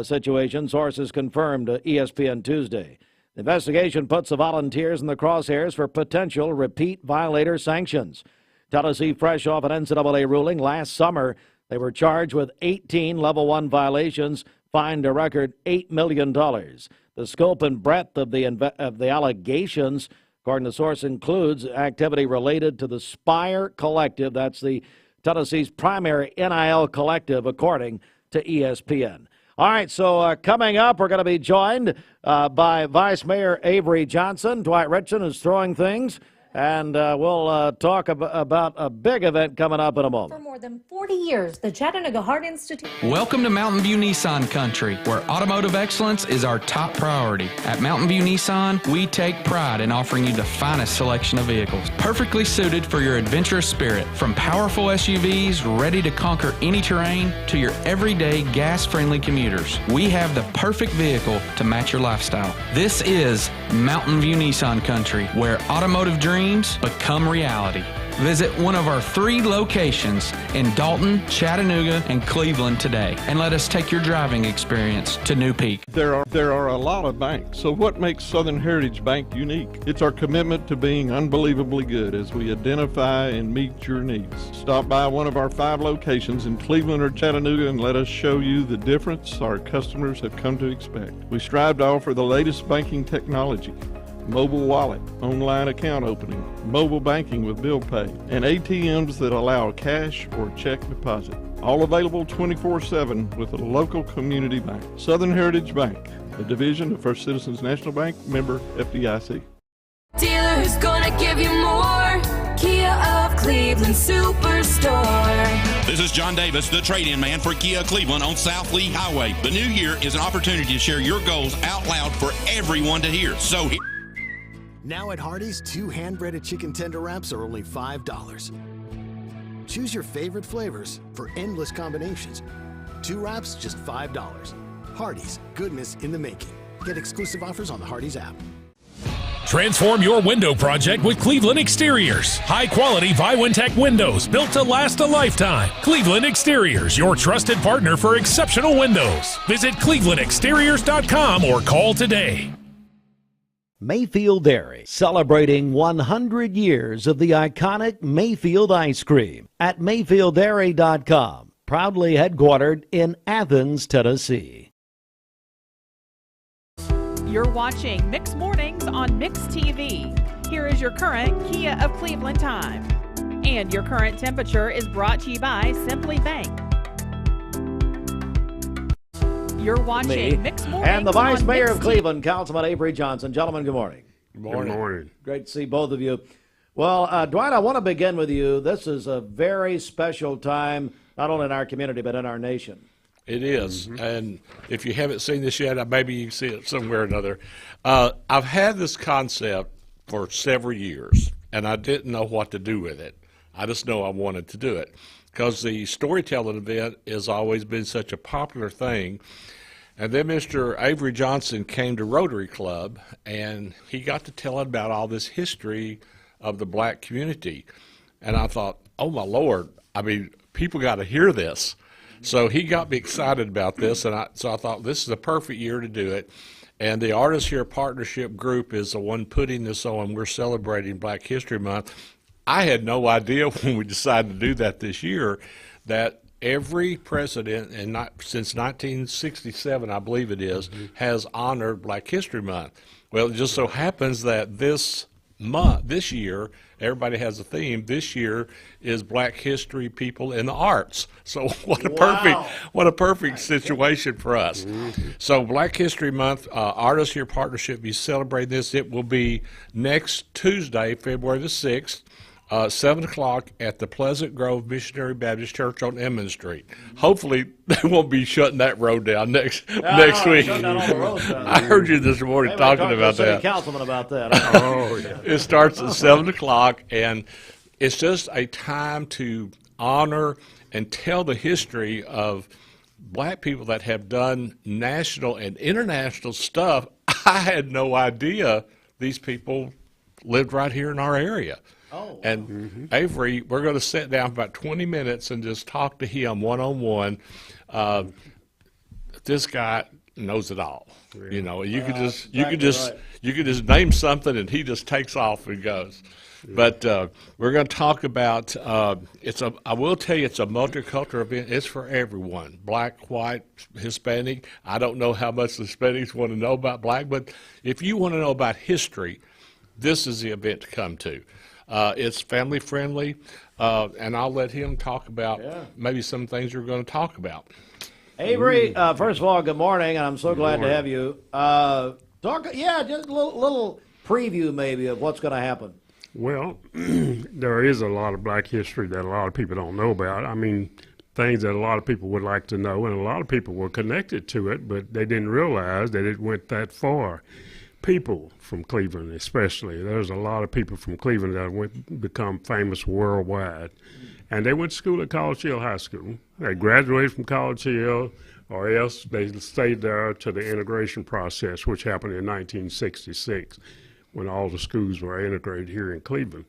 S4: situation. Sources confirmed to ESPN Tuesday. The investigation puts the Volunteers in the crosshairs for potential repeat violator sanctions. Tennessee, fresh off an NCAA ruling last summer, they were charged with 18 Level 1 violations, fined a record $8 million. The scope and breadth of the allegations, according to source, includes activity related to the Spire Collective. That's the Tennessee's primary NIL collective, according to ESPN. All right, so coming up, we're going to be joined by Vice Mayor Avery Johnson. Dwight Richardson is throwing things, and we'll talk about a big event coming up in a moment.
S5: For more than 40 years, the Chattanooga Heart Institute.
S6: Welcome to Mountain View Nissan Country, where automotive excellence is our top priority. At Mountain View Nissan, we take pride in offering you the finest selection of vehicles, perfectly suited for your adventurous spirit. From powerful SUVs ready to conquer any terrain to your everyday gas-friendly commuters, we have the perfect vehicle to match your lifestyle. This is Mountain View Nissan Country, where automotive dreams become reality. Visit one of our 3 locations in Dalton, Chattanooga, and Cleveland today, and let us take your driving experience to new peak.
S12: There are a lot of banks, so what makes Southern Heritage Bank unique? It's our commitment to being unbelievably good as we identify and meet your needs. Stop by one of our 5 locations in Cleveland or Chattanooga and let us show you the difference our customers have come to expect. We strive to offer the latest banking technology, mobile wallet, online account opening, mobile banking with bill pay, and ATMs that allow cash or check deposit. All available 24/7 with a local community bank. Southern Heritage Bank, a division of First Citizens National Bank, member FDIC.
S16: Dealer who's gonna give you more. Kia of Cleveland Superstore.
S21: This is John Davis, the trade-in man for Kia Cleveland on South Lee Highway. The new year is an opportunity to share your goals out loud for everyone to hear. So
S22: now at Hardee's, 2 hand-breaded chicken tender wraps are only $5. Choose your favorite flavors for endless combinations. 2 wraps, just $5. Hardee's, goodness in the making. Get exclusive offers on the Hardee's app.
S23: Transform your window project with Cleveland Exteriors. High-quality Viwintech windows built to last a lifetime. Cleveland Exteriors, your trusted partner for exceptional windows. Visit clevelandexteriors.com or call today.
S4: Mayfield Dairy, celebrating 100 years of the iconic Mayfield ice cream at MayfieldDairy.com, proudly headquartered in Athens, Tennessee.
S10: You're watching Mix Mornings on Mix TV. Here is your current Kia of Cleveland time. And your current temperature is brought to you by Simply Bank. You're watching Mix Mornings
S4: and the Vice Mayor of
S10: Mix
S4: Cleveland, Councilman Avery Johnson. Gentlemen, good morning.
S13: Good morning. Good morning.
S4: Great to see both of you. Well, Dwight, I want to begin with you. This is a very special time, not only in our community, but in our nation.
S26: It is. And if you haven't seen this yet, maybe you can see it somewhere or another. I've had this concept for several years, and I didn't know what to do with it. I just know I wanted to do it because the storytelling event has always been such a popular thing. And then Mr. Avery Johnson came to Rotary Club, and he got to telling about all this history of the black community. And I thought, oh, my Lord, I mean, people got to hear this. So he got me excited about this, and so I thought this is a perfect year to do it. And the Artists Here Partnership Group is the one putting this on. We're celebrating Black History Month. I had no idea when we decided to do that this year that every president, and since 1967, I believe it is, has honored Black History Month. Well, it just so happens that this year, everybody has a theme. This year is Black History People in the Arts. So what a perfect situation for us. So Black History Month, Artists Here Partnership, you celebrate this. It will be next Tuesday, February the 6th. 7 o'clock at the Pleasant Grove Missionary Baptist Church on Emmons Street. Hopefully, they won't be shutting that road down next week. I heard you this morning talking about that.
S4: Councilman about that.
S26: Oh, yeah. It starts at 7 o'clock, and it's just a time to honor and tell the history of Black people that have done national and international stuff. I had no idea these people lived right here in our area.
S4: Oh,
S26: and Avery, we're going to sit down for about 20 minutes and just talk to him one-on-one. This guy knows it all. Really? You know, you could just name something and he just takes off and goes. Yeah. But we're going to talk about I will tell you, it's a multicultural event. It's for everyone, Black, white, Hispanic. I don't know how much the Hispanics want to know about Black, but if you want to know about history, this is the event to come to. It's family friendly, and I'll let him talk about maybe some things you're going to talk about.
S4: Avery, first of all, good morning, and I'm so glad to have you. Just a little preview maybe of what's going to happen.
S3: Well, there is a lot of Black history that a lot of people don't know about. I mean, things that a lot of people would like to know, and a lot of people were connected to it, but they didn't realize that it went that far. People from Cleveland especially. There's a lot of people from Cleveland that become famous worldwide. And they went to school at College Hill High School. They graduated from College Hill, or else they stayed there to the integration process, which happened in 1966 when all the schools were integrated here in Cleveland.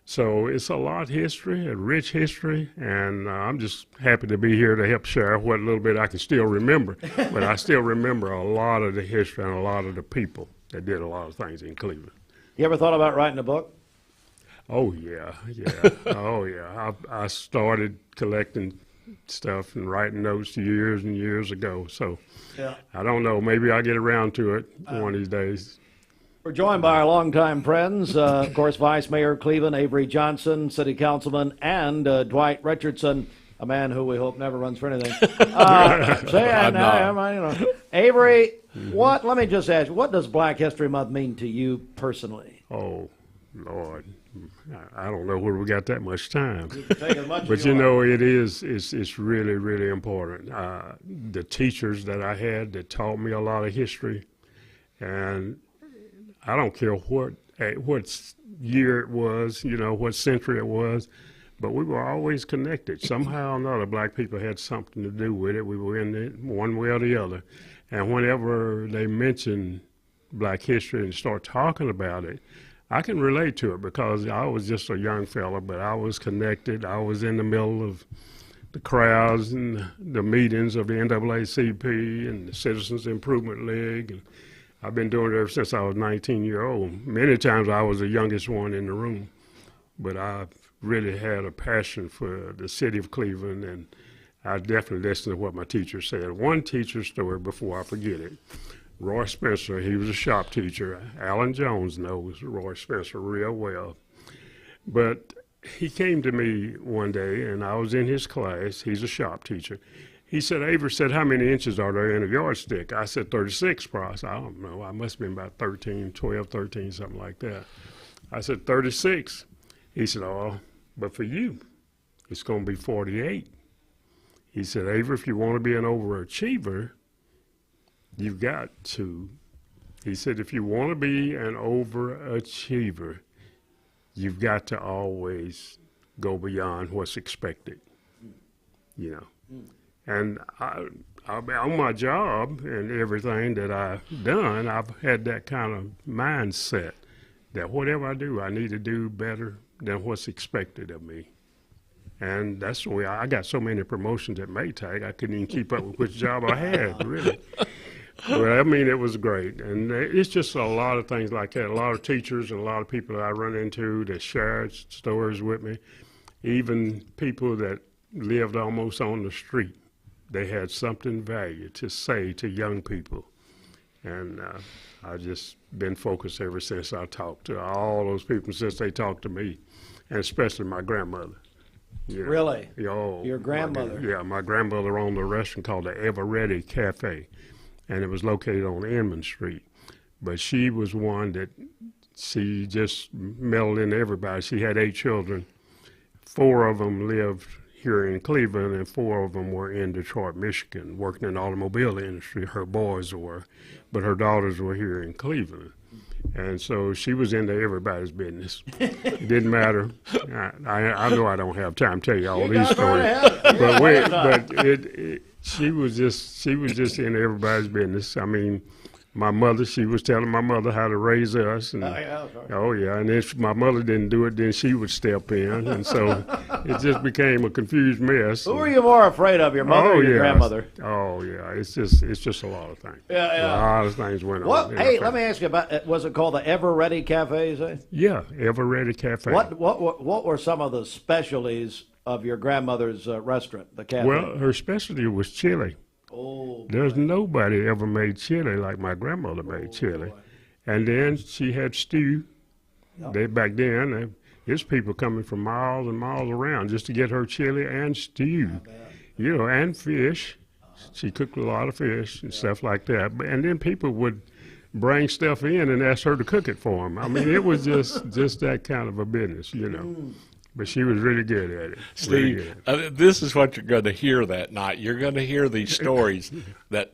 S3: So it's a lot of history, a rich history, and I'm just happy to be here to help share what little bit I can still remember. But I still remember a lot of the history and a lot of the people that did a lot of things in Cleveland.
S4: You ever thought about writing a book?
S3: Oh, yeah. Oh, yeah. I started collecting stuff and writing notes years and years ago. So I don't know. Maybe I'll get around to it one of these days.
S4: We're joined by our longtime friends, of course, Vice Mayor of Cleveland, Avery Johnson, City Councilman, and Dwight Richardson, a man who we hope never runs for anything. Avery, let me just ask you, what does Black History Month mean to you personally?
S3: Oh, Lord. I don't know where we got that much time.
S4: But
S3: you know, it's really, really important. The teachers that I had that taught me a lot of history, and I don't care what year it was, you know, what century it was, but we were always connected. Somehow or another, Black people had something to do with it. We were in it one way or the other. And whenever they mention Black history and start talking about it, I can relate to it because I was just a young fella, but I was connected. I was in the middle of the crowds and the meetings of the NAACP and the Citizens Improvement League. And I've been doing it ever since I was 19-year-old. Many times I was the youngest one in the room, but I've really had a passion for the city of Cleveland, and I definitely listened to what my teacher said. One teacher story before I forget it. Roy Spencer, he was a shop teacher. Alan Jones knows Roy Spencer real well. But he came to me one day, and I was in his class. He's a shop teacher. He said, Avery said, how many inches are there in a yardstick? I said, 36, Pross. I don't know. I must have been about 12, 13, something like that. I said, 36. He said, oh, but for you, it's going to be 48. He said, Avery, if you want to be an overachiever, you've got to. He said, if you want to be an overachiever, you've got to always go beyond what's expected, you know. And on my job and everything that I've done, I've had that kind of mindset that whatever I do, I need to do better than what's expected of me. And that's the way I got so many promotions at Maytag, I couldn't even keep up with which job I had, really. Well, I mean, it was great. And it's just a lot of things like that. A lot of teachers and a lot of people that I run into that shared stories with me. Even people that lived almost on the street. They had something value to say to young people. And I've just been focused ever since I talked to all those people, since they talked to me, and especially my grandmother. Yeah.
S4: Really?
S3: Oh,
S4: Your grandmother?
S3: My grandmother owned a restaurant called the Avery Cafe, and it was located on Inman Street. But she was one that she just melded into everybody. She had 8 children. 4 of them lived here in Cleveland, and 4 of them were in Detroit, Michigan, working in the automobile industry. Her boys were, but her daughters were here in Cleveland. And so she was into everybody's business. It didn't matter. I know I don't have time to tell you all these stories, but she was just in everybody's business. I mean, my mother, she was telling my mother how to raise us. And, and if my mother didn't do it, then she would step in. And so it just became a confused mess.
S4: Who are you more afraid of, your mother or your grandmother?
S3: Oh, yeah. It's just a lot of things. A lot of things went on.
S4: Hey, let me ask you about, was it called the Ever Ready Cafe, you say?
S3: Yeah, Ever Ready Cafe.
S4: What were some of the specialties of your grandmother's restaurant, the cafe?
S3: Well, her specialty was chili.
S4: Oh,
S3: there's nobody ever made chili like my grandmother made chili.
S4: Boy.
S3: And then she had stew. Back then, there's people coming from miles and miles around just to get her chili and stew, and fish. She cooked a lot of fish and stuff like that. And then people would bring stuff in and ask her to cook it for them. I mean, it was just that kind of a business, But she was really good at it.
S26: Steve, this is what you're going to hear that night. You're going to hear these stories that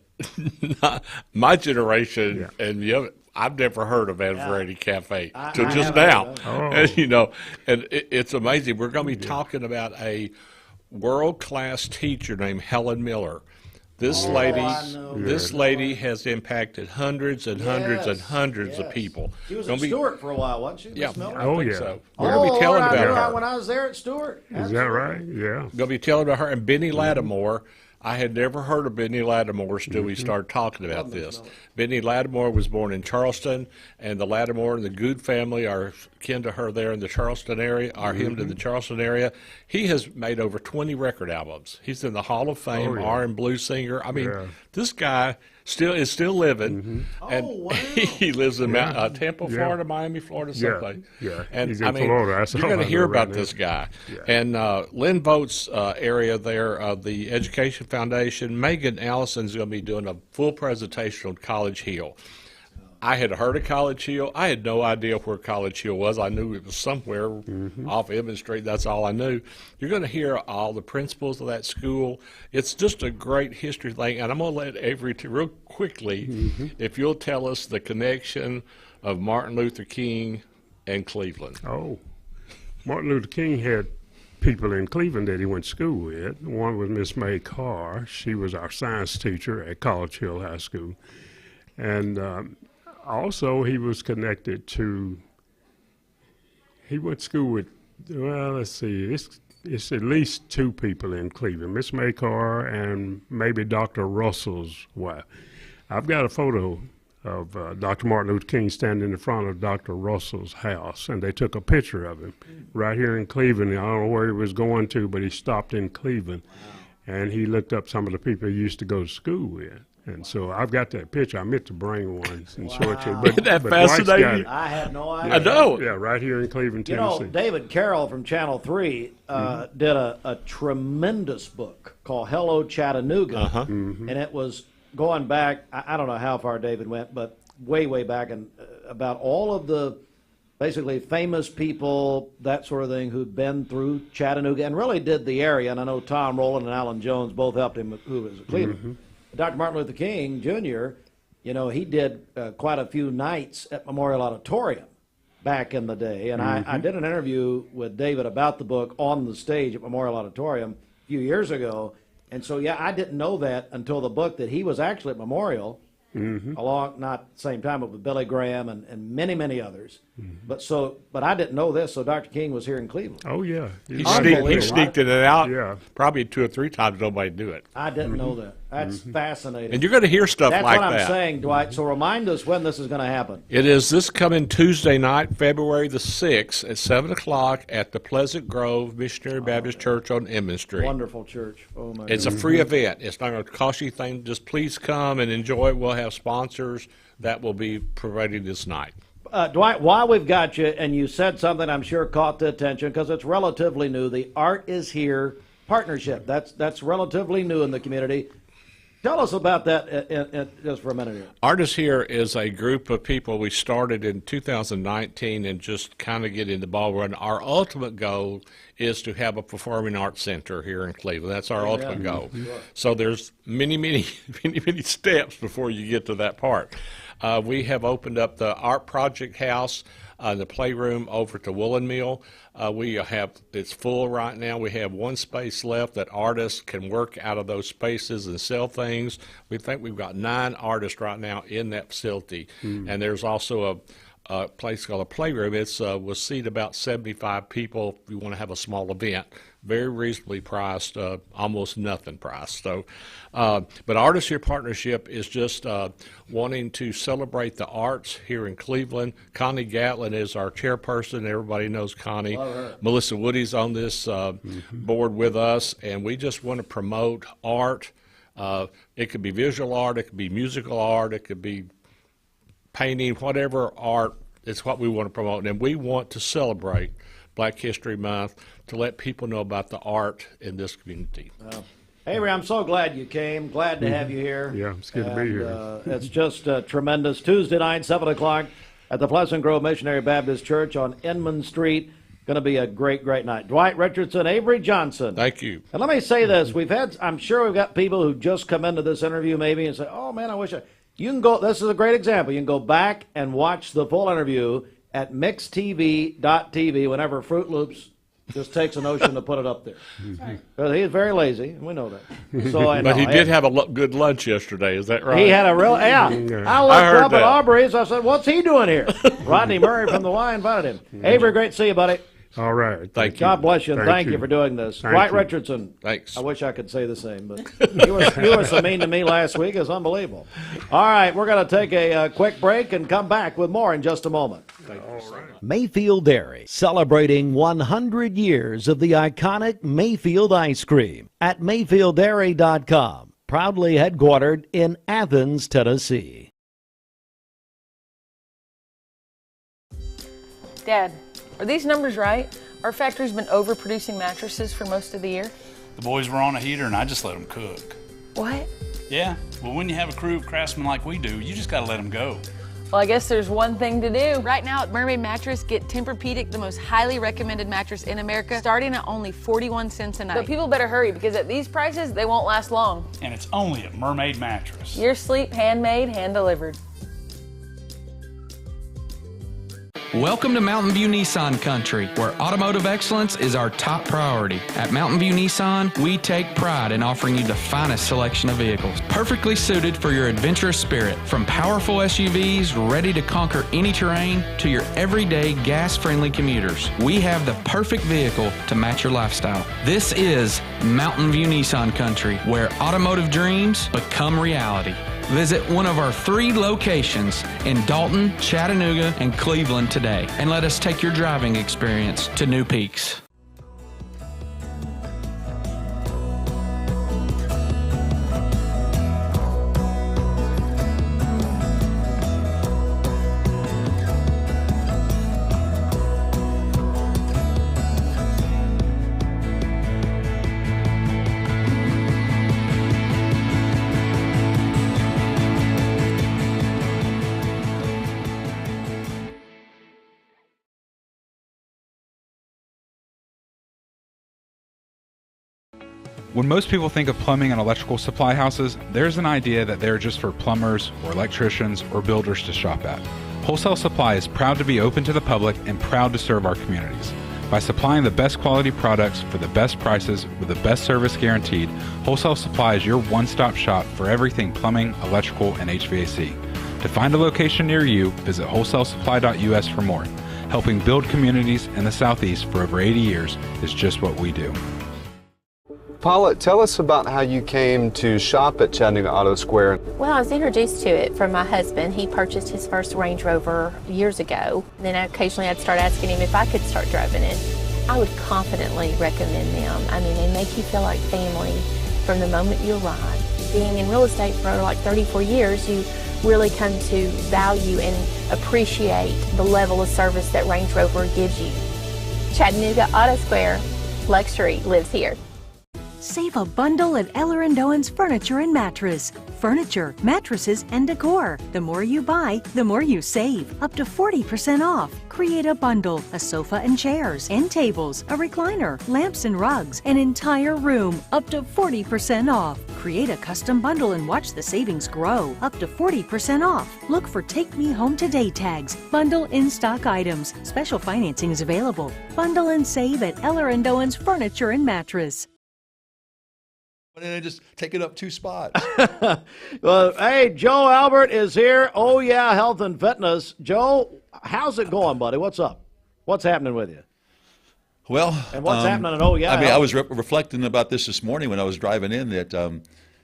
S26: my generation and I've never heard of Avery Cafe till just now. And it's amazing. We're going to be talking about a world-class teacher named Helen Miller. This lady has impacted hundreds and hundreds and hundreds of people.
S4: She was at Stewart for a while, wasn't she?
S26: Yeah.
S3: Oh, yeah.
S26: So we're going to be telling about her.
S4: When I was there at Stewart.
S3: Is that right? Yeah.
S26: Going to be telling about her. And Benny Lattimore. I had never heard of Benny Lattimore till we started talking about this. Benny Lattimore was born in Charleston, and the Lattimore and the Good family are kin to her there in the Charleston area, are him to the Charleston area. He has made over 20 record albums. He's in the Hall of Fame, R&B blues singer. I mean, this guy is still living, and he lives in Tampa, Florida, Miami, Florida, someplace.
S3: Yeah,
S26: and
S3: he's in Florida.
S26: You're going to hear about this guy. And Lynn Voigt's area there of the Education Foundation, Megan Allison's going to be doing a full presentation on College Hill. I had heard of College Hill. I had no idea where College Hill was. I knew it was somewhere off Inman Street. That's all I knew. You're going to hear all the principals of that school. It's just a great history thing. And I'm going to let Avery, real quickly, if you'll tell us the connection of Martin Luther King and Cleveland.
S3: Oh, Martin Luther King had people in Cleveland that he went to school with. One was Miss May Carr. She was our science teacher at College Hill High School. And also, he was connected to, he went to school with, well, let's see, it's at least 2 people in Cleveland, Miss Maycar and maybe Dr. Russell's wife. I've got a photo of Dr. Martin Luther King standing in front of Dr. Russell's house, and they took a picture of him right here in Cleveland. I don't know where he was going to, but he stopped in Cleveland, and he looked up some of the people he used to go to school with. And so I've got that picture. I meant to bring one and show it to you. But,
S26: Isn't that fascinating?
S4: I had no idea.
S26: I know.
S3: Yeah, right here in Cleveland, Tennessee.
S4: David Carroll from Channel 3 did a tremendous book called Hello Chattanooga. And it was going back, I don't know how far David went, but way, way back, and about all of the basically famous people, that sort of thing, who'd been through Chattanooga and really did the area. And I know Tom Rowland and Alan Jones both helped him, who was at Cleveland. Dr. Martin Luther King, Jr., he did quite a few nights at Memorial Auditorium back in the day. And I did an interview with David about the book on the stage at Memorial Auditorium a few years ago. And so, I didn't know that until the book, that he was actually at Memorial, along, not the same time, but with Billy Graham and many, many others. But I didn't know this, so Dr. King was here in Cleveland.
S3: Oh, yeah.
S26: He sneaked it out probably 2 or 3 times. Nobody knew it.
S4: I didn't know that. That's fascinating.
S26: And you're going to hear stuff
S4: That's
S26: like
S4: what
S26: that.
S4: I'm saying, Dwight. So remind us when this is going to happen.
S26: It is this coming Tuesday night, February the 6th at 7 o'clock at the Pleasant Grove Missionary Baptist Church on Emmons Street.
S4: Wonderful church. Oh, my
S26: It's a
S4: goodness.
S26: free event. It's not going to cost you anything. Just please come and enjoy it. We'll have sponsors that will be providing this night.
S4: Dwight, while we've got you, and you said something I'm sure caught the attention because it's relatively new, the Art is Here partnership. That's relatively new in the community. Tell us about that just for a minute here.
S26: Art is Here is a group of people we started in 2019 and just kind of get in the ball run. Our ultimate goal is to have a performing arts center here in Cleveland. That's our ultimate goal.
S4: Sure.
S26: So there's many steps before you get to that part. We have opened up the Art Project House, the playroom over at the Woolen Mill. It's full right now. We have one space left that artists can work out of those spaces and sell things. We think we've got 9 artists right now in that facility. And there's also a place called a playroom. It's will seat about 75 people if you want to have a small event. Very reasonably priced, almost nothing priced. So, but Artists Here Partnership is just wanting to celebrate the arts here in Cleveland. Connie Gatlin is our chairperson. Everybody knows Connie. Melissa Woody's on this board with us, and we just want to promote art. It could be visual art, it could be musical art, it could be painting, whatever art. It's what we want to promote, and we want to celebrate Black History Month to let people know about the art in this community.
S4: Avery, I'm so glad you came. Glad to have you here.
S3: Yeah, it's good to be here.
S4: It's just tremendous. Tuesday night, 7 o'clock at the Pleasant Grove Missionary Baptist Church on Inman Street. Going to be a great, great night. Dwight, Richardson, Avery Johnson.
S26: Thank you.
S4: And let me say this. I'm sure we've got people who just come into this interview maybe and say, oh, man, I wish you can go, this is a great example. You can go back and watch the full interview at mixtv.tv whenever Fruit Loops just takes a notion to put it up there. Because he is very lazy, and we know that. So
S26: But he did have a good lunch yesterday, is that right?
S4: He had a real, I looked up at Aubrey's, I said, what's he doing here? Rodney Murray from the Y invited him. Avery, great to see you, buddy.
S3: All right.
S26: Thank you.
S4: God bless you, and thank you for doing this. Dwight Richardson.
S26: Thanks.
S4: I wish I could say the same, but you were so mean to me last week. It's unbelievable. All right, we're going to take a quick break and come back with more in just a moment.
S26: Thank you.
S7: Mayfield Dairy, celebrating 100 years of the iconic Mayfield ice cream at MayfieldDairy.com, proudly headquartered in Athens, Tennessee.
S8: Dad, are these numbers right? Our factory's been overproducing mattresses for most of the year.
S11: The boys were on a heater and I just let them cook.
S8: What?
S11: Yeah, well, when you have a crew of craftsmen like we do, you just gotta let them go.
S8: Well, I guess there's one thing to do. Right now at Mermaid Mattress, get Tempur-Pedic, the most highly recommended mattress in America, starting at only 41 cents a night. But people better hurry because at these prices, they won't last long.
S11: And it's only at Mermaid Mattress.
S8: Your sleep handmade, hand-delivered.
S6: Welcome to Mountain View Nissan Country, where automotive excellence is our top priority. At Mountain View Nissan, we take pride in offering you the finest selection of vehicles, perfectly suited for your adventurous spirit. From powerful SUVs ready to conquer any terrain to your everyday gas-friendly commuters, we have the perfect vehicle to match your lifestyle. This is Mountain View Nissan Country, where automotive dreams become reality. Visit one of our 3 locations in Dalton, Chattanooga, and Cleveland today, and let us take your driving experience to new peaks.
S14: When most people think of plumbing and electrical supply houses, there's an idea that they're just for plumbers or electricians or builders to shop at. Wholesale Supply is proud to be open to the public and proud to serve our communities. By supplying the best quality products for the best prices with the best service guaranteed, Wholesale Supply is your one-stop shop for everything plumbing, electrical, and HVAC. To find a location near you, visit wholesalesupply.us for more. Helping build communities in the Southeast for over 80 years is just what we do.
S1: Paula, tell us about how you came to shop at Chattanooga Auto Square.
S2: Well, I was introduced to it from my husband. He purchased his first Range Rover years ago. Then occasionally I'd start asking him if I could start driving it. I would confidently recommend them. I mean, they make you feel like family from the moment you arrive. Being in real estate for like 34 years, you really come to value and appreciate the level of service that Range Rover gives you. Chattanooga Auto Square, luxury lives here.
S9: Save a bundle at Eller & Owen's Furniture and Mattress. Furniture, mattresses, and decor. The more you buy, the more you save. Up to 40% off. Create a bundle, a sofa and chairs, end tables, a recliner, lamps and rugs, an entire room. Up to 40% off. Create a custom bundle and watch the savings grow. Up to 40% off. Look for Take Me Home Today tags. Bundle in-stock items. Special financing is available. Bundle and save at Eller & Owen's Furniture and Mattress.
S15: And then just take it up 2 spots.
S4: Well, hey, Joe Albert is here. Oh, yeah, health and fitness. Joe, how's it going, buddy? What's up? What's happening with you?
S15: Well,
S4: and what's happening at Oh, yeah.
S15: I mean, I was reflecting about this morning when I was driving in that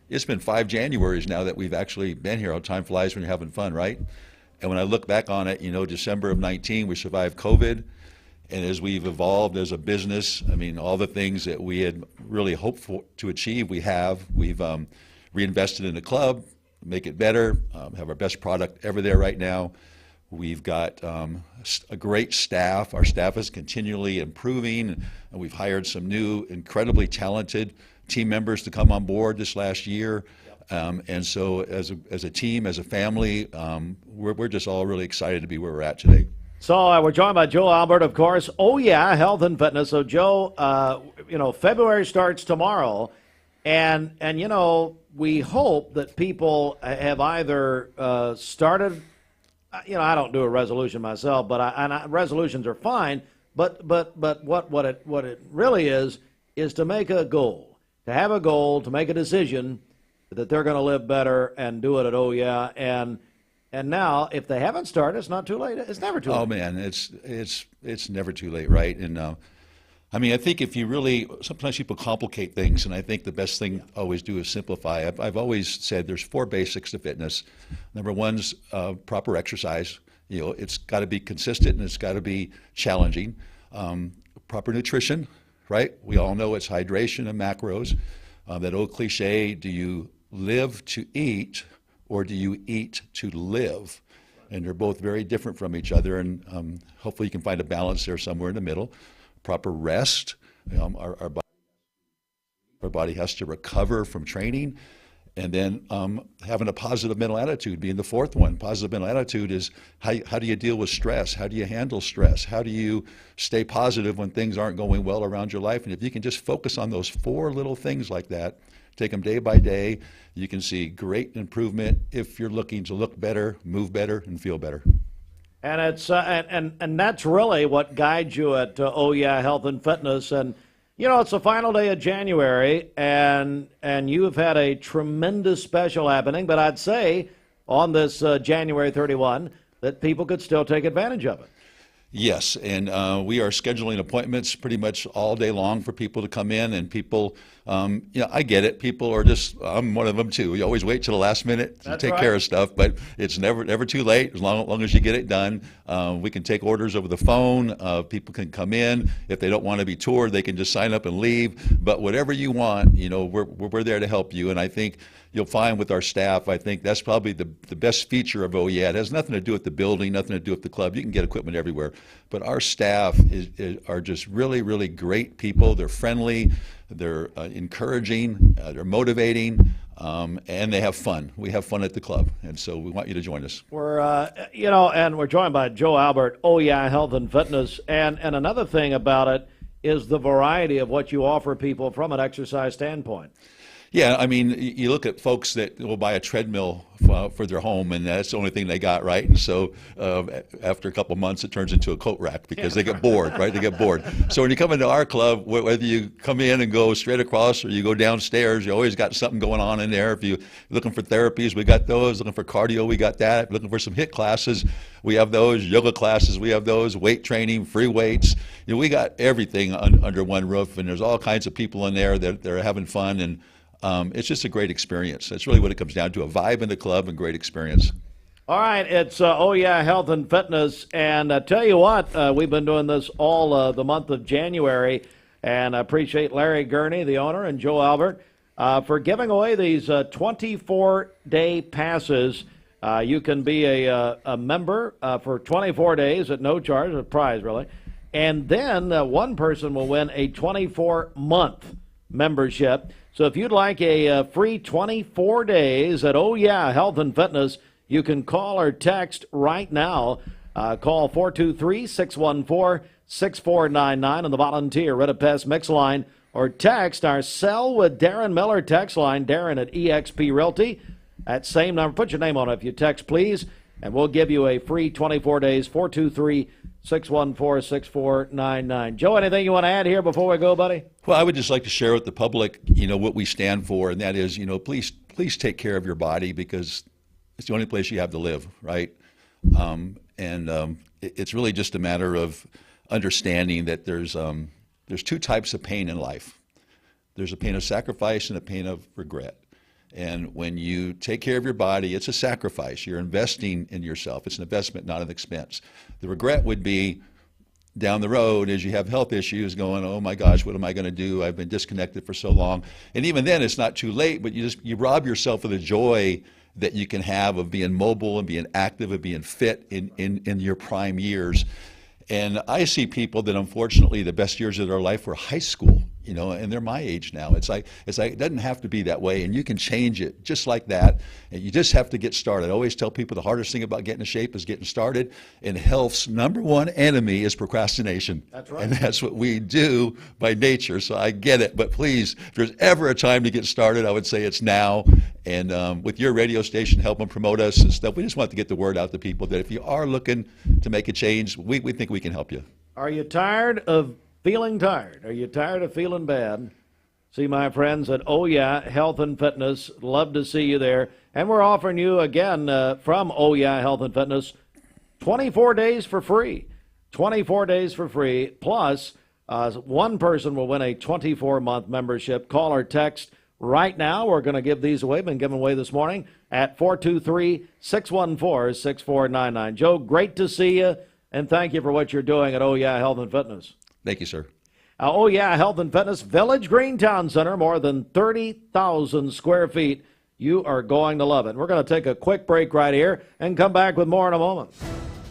S15: it's been 5 Januaries now that we've actually been here. How time flies when you're having fun, right? And when I look back on it, December of 19, we survived COVID. And as we've evolved as a business, I mean, all the things that we had really hoped for to achieve, we have. We've reinvested in the club, make it better, have our best product ever there right now. We've got a great staff. Our staff is continually improving, and we've hired some new, incredibly talented team members to come on board this last year. And so as a team, as a family, we're just all really excited to be where we're at today.
S4: So we're joined by Joe Albert, of course. Oh, yeah, health and fitness. So, Joe, February starts tomorrow. And we hope that people have either started, I don't do a resolution myself, but resolutions are fine. But what it really is to make a goal, to have a goal, to make a decision that they're going to live better and do it at Oh, yeah. And now, if they haven't started, it's not too late. It's never too late.
S15: Oh man, it's never too late, right? And I mean, I think if you really, sometimes people complicate things, and I think the best thing I always do is simplify. I've always said there's 4 basics to fitness. Number 1's proper exercise. It's got to be consistent and it's got to be challenging. Proper nutrition, right? We all know it's hydration and macros. That old cliche: do you live to eat, or do you eat to live? And they're both very different from each other, and hopefully you can find a balance there somewhere in the middle. Proper rest. Our body has to recover from training. And then having a positive mental attitude being the 4th one. Positive mental attitude is how do you deal with stress? How do you handle stress? How do you stay positive when things aren't going well around your life? And if you can just focus on those 4 little things like that, take them day by day, you can see great improvement if you're looking to look better, move better, and feel better.
S4: And it's and that's really what guides you at Oh Yeah Health and Fitness. And it's the final day of January, and you've had a tremendous special happening. But I'd say on this January 31 that people could still take advantage of it.
S15: Yes, and we are scheduling appointments pretty much all day long for people to come in, and people, I get it. People are I'm one of them too. You always wait till the last minute to take care of stuff, but it's never too late as long as you get it done. We can take orders over the phone. People can come in. If they don't want to be toured, they can just sign up and leave. But whatever you want, we're there to help you. And I think you'll find with our staff, I think that's probably the best feature of Oh Yeah. It has nothing to do with the building, nothing to do with the club. You can get equipment everywhere. But our staff are just really, really great people. They're friendly, they're encouraging, they're motivating, and they have fun. We have fun at the club, and so we want you to join us.
S4: We're, and we're joined by Joe Albert, Oh Yeah Health and Fitness. And another thing about it is the variety of what you offer people from an exercise standpoint.
S15: Yeah, I mean, you look at folks that will buy a treadmill for their home, and that's the only thing they got, right? And so after a couple months, it turns into a coat rack because they get bored, right? They get bored. So when you come into our club, whether you come in and go straight across or you go downstairs, you always got something going on in there. If you're looking for therapies, we got those. Looking for cardio, we got that. Looking for some HIIT classes, we have those. Yoga classes, we have those. Weight training, free weights. We got everything under one roof, and there's all kinds of people in there that are having fun, and it's just a great experience. That's really what it comes down to, a vibe in the club and great experience.
S4: All right, it's Oh Yeah Health and Fitness, and I tell you what, we've been doing this all the month of January, and I appreciate Larry Gurney, the owner, and Joe Albert for giving away these 24-day passes. You can be a member for 24 days at no charge, a prize really, and then one person will win a 24-month membership. So if you'd like a free 24 days at Oh Yeah Health and Fitness, you can call or text right now. Call 423-614-6499 on the volunteer Redifest Mix line, or text our Sell with Darren Miller text line, Darren at eXp Realty. That same number, put your name on it if you text, please, and we'll give you a free 24 days, 423-614-6499. Joe, anything you want to add here before we go, buddy?
S15: Well, I would just like to share with the public, what we stand for, and that is, please take care of your body, because it's the only place you have to live, right? It's really just a matter of understanding that there's two types of pain in life. There's a pain of sacrifice and a pain of regret. And when you take care of your body, it's a sacrifice. You're investing in yourself. It's an investment, not an expense. The regret would be down the road as you have health issues going, oh my gosh, what am I going to do? I've been disconnected for so long. And even then, it's not too late, but you rob yourself of the joy that you can have of being mobile and being active and being fit in your prime years. And I see people that unfortunately the best years of their life were high school, and they're my age now. It's like it doesn't have to be that way, and you can change it just like that. And you just have to get started. I always tell people the hardest thing about getting in shape is getting started. And health's number one enemy is procrastination. That's right. And that's what we do by nature. So I get it. But please, if there's ever a time to get started, I would say it's now. And with your radio station helping promote us and stuff, we just want to get the word out to people that if you are looking to make a change, we think we can help you.
S4: Are you tired of feeling tired? Are you tired of feeling bad? See my friends at Oh Yeah Health and Fitness. Love to see you there. And we're offering you, again, from Oh Yeah Health and Fitness, 24 days for free. 24 days for free. Plus, one person will win a 24-month membership. Call or text right now. We're going to give these away. Been given away this morning at 423-614-6499. Joe, great to see you, and thank you for what you're doing at Oh Yeah Health and Fitness.
S15: Thank you, sir.
S4: Oh Yeah Health and Fitness, Village Green Town Center, more than 30,000 square feet. You are going to love it. We're going to take a quick break right here and come back with more in a moment.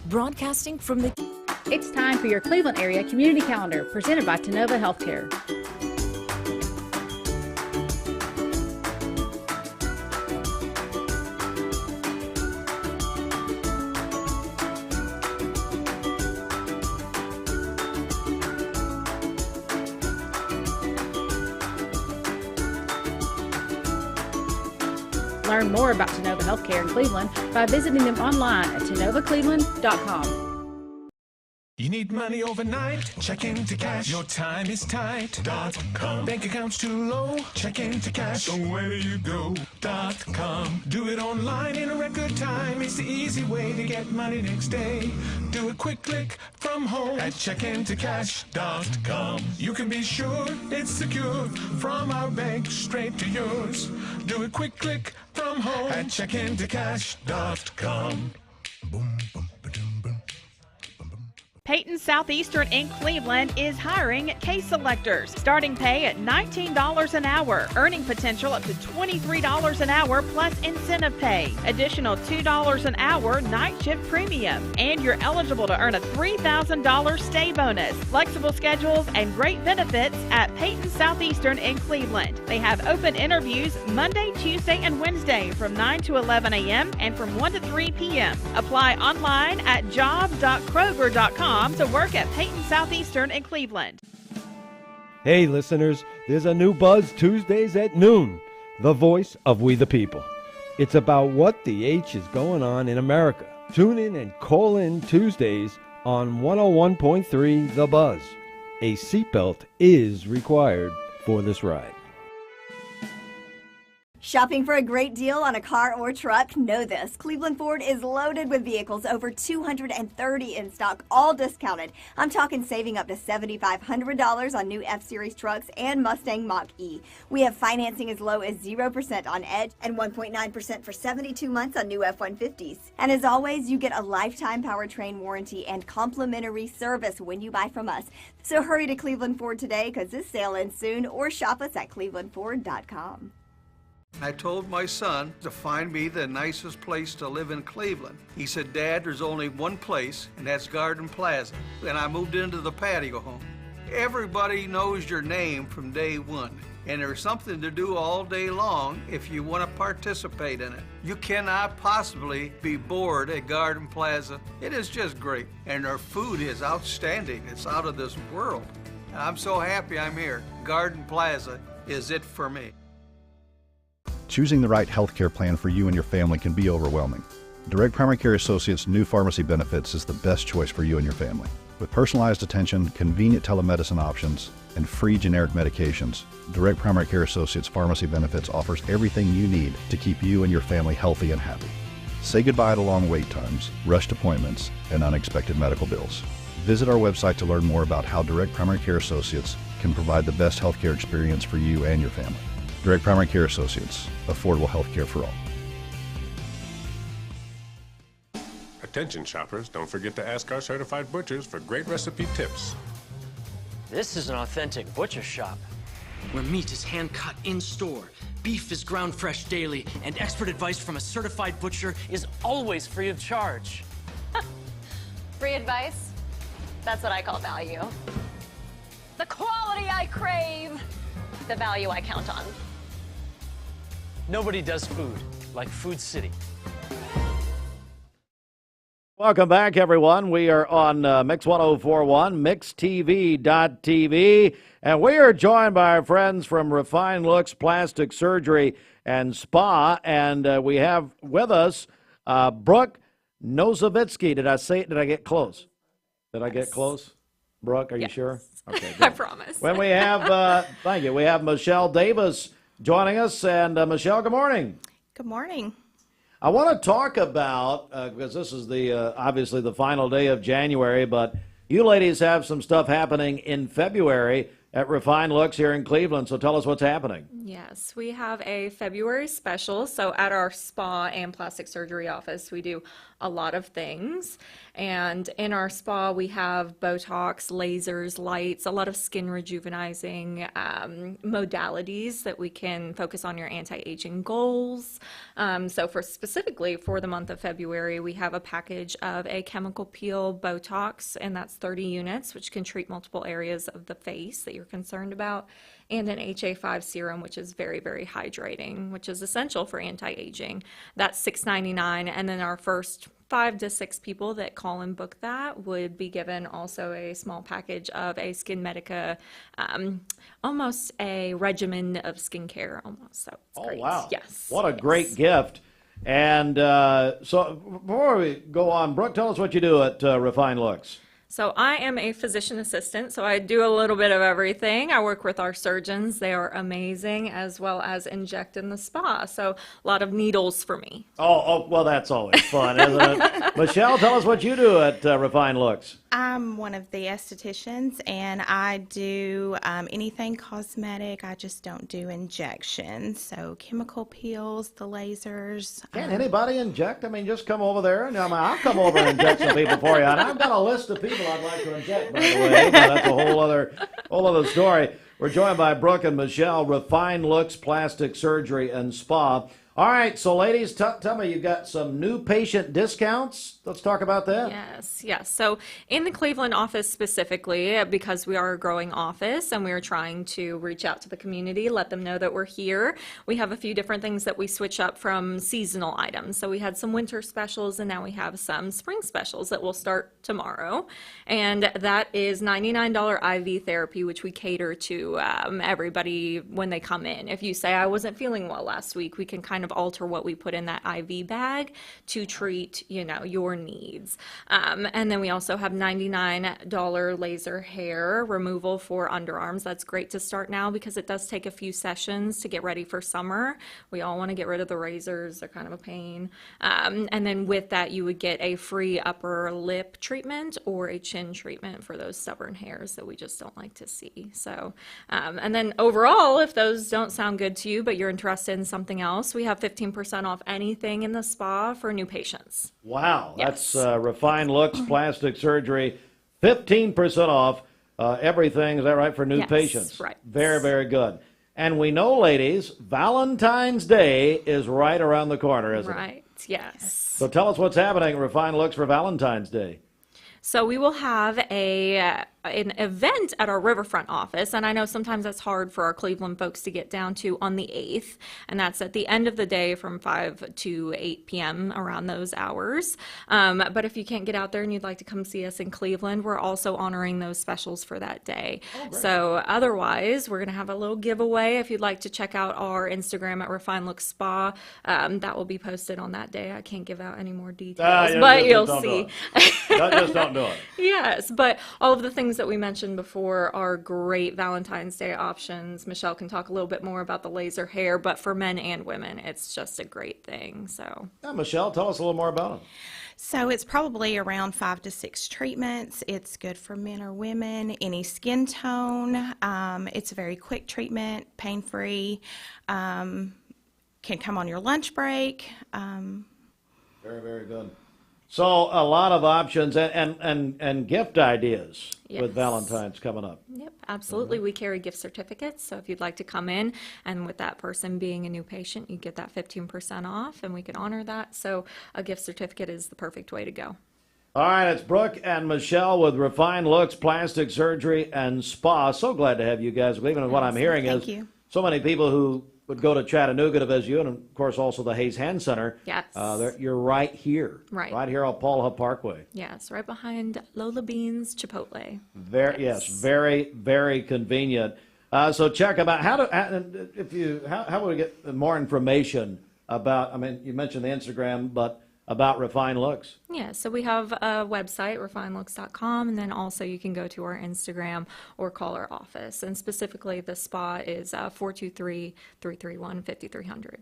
S17: Broadcasting from the...
S18: It's time for your Cleveland area community calendar, presented by Tenova Healthcare. Learn more about Tenova Healthcare in Cleveland by visiting them online at tenovacleveland.com.
S19: You need money overnight? Check into cash. Your time is tight. .com. Bank accounts too low? Check into cash. So where do you go? .com. Do it online in a record time. It's the easy way to get money next day. Do a quick click from home at checkintocash.com. You can be sure it's secure from our bank straight to yours. Do a quick click from home at checkintocash.com. Boom, boom, ba-doom, boom.
S10: Peyton Southeastern in Cleveland is hiring case selectors. Starting pay at $19 an hour. Earning potential up to $23 an hour plus incentive pay. Additional $2 an hour night shift premium. And you're eligible to earn a $3,000 stay bonus. Flexible schedules and great benefits at Peyton Southeastern in Cleveland. They have open interviews Monday, Tuesday, and Wednesday from 9 to 11 a.m. and from 1 to 3 p.m. Apply online at job.kroger.com to work at Peyton Southeastern in Cleveland.
S20: Hey listeners, there's a new buzz Tuesdays at noon.
S5: the voice of we the people. It's about what the H is going on in America. Tune in and call in Tuesdays on 101.3 The Buzz. A seatbelt is required for this ride.
S12: Shopping for a great deal on a car or truck? Know this. Cleveland Ford is loaded with vehicles, over 230 in stock, all discounted. I'm talking saving up to $7,500 on new F-Series trucks and Mustang Mach-E. We have financing as low as 0% on Edge and 1.9% for 72 months on new F-150s. And as always, you get a lifetime powertrain warranty and complimentary service when you buy from us. So hurry to Cleveland Ford today because this sale ends soon, or shop us at clevelandford.com.
S16: I told my son to find me the nicest place to live in Cleveland. He said, Dad, there's only one place, and that's Garden Plaza. And I moved into the patio home. Everybody knows your name from day one, and there's something to do all day long if you want to participate in it. You cannot possibly be bored at Garden Plaza. It is just great, and their food is outstanding. It's out of this world. I'm so happy I'm here. Garden Plaza is it for me.
S20: Choosing the right healthcare plan for you and your family can be overwhelming. Direct Primary Care Associates' new pharmacy benefits is the best choice for you and your family. With personalized attention, convenient telemedicine options, and free generic medications, Direct Primary Care Associates Pharmacy Benefits offers everything you need to keep you and your family healthy and happy. Say goodbye to long wait times, rushed appointments, and unexpected medical bills. Visit our website to learn more about how Direct Primary Care Associates can provide the best healthcare experience for you and your family. Direct Primary Care Associates, affordable health care for all.
S13: Attention shoppers, don't forget to ask our certified butchers for great recipe tips.
S24: This is an authentic butcher shop, where meat is hand-cut in-store, beef is ground fresh daily, and expert advice from a certified butcher is always free of charge.
S25: Free advice? That's what I call value. The quality I crave, the value I count on.
S24: Nobody does food like Food City.
S4: Welcome back, everyone. We are on Mix 1041, mixtv.tv, and we are joined by our friends from Redefined Looks Plastic Surgery and Spa, and we have with us Brooke Nosovitsky. Did I say it? Did I get close? Did I get close? Brooke, are you sure? Okay,
S25: I promise.
S4: When we have, thank you, we have Michelle Davis joining us. And Michelle, good morning.
S27: Good morning.
S4: I want to talk about, because this is the obviously the final day of January, but you ladies have some stuff happening in February at Redefined Looks here in Cleveland. So tell us what's happening.
S28: Yes, we have a February special. So at our spa and plastic surgery office, we do a lot of things. And in our spa, we have Botox, lasers, lights, a lot of skin rejuvenizing modalities that we can focus on your anti-aging goals. So specifically for the month of February, we have a package of a chemical peel Botox, and that's 30 units, which can treat multiple areas of the face that you're concerned about, and an HA5 serum, which is very, very hydrating, which is essential for anti-aging. That's $6.99, and then our first 5 to 6 people that call and book that would be given also a small package of a Skin Medica, almost a regimen of skincare almost. So it's great.
S4: Wow.
S28: Yes.
S4: What a great gift. And so before we go on, Brooke, tell us what you do at Redefined Looks.
S28: So I am a physician assistant, so I do a little bit of everything. I work with our surgeons. They are amazing, as well as inject in the spa. So a lot of needles for me.
S4: Oh, well, that's always fun, isn't it? Michelle, tell us what you do at Redefined Looks.
S27: I'm one of the estheticians, and I do anything cosmetic. I just don't do injections. So chemical peels, the lasers.
S4: Can anybody inject? I mean, just come over there, and I'll come over and inject some people for you. And I've got a list of people I'd like to inject, by the way, but that's a whole other story. We're joined by Brooke and Michelle, Redefined Looks Plastic Surgery and Spa. All right, so ladies, tell me, you've got some new patient discounts. Let's talk about that.
S28: Yes. So in the Cleveland office specifically, because we are a growing office and we are trying to reach out to the community, let them know that we're here, we have a few different things that we switch up from seasonal items. So we had some winter specials, and now we have some spring specials that will start tomorrow. And that is $99 IV therapy, which we cater to everybody when they come in. If you say, I wasn't feeling well last week, we can kind of alter what we put in that IV bag to treat, your needs. And then we also have $99 laser hair removal for underarms. That's great to start now because it does take a few sessions to get ready for summer. We all want to get rid of the razors. They're kind of a pain. And then with that, you would get a free upper lip treatment or a chin treatment for those stubborn hairs that we just don't like to see. So, and then overall, if those don't sound good to you, but you're interested in something else, we have 15% off anything in the spa for new patients.
S4: Wow,
S28: Yes.
S4: that's Refined Looks Plastic Surgery, 15% off everything. Is that right, for new
S28: Yes,
S4: patients?
S28: right.
S4: Very, very good. And we know, ladies, Valentine's Day is right around the corner, isn't it?
S28: Right, yes.
S4: So tell us what's happening at Refined Looks for Valentine's Day.
S28: So we will have an event at our Riverfront office, and I know sometimes that's hard for our Cleveland folks to get down to, on the 8th, and that's at the end of the day from 5 to 8 p.m. around those hours. But if you can't get out there and you'd like to come see us in Cleveland, we're also honoring those specials for that day. So otherwise, we're going to have a little giveaway. If you'd like to check out our Instagram at Refined Looks Spa, that will be posted on that day. I can't give out any more details, but you'll see.
S4: Just don't do it.
S28: Yes, but all of the things that we mentioned before are great Valentine's Day options. Michelle can talk a little bit more about the laser hair, but for men and women, it's just a great thing. So,
S4: Michelle, tell us a little more about them.
S27: So it's probably around 5 to 6 treatments. It's good for men or women, any skin tone. It's a very quick treatment, pain-free. Can come on your lunch break.
S4: Very, very good. So a lot of options and gift ideas with Valentine's coming up.
S28: Yep, absolutely. We carry gift certificates. So if you'd like to come in, and with that person being a new patient, you get that 15% off, and we can honor that. So a gift certificate is the perfect way to go.
S4: All right, it's Brooke and Michelle with Refined Looks Plastic Surgery and Spa. So glad to have you guys. Even what I'm hearing is so many people who would go to Chattanooga to visit you, and of course also the Hayes Hand Center.
S28: Yes.
S4: You're right here.
S28: Right
S4: here on Paul Huff Parkway.
S28: Yes, right behind Lola Beans Chipotle.
S4: Yes, very, very convenient. So check them out. How would we get more information about? I mean, you mentioned the Instagram, but about Refined Looks.
S28: Yeah, so we have a website, refinedlooks.com, and then also you can go to our Instagram or call our office. And specifically, the spa is 423-331-5300.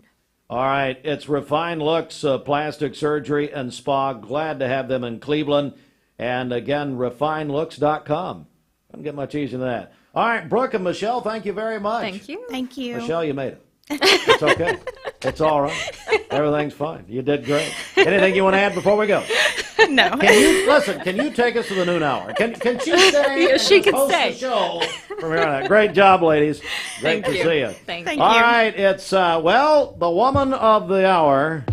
S4: All right, it's Refined Looks Plastic Surgery and Spa. Glad to have them in Cleveland. And again, refinedlooks.com. Doesn't get much easier than that. All right, Brooke and Michelle, thank you very much.
S28: Thank you.
S27: Thank you.
S4: Michelle, you made it. It's okay. It's all right. Everything's fine. You did great. Anything you want to add before we go?
S27: No.
S4: Can you take us to the noon hour? Can she stay?
S28: Yeah, she can
S4: host
S28: stay.
S4: The show from here on out. Great job, ladies. Great to see you.
S28: Thank you.
S4: All right, it's the woman of the hour,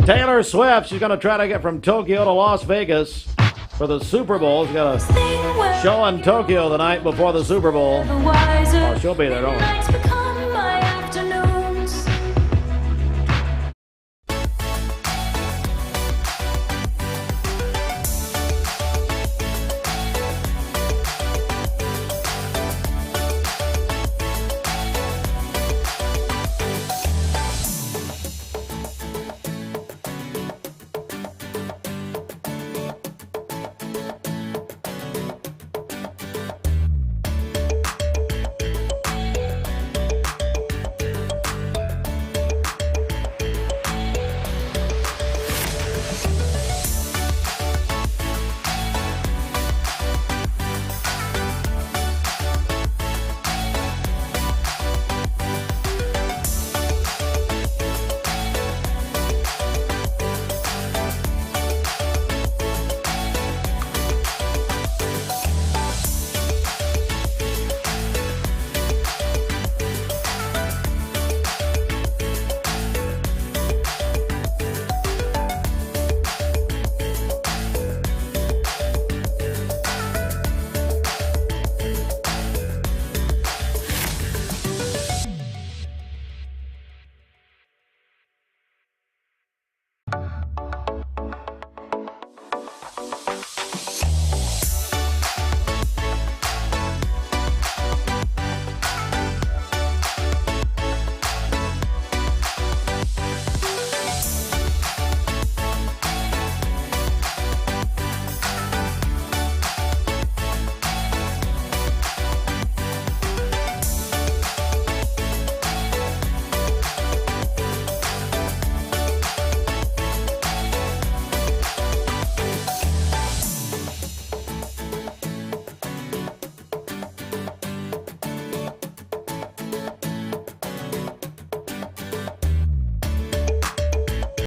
S4: Taylor Swift. She's going to try to get from Tokyo to Las Vegas for the Super Bowl. She's got a show in Tokyo the night before the Super Bowl. Oh, she'll be there, don't worry.